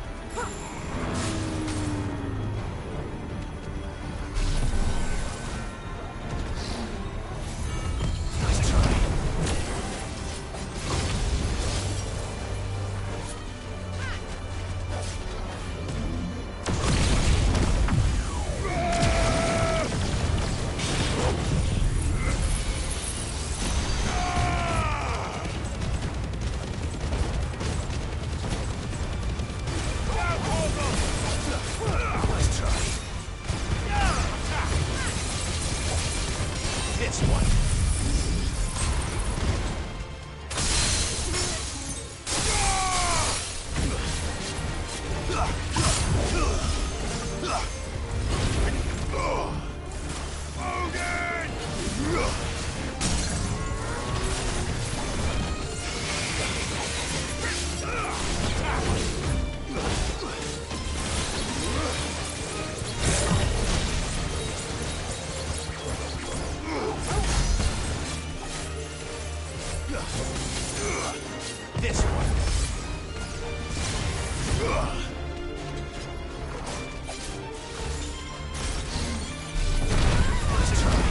Nice try. This one. This one. Let's try.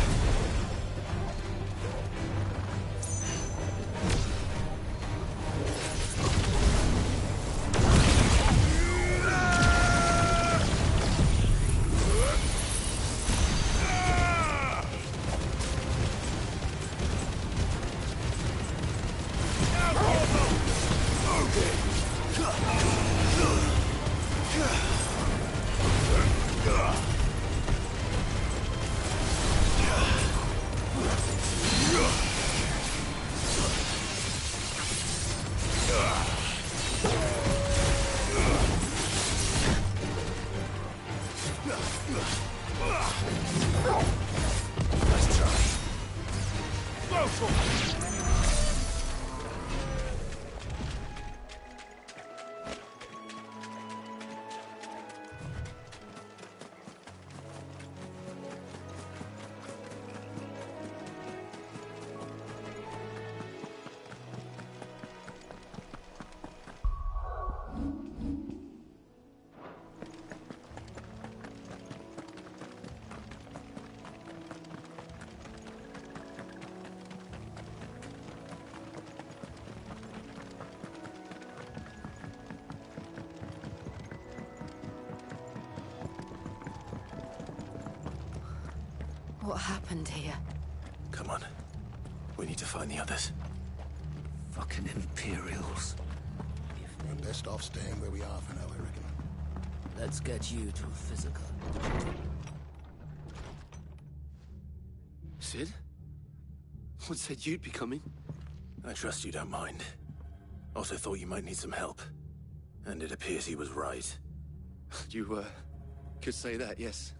Let's try. Go for it! What happened here? Come on. We need to find the others. Fucking Imperials. We're best off staying where we are for now, I reckon. Let's get you to physical. Sid? What said you'd be coming? I trust you don't mind. Also thought you might need some help. And it appears he was right. You, could say that, yes.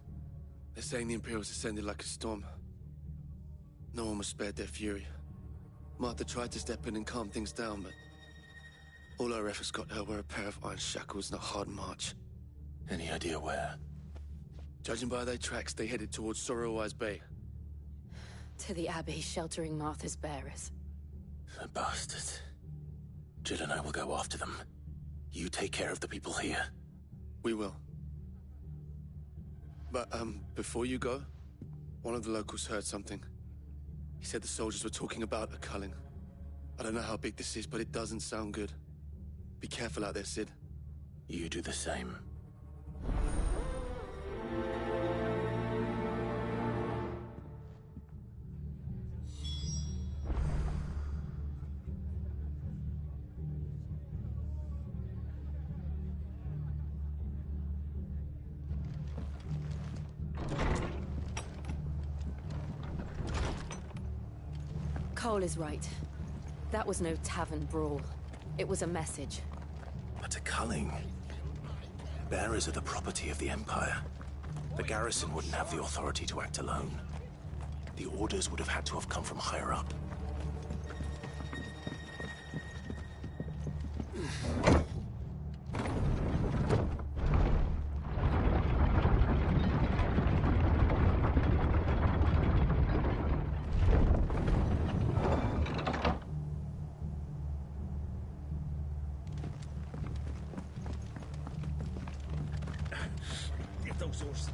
They're saying the Imperials descended like a storm. No one was spared their fury. Martha tried to step in and calm things down, but all our efforts got her were a pair of iron shackles and a hard march. Any idea where? Judging by their tracks, they headed towards Sorrowwise Bay. To the Abbey sheltering Martha's bearers. The bastards. Jill and I will go after them. You take care of the people here. We will. But, before you go, one of the locals heard something. He said the soldiers were talking about a culling. I don't know how big this is, but it doesn't sound good. Be careful out there, Sid. You do the same. Cole is right. That was no tavern brawl. It was a message. But a culling. Bearers are the property of the Empire. The garrison wouldn't have the authority to act alone. The orders would have had to have come from higher up. Get those horses.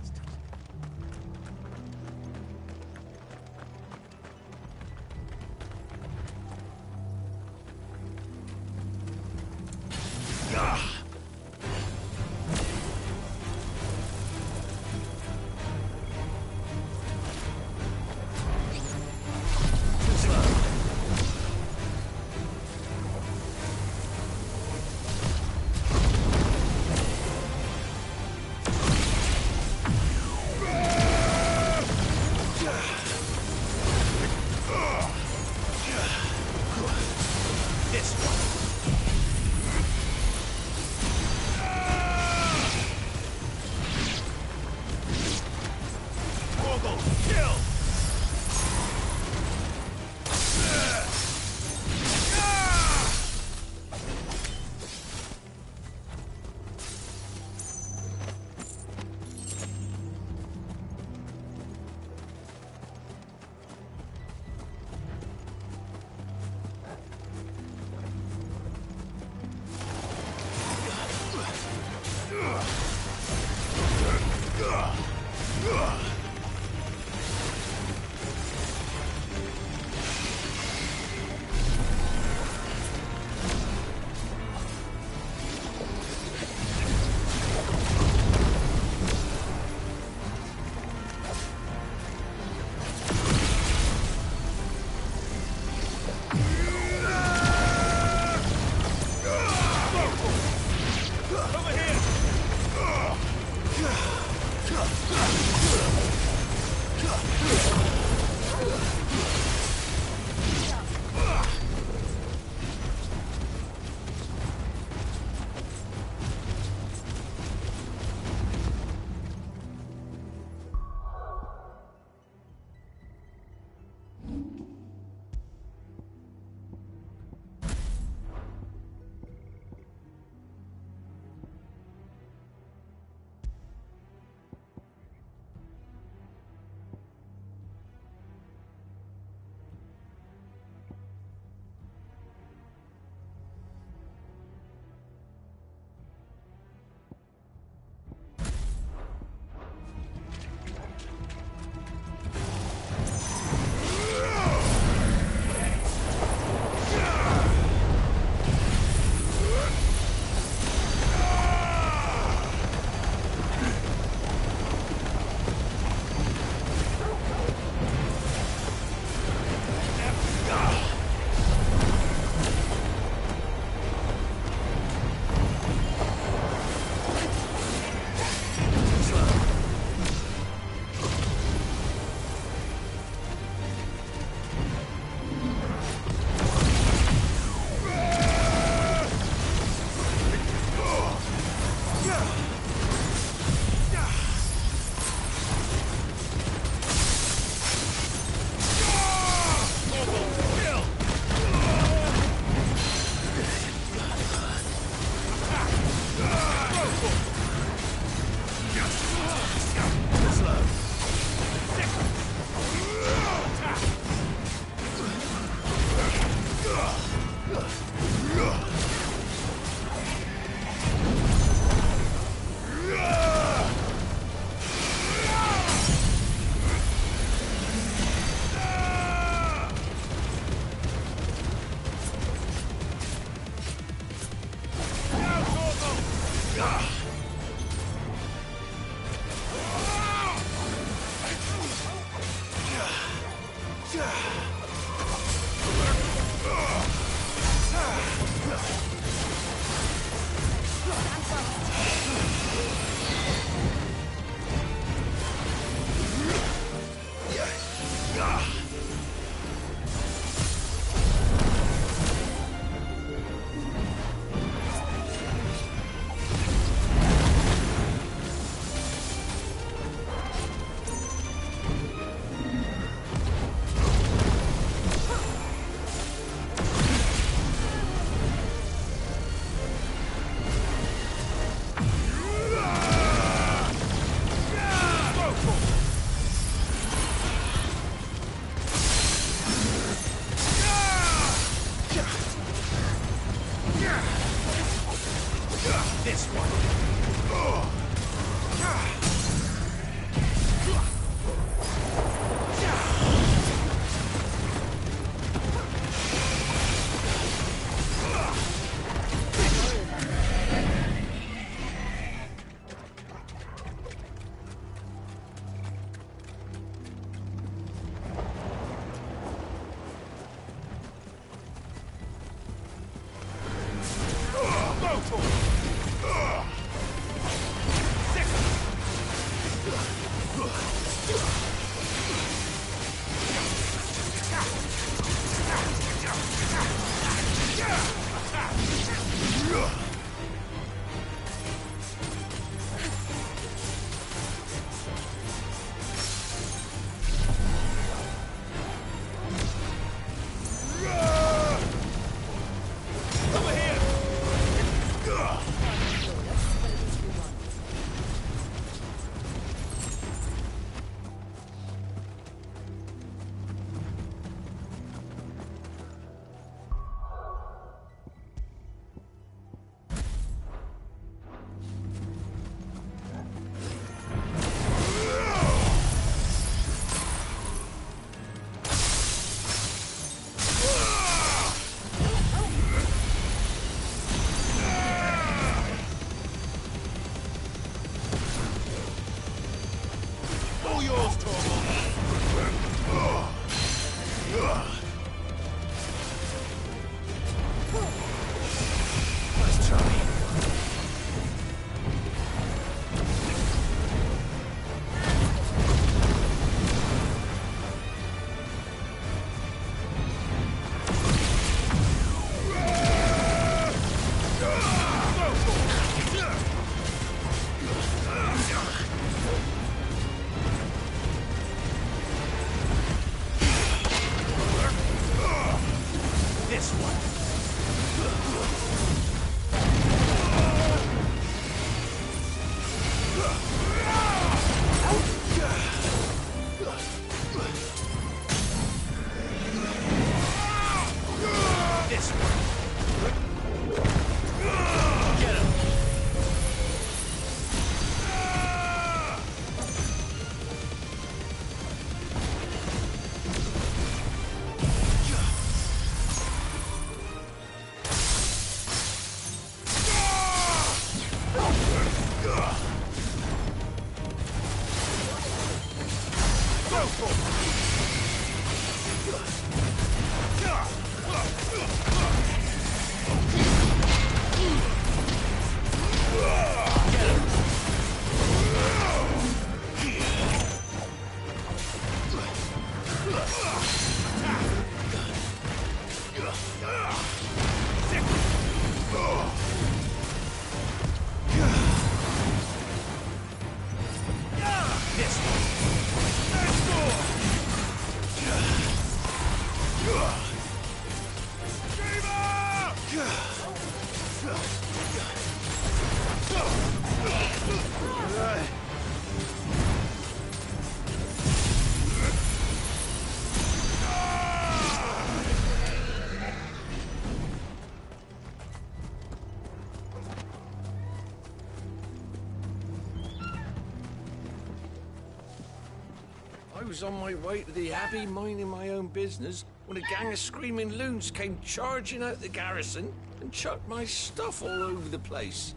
I was on my way to the Abbey, minding my own business, when a gang of screaming loons came charging out the garrison and chucked my stuff all over the place.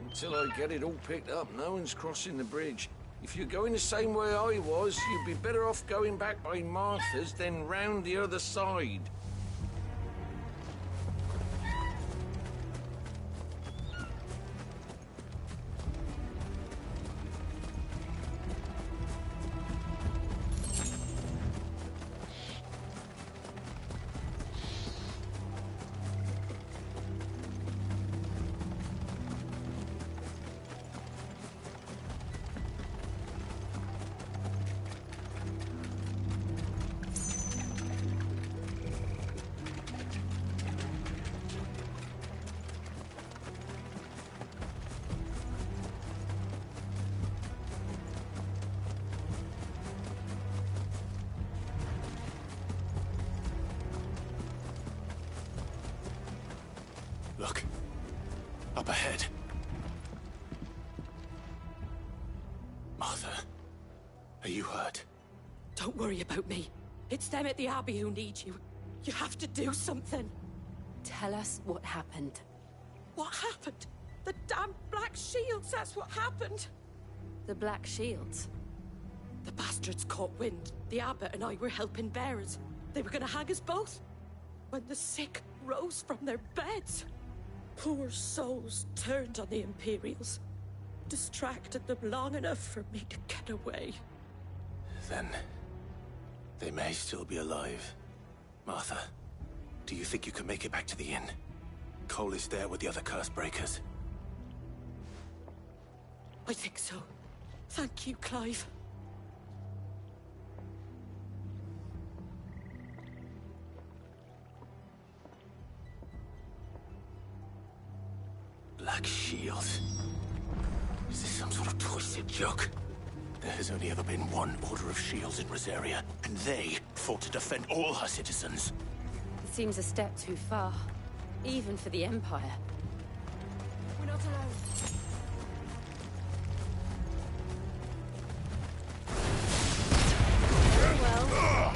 Until I get it all picked up, no one's crossing the bridge. If you're going the same way I was, you'd be better off going back by Martha's than round the other side. Look. Up ahead. Martha, are you hurt? Don't worry about me. It's them at the Abbey who need you. You have to do something. Tell us what happened. What happened? The damn Black Shields, that's what happened. The Black Shields? The bastards caught wind. The Abbot and I were helping bearers. They were gonna hang us both. When the sick rose from their beds. Poor souls turned on the Imperials. distracted them long enough for me to get away. Then they may still be alive. Martha, do you think you can make it back to the inn? Cole is there with the other curse breakers. I think so. Thank you, Clive. Black Shield. Is this some sort of twisted joke? There has only ever been one Order of Shields in Rosaria, and they fought to defend all her citizens. It seems a step too far, even for the Empire. We're not alone. Very well.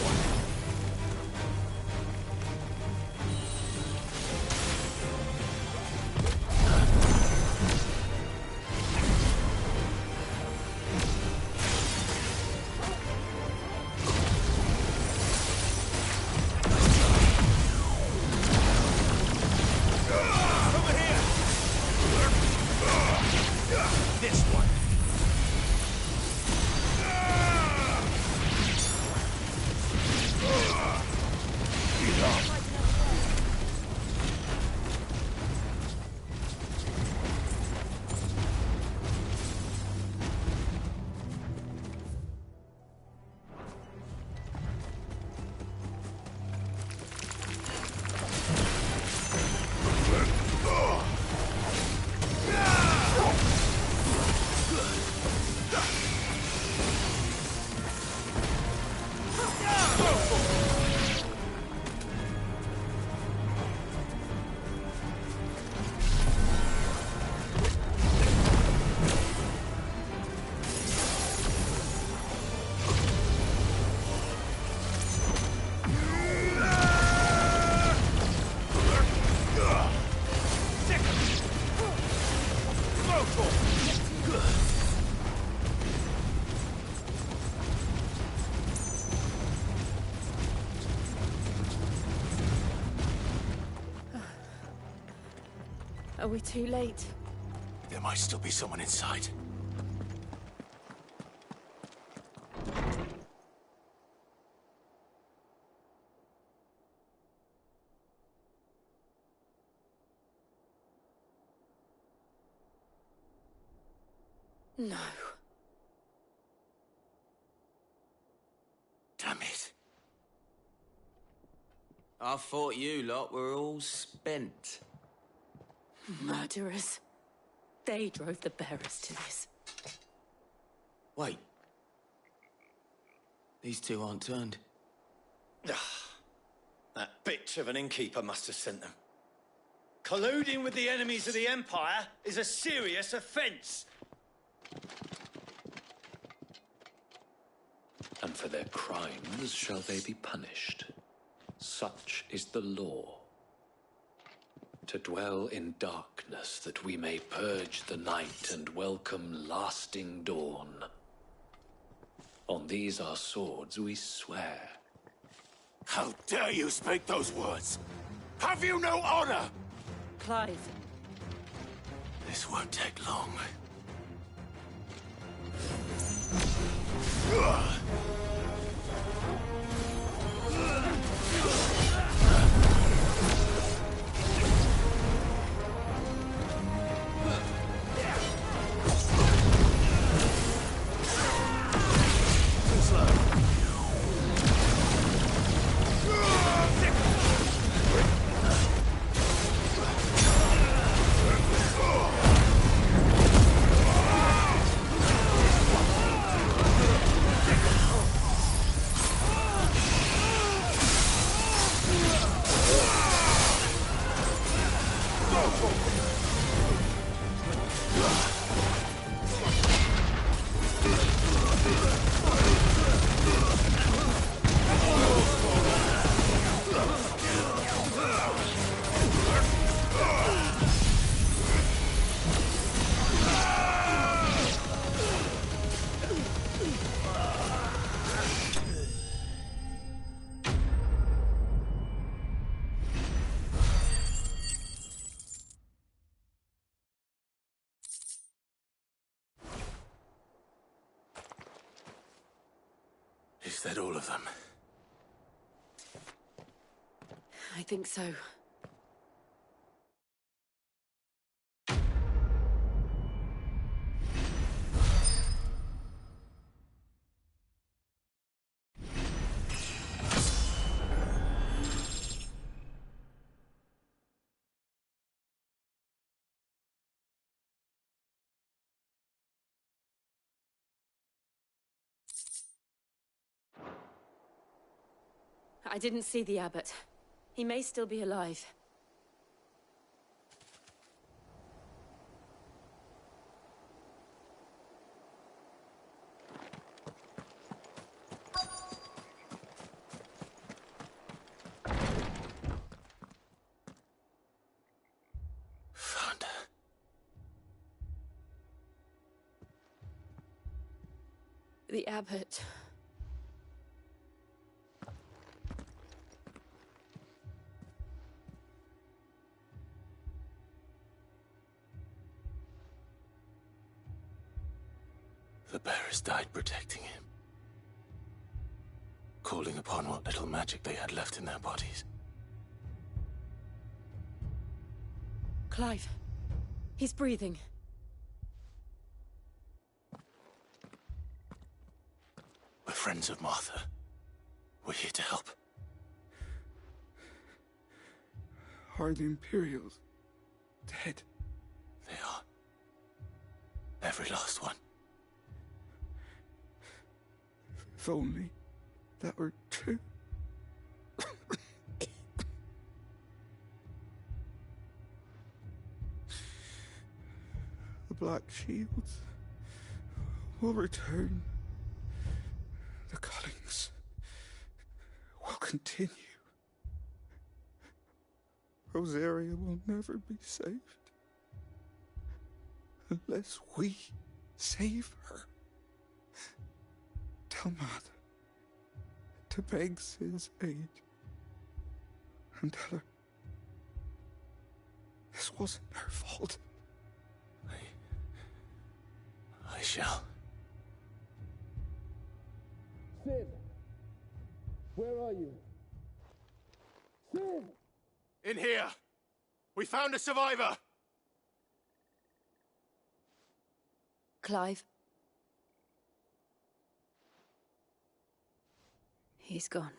one. Are we too late? There might still be someone inside. No. Damn it. I thought you lot were all spent. Murderers. They drove the bearers to this. Wait. These two aren't turned. That bitch of an innkeeper must have sent them. Colluding with the enemies of the Empire is a serious offence. And for their crimes shall they be punished. Such is the law. To dwell in darkness that we may purge the night and welcome lasting dawn. On these our swords we swear. How dare you speak those words? Have you no honor? Clive. This won't take long. Is that all of them? I think so. I didn't see the abbot. He may still be alive. The abbot. The bearers died protecting him, calling upon what little magic they had left in their bodies. Clive. He's breathing. We're friends of Martha. We're here to help. Are the Imperials dead? They are. Every last one. If only that were true. The Black Shields will return. The Cullings will continue. Rosaria will never be saved unless we save her. Tell Mother to beg Cid's aid and tell her this wasn't her fault. I shall. Cid! Where are you? Cid! In here! We found a survivor! Clive. He's gone.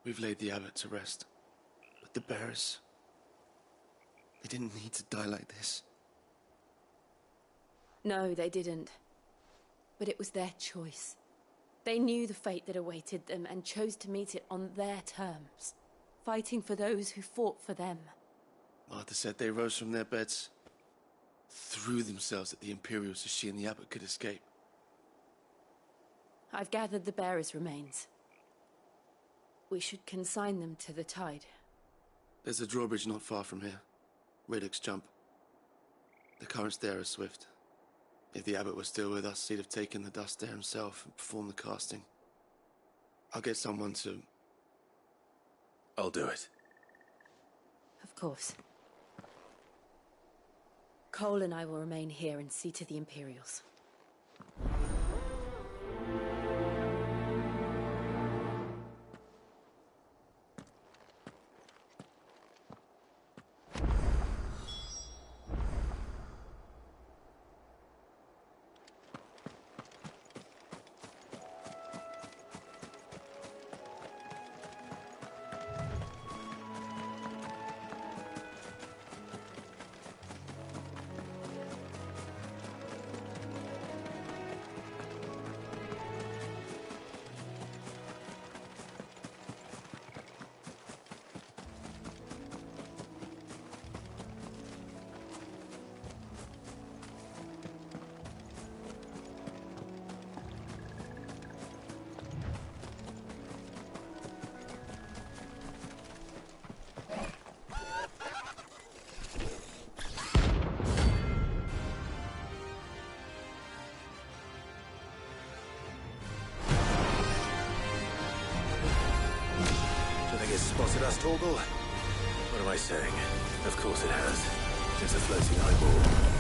We've laid the abbot to rest. But the bearers... they didn't need to die like this. No, they didn't. But it was their choice. They knew the fate that awaited them and chose to meet it on their terms, fighting for those who fought for them. Martha said they rose from their beds, threw themselves at the Imperials so she and the abbot could escape. I've gathered the bearers' remains. We should consign them to the tide. There's a drawbridge not far from here. Radix Jump. The currents there are swift. If the abbot was still with us, he'd have taken the dust there himself and performed the casting. I'll get someone to... I'll do it. Of course. Cole and I will remain here and see to the Imperials. Spotted us, Torgal? What am I saying? Of course it has. It's a floating eyeball.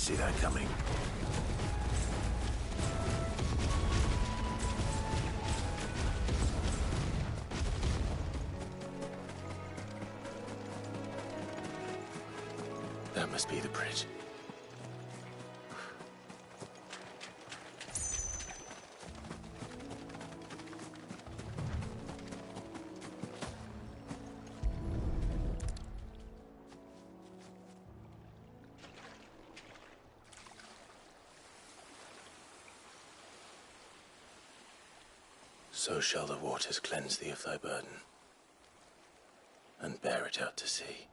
see that coming. That must be the bridge. So shall the waters cleanse thee of thy burden, and bear it out to sea.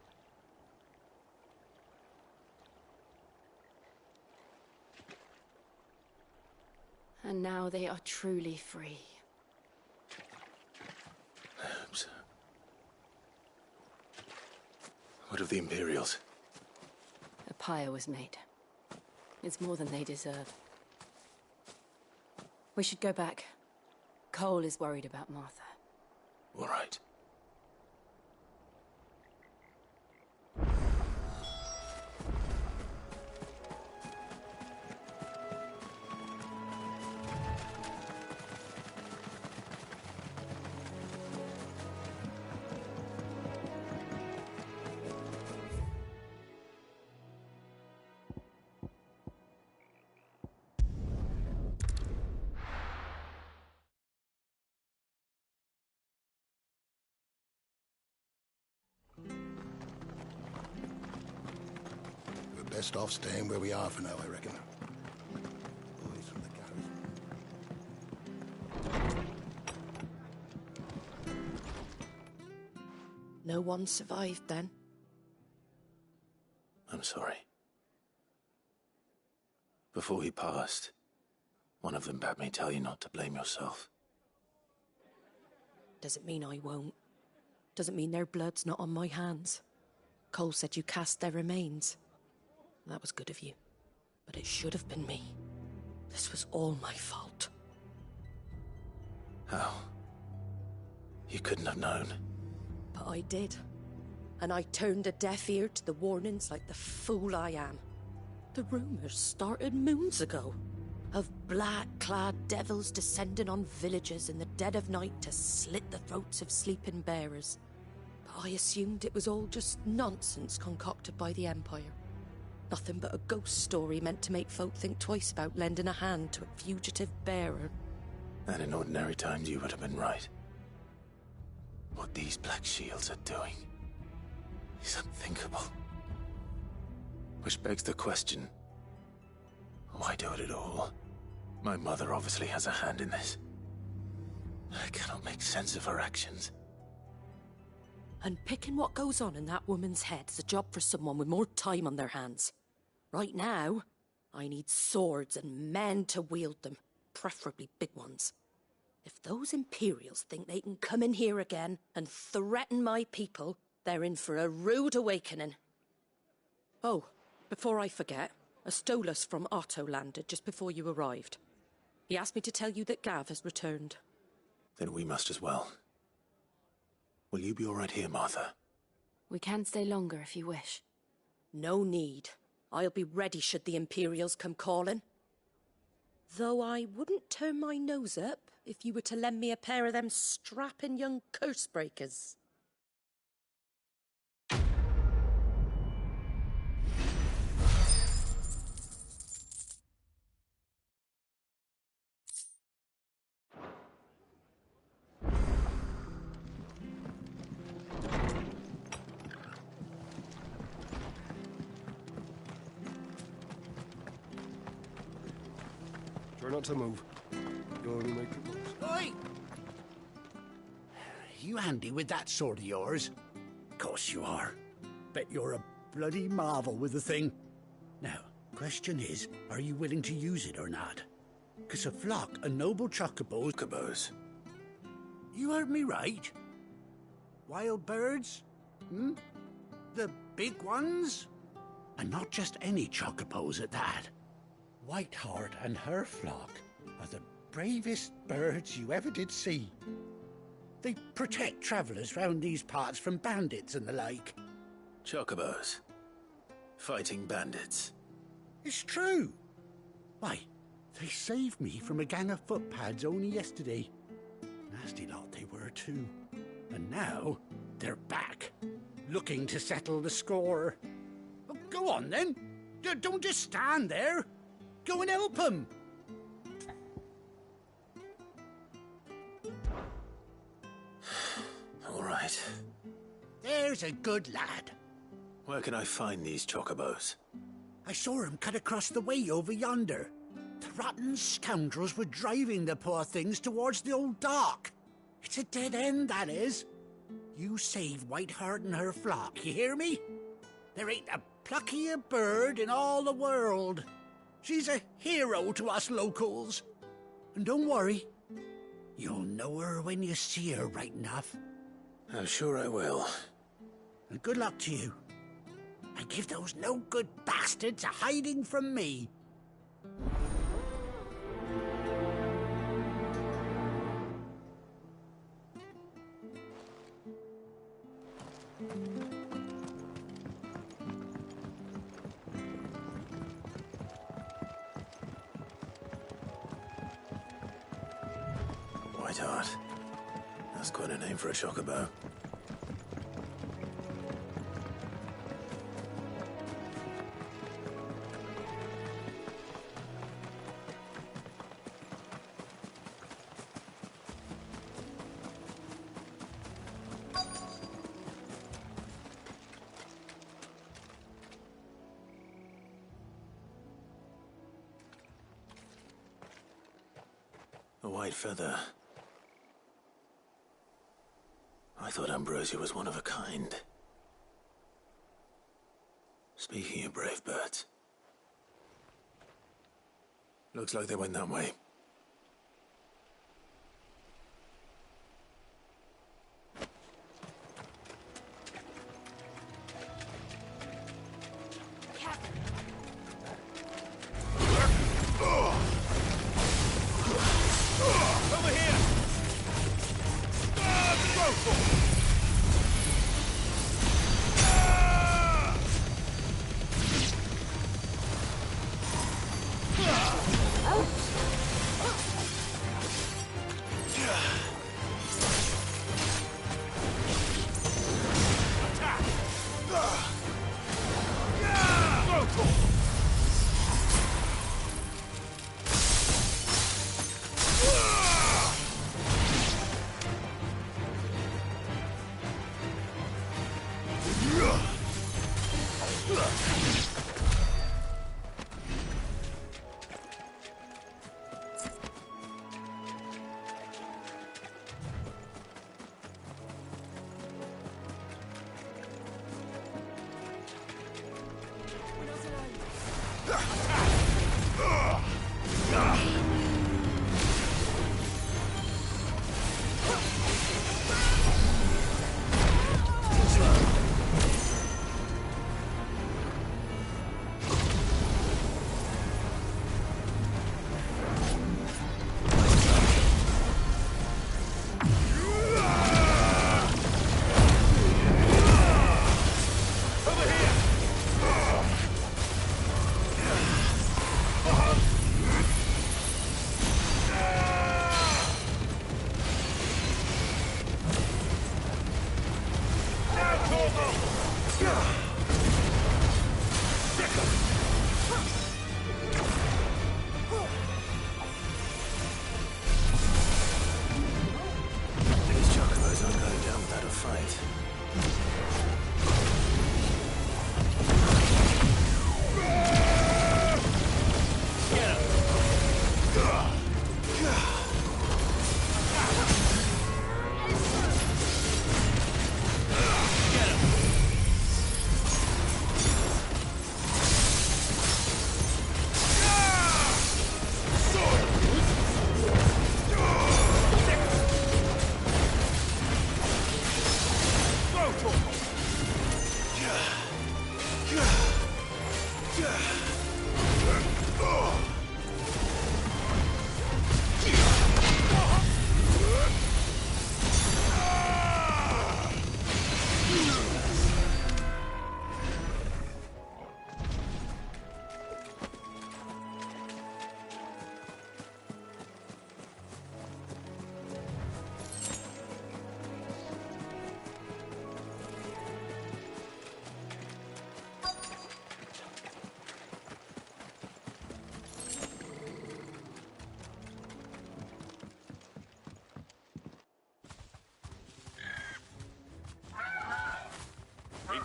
And now they are truly free. I hope so. What of the Imperials? A pyre was made. It's more than they deserve. We should go back. Cole is worried about Martha. All right. Best off staying where we are for now, I reckon. Boys from the garrison. No one survived then? I'm sorry. Before he passed, one of them bade me tell you not to blame yourself. Doesn't mean I won't. Doesn't mean their blood's not on my hands. Cole said you cast their remains. That was good of you. But it should have been me. This was all my fault. How? You couldn't have known. But I did. And I turned a deaf ear to the warnings like the fool I am. The rumors started moons ago. Of black-clad devils descending on villages in the dead of night to slit the throats of sleeping bearers. But I assumed it was all just nonsense concocted by the Empire. Nothing but a ghost story meant to make folk think twice about lending a hand to a fugitive bearer. And in ordinary times you would have been right. What these Black Shields are doing is unthinkable. Which begs the question, why do it at all? My mother obviously has a hand in this. I cannot make sense of her actions. Unpicking what goes on in that woman's head is a job for someone with more time on their hands. Right now, I need swords and men to wield them, preferably big ones. If those Imperials think they can come in here again and threaten my people, they're in for a rude awakening. Oh, before I forget, a Stolas from Otto landed just before you arrived. He asked me to tell you that Gav has returned. Then we must as well. Will you be all right here, Martha? We can stay longer if you wish. No need. I'll be ready should the Imperials come calling. Though I wouldn't turn my nose up if you were to lend me a pair of them strapping young curse breakers. Try not to move. You'll only make it worse. Oi! You handy with that sword of yours? Course you are. Bet you're a bloody marvel with the thing. Now, question is, are you willing to use it or not? 'Cause a flock of noble chocobos... You heard me right. Wild birds? Hmm? The big ones? And not just any chocobos at that. Whiteheart and her flock are the bravest birds you ever did see. They protect travellers round these parts from bandits and the like. Chocobos. Fighting bandits. It's true. Why, they saved me from a gang of footpads only yesterday. Nasty lot they were too. And now they're back, looking to settle the score. Well, go on then. Don't just stand there. Go and help them. All right. There's a good lad. Where can I find these chocobos? I saw him cut across the way over yonder. The rotten scoundrels were driving the poor things towards the old dock. It's a dead end, that is. You save Whiteheart and her flock, you hear me? There ain't a pluckier bird in all the world. She's a hero to us locals. And don't worry, you'll know her when you see her right enough. I'm sure I will. And good luck to you. And give those no-good bastards a hiding from me. Whiteheart. That's quite a name for a chocobo. A white feather. I thought Ambrosia was one of a kind. Speaking of brave birds, looks like they went that way. Over here!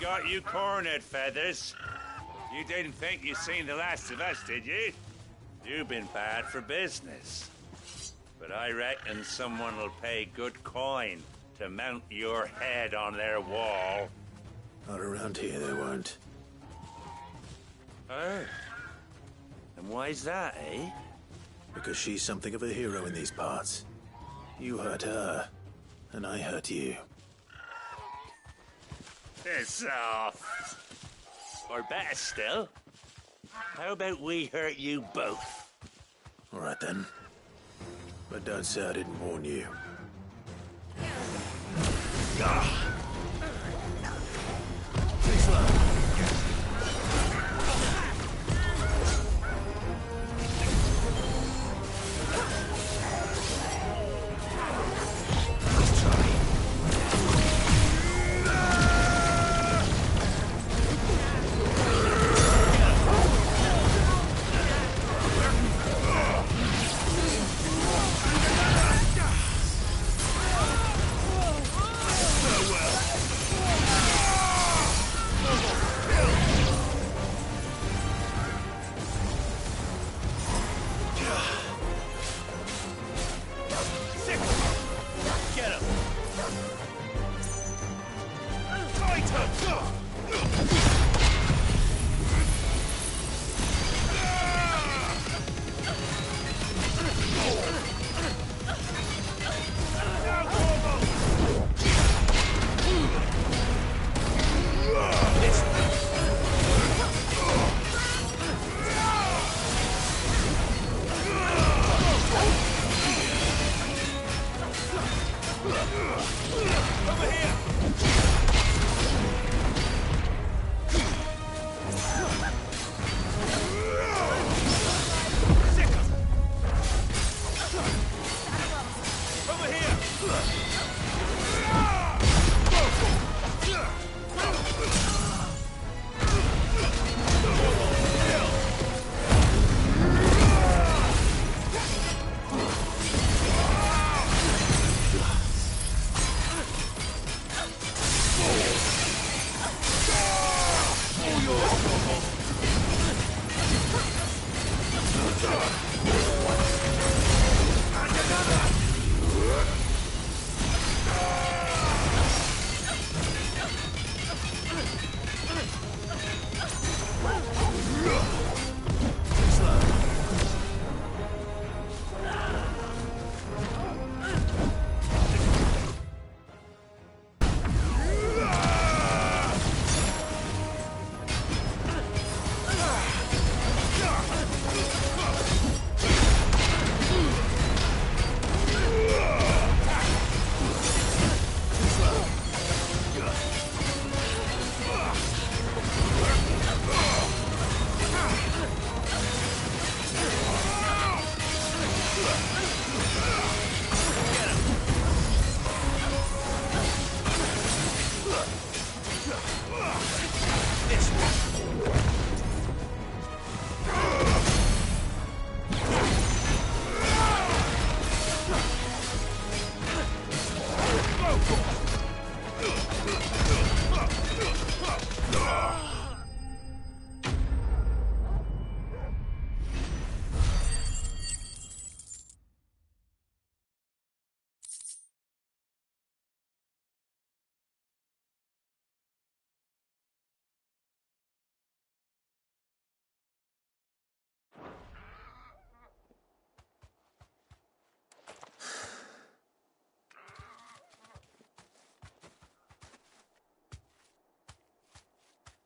got you cornered, Feathers. You didn't think you seen the last of us, did you? You've been bad for business. But I reckon someone will pay good coin to mount your head on their wall. Not around here, they won't. Oh. And why's that, eh? Because she's something of a hero in these parts. You hurt her, and I hurt you. Piss off. Or better still, how about we hurt you both? All right, then. But don't say I didn't warn you.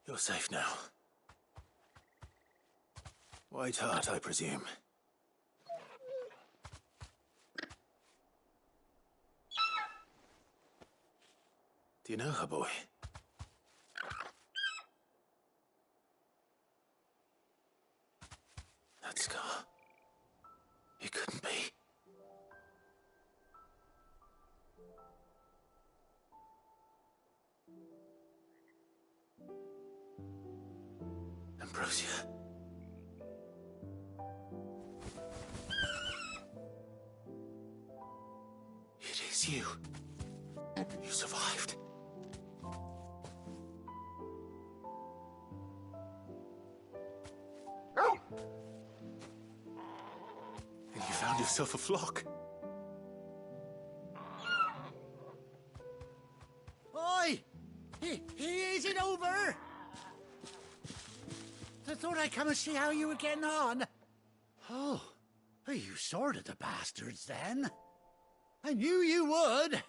You're safe now. White Heart, I presume. Do you know her, boy? That scar. It couldn't be. Ambrosia. It is you. You survived. found yourself a flock. Oi! Is it over? I thought I'd come and see how you were getting on. Oh, you sorted the bastards then. I knew you would.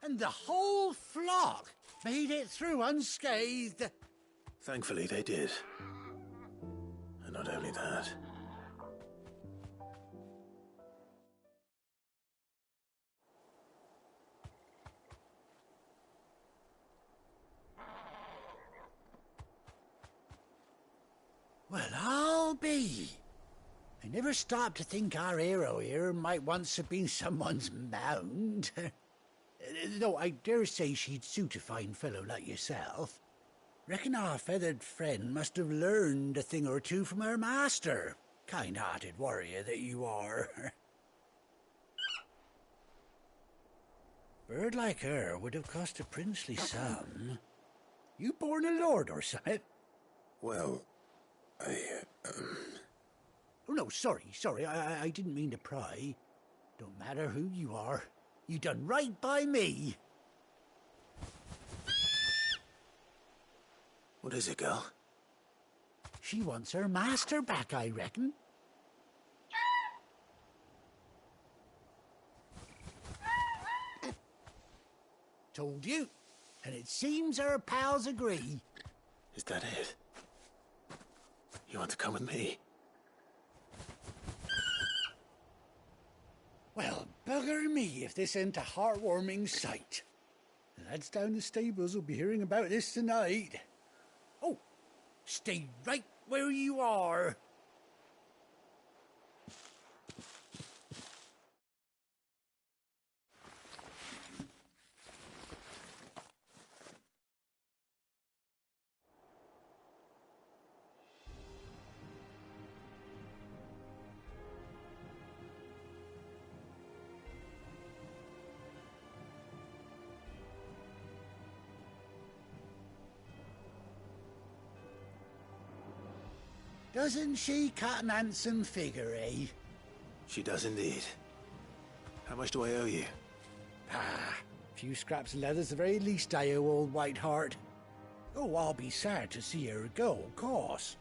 And the whole flock made it through unscathed. Thankfully, they did. And not only that. Well, I'll be. I never stopped to think our hero here might once have been someone's mount. Though I dare say she'd suit a fine fellow like yourself. Reckon our feathered friend must have learned a thing or two from her master. Kind-hearted warrior that you are. Bird like her would have cost a princely sum. You born a lord or something? Well, Oh, no, sorry. I didn't mean to pry. Don't matter who you are. You done right by me. What is it, girl? She wants her master back, I reckon. Told you. And it seems her pals agree. Is that it? You want to come with me? Well, bugger me if this ain't a heartwarming sight. The lads down the stables will be hearing about this tonight. Oh, stay right where you are. Doesn't she cut an handsome figure, eh? She does indeed. How much do I owe you? A few scraps of leather's the very least I owe old Whiteheart. Oh, I'll be sad to see her go, of course.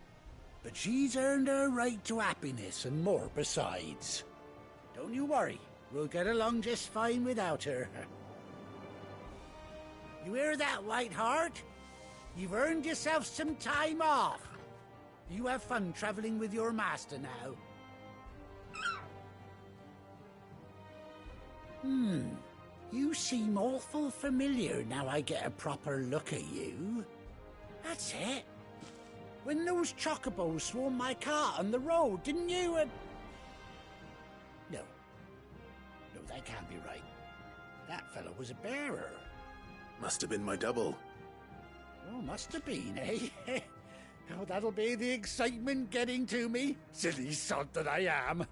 But she's earned her right to happiness and more besides. Don't you worry, we'll get along just fine without her. You hear that, Whiteheart? You've earned yourself some time off. You have fun traveling with your master now. You seem awful familiar now I get a proper look at you. That's it. When those chocobos swarmed my cart on the road, didn't you? No, that can't be right. That fellow was a bearer. Must have been my double. Oh, must have been, eh? Oh, that'll be the excitement getting to me. Silly sod that I am.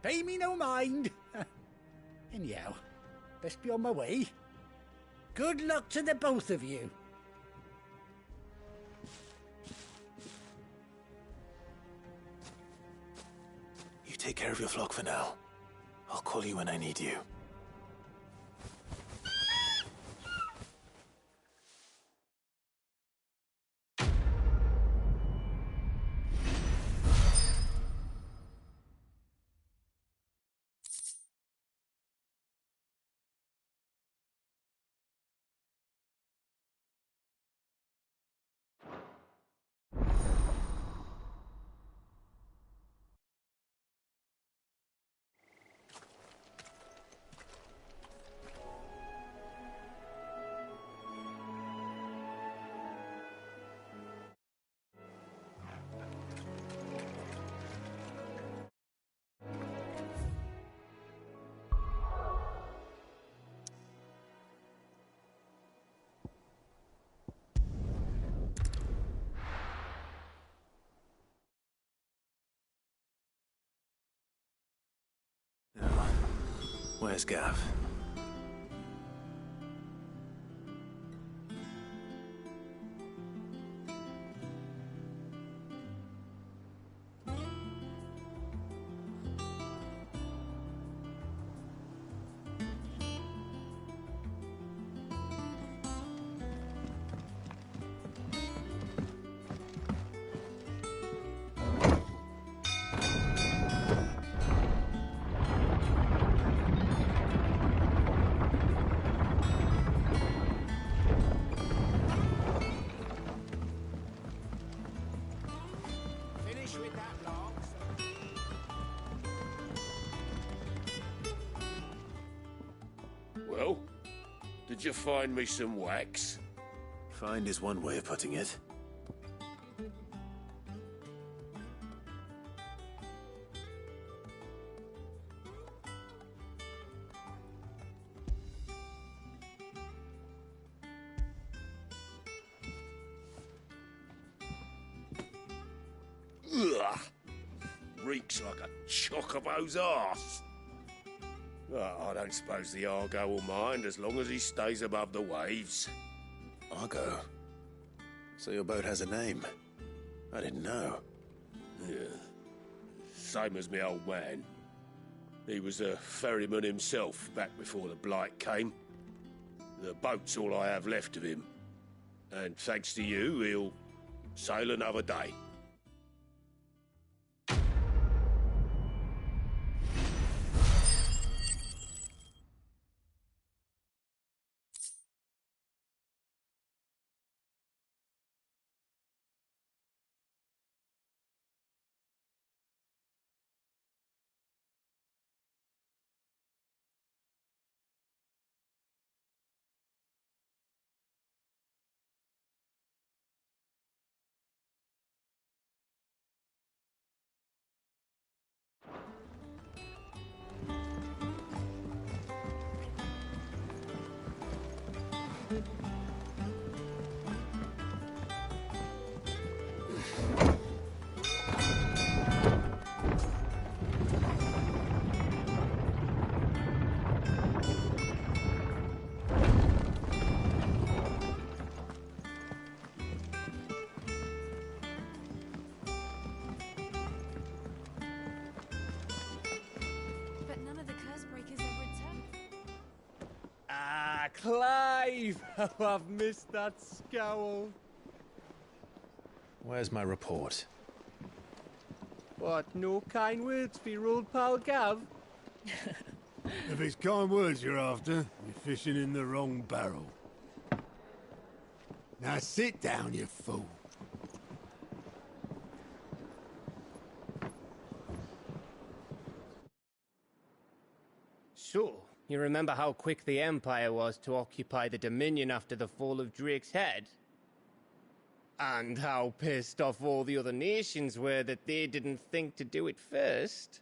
Pay me no mind. Anyhow, best be on my way. Good luck to the both of you. You take care of your flock for now. I'll call you when I need you. Where's Gav? Did you find me some wax? Find is one way of putting it. Ugh! Reeks like a chocobo's arse. I don't suppose the Argo will mind as long as he stays above the waves. Argo? So your boat has a name? I didn't know. Yeah. Same as me old man. He was a ferryman himself back before the Blight came. The boat's all I have left of him. And thanks to you, he'll sail another day. Clive! How I've missed that scowl. Where's my report? What, no kind words for your old pal Gav? If it's kind words you're after, you're fishing in the wrong barrel. Now sit down, you fool. So, you remember how quick the Empire was to occupy the Dominion after the fall of Drake's head? And how pissed off all the other nations were that they didn't think to do it first?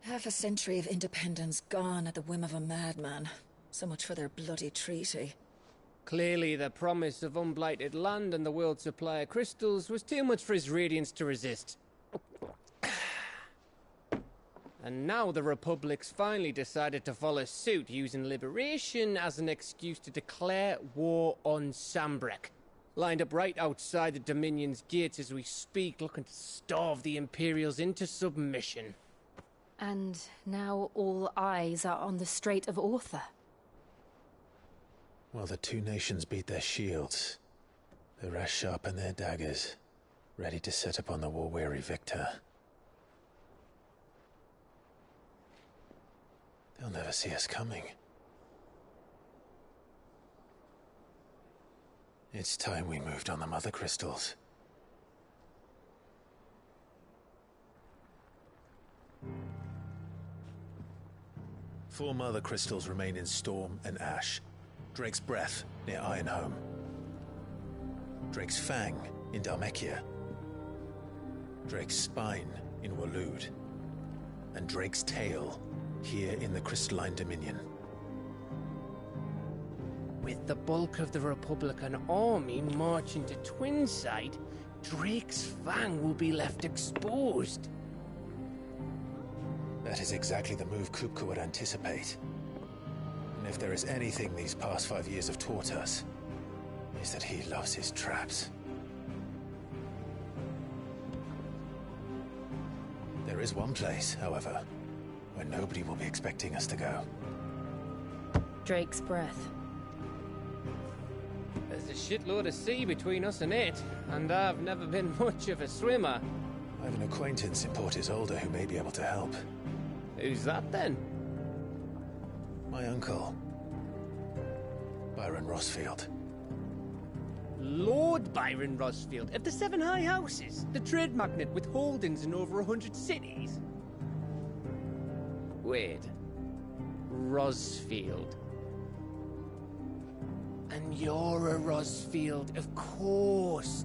Half a century of independence gone at the whim of a madman. So much for their bloody treaty. Clearly, the promise of unblighted land and the world's supply of crystals was too much for his radiance to resist. And now the Republic's finally decided to follow suit, using liberation as an excuse to declare war on Sambrek. Lined up right outside the Dominion's gates as we speak, looking to starve the Imperials into submission. And now all eyes are on the Strait of Author. While the two nations beat their shields, the rest sharpen their daggers, ready to set upon the war-weary victor. They'll never see us coming. It's time we moved on the Mother Crystals. Four Mother Crystals remain in Storm and Ash. Drake's Breath near Ironhome. Drake's Fang in Dhalmekia. Drake's Spine in Waloed. And Drake's Tail here in the Crystalline Dominion. With the bulk of the Republican army marching to Twinside, Drake's Fang will be left exposed. That is exactly the move Kupka would anticipate. And if there is anything these past 5 years have taught us, is that he loves his traps. There is one place, however, where nobody will be expecting us to go. Drake's Breath. There's a shitload of sea between us and it, and I've never been much of a swimmer. I have an acquaintance in Port Isolde who may be able to help. Who's that then? My uncle, Byron Rosfield. Lord Byron Rosfield of the Seven High Houses, the trade magnate with holdings in over 100 cities. Wait, Rosfield. And you're a Rosfield, of course.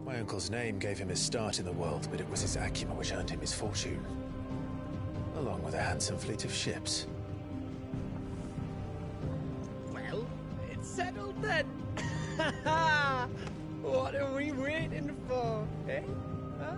My uncle's name gave him his start in the world, but it was his acumen which earned him his fortune. Along with a handsome fleet of ships. Well, it's settled then. What are we waiting for, eh? Huh?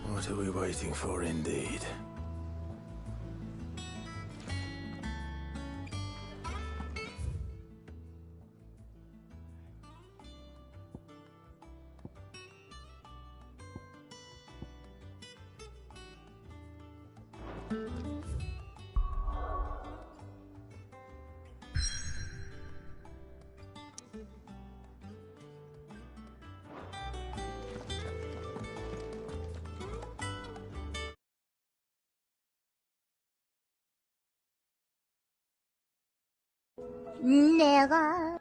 What are we waiting for, indeed? 내가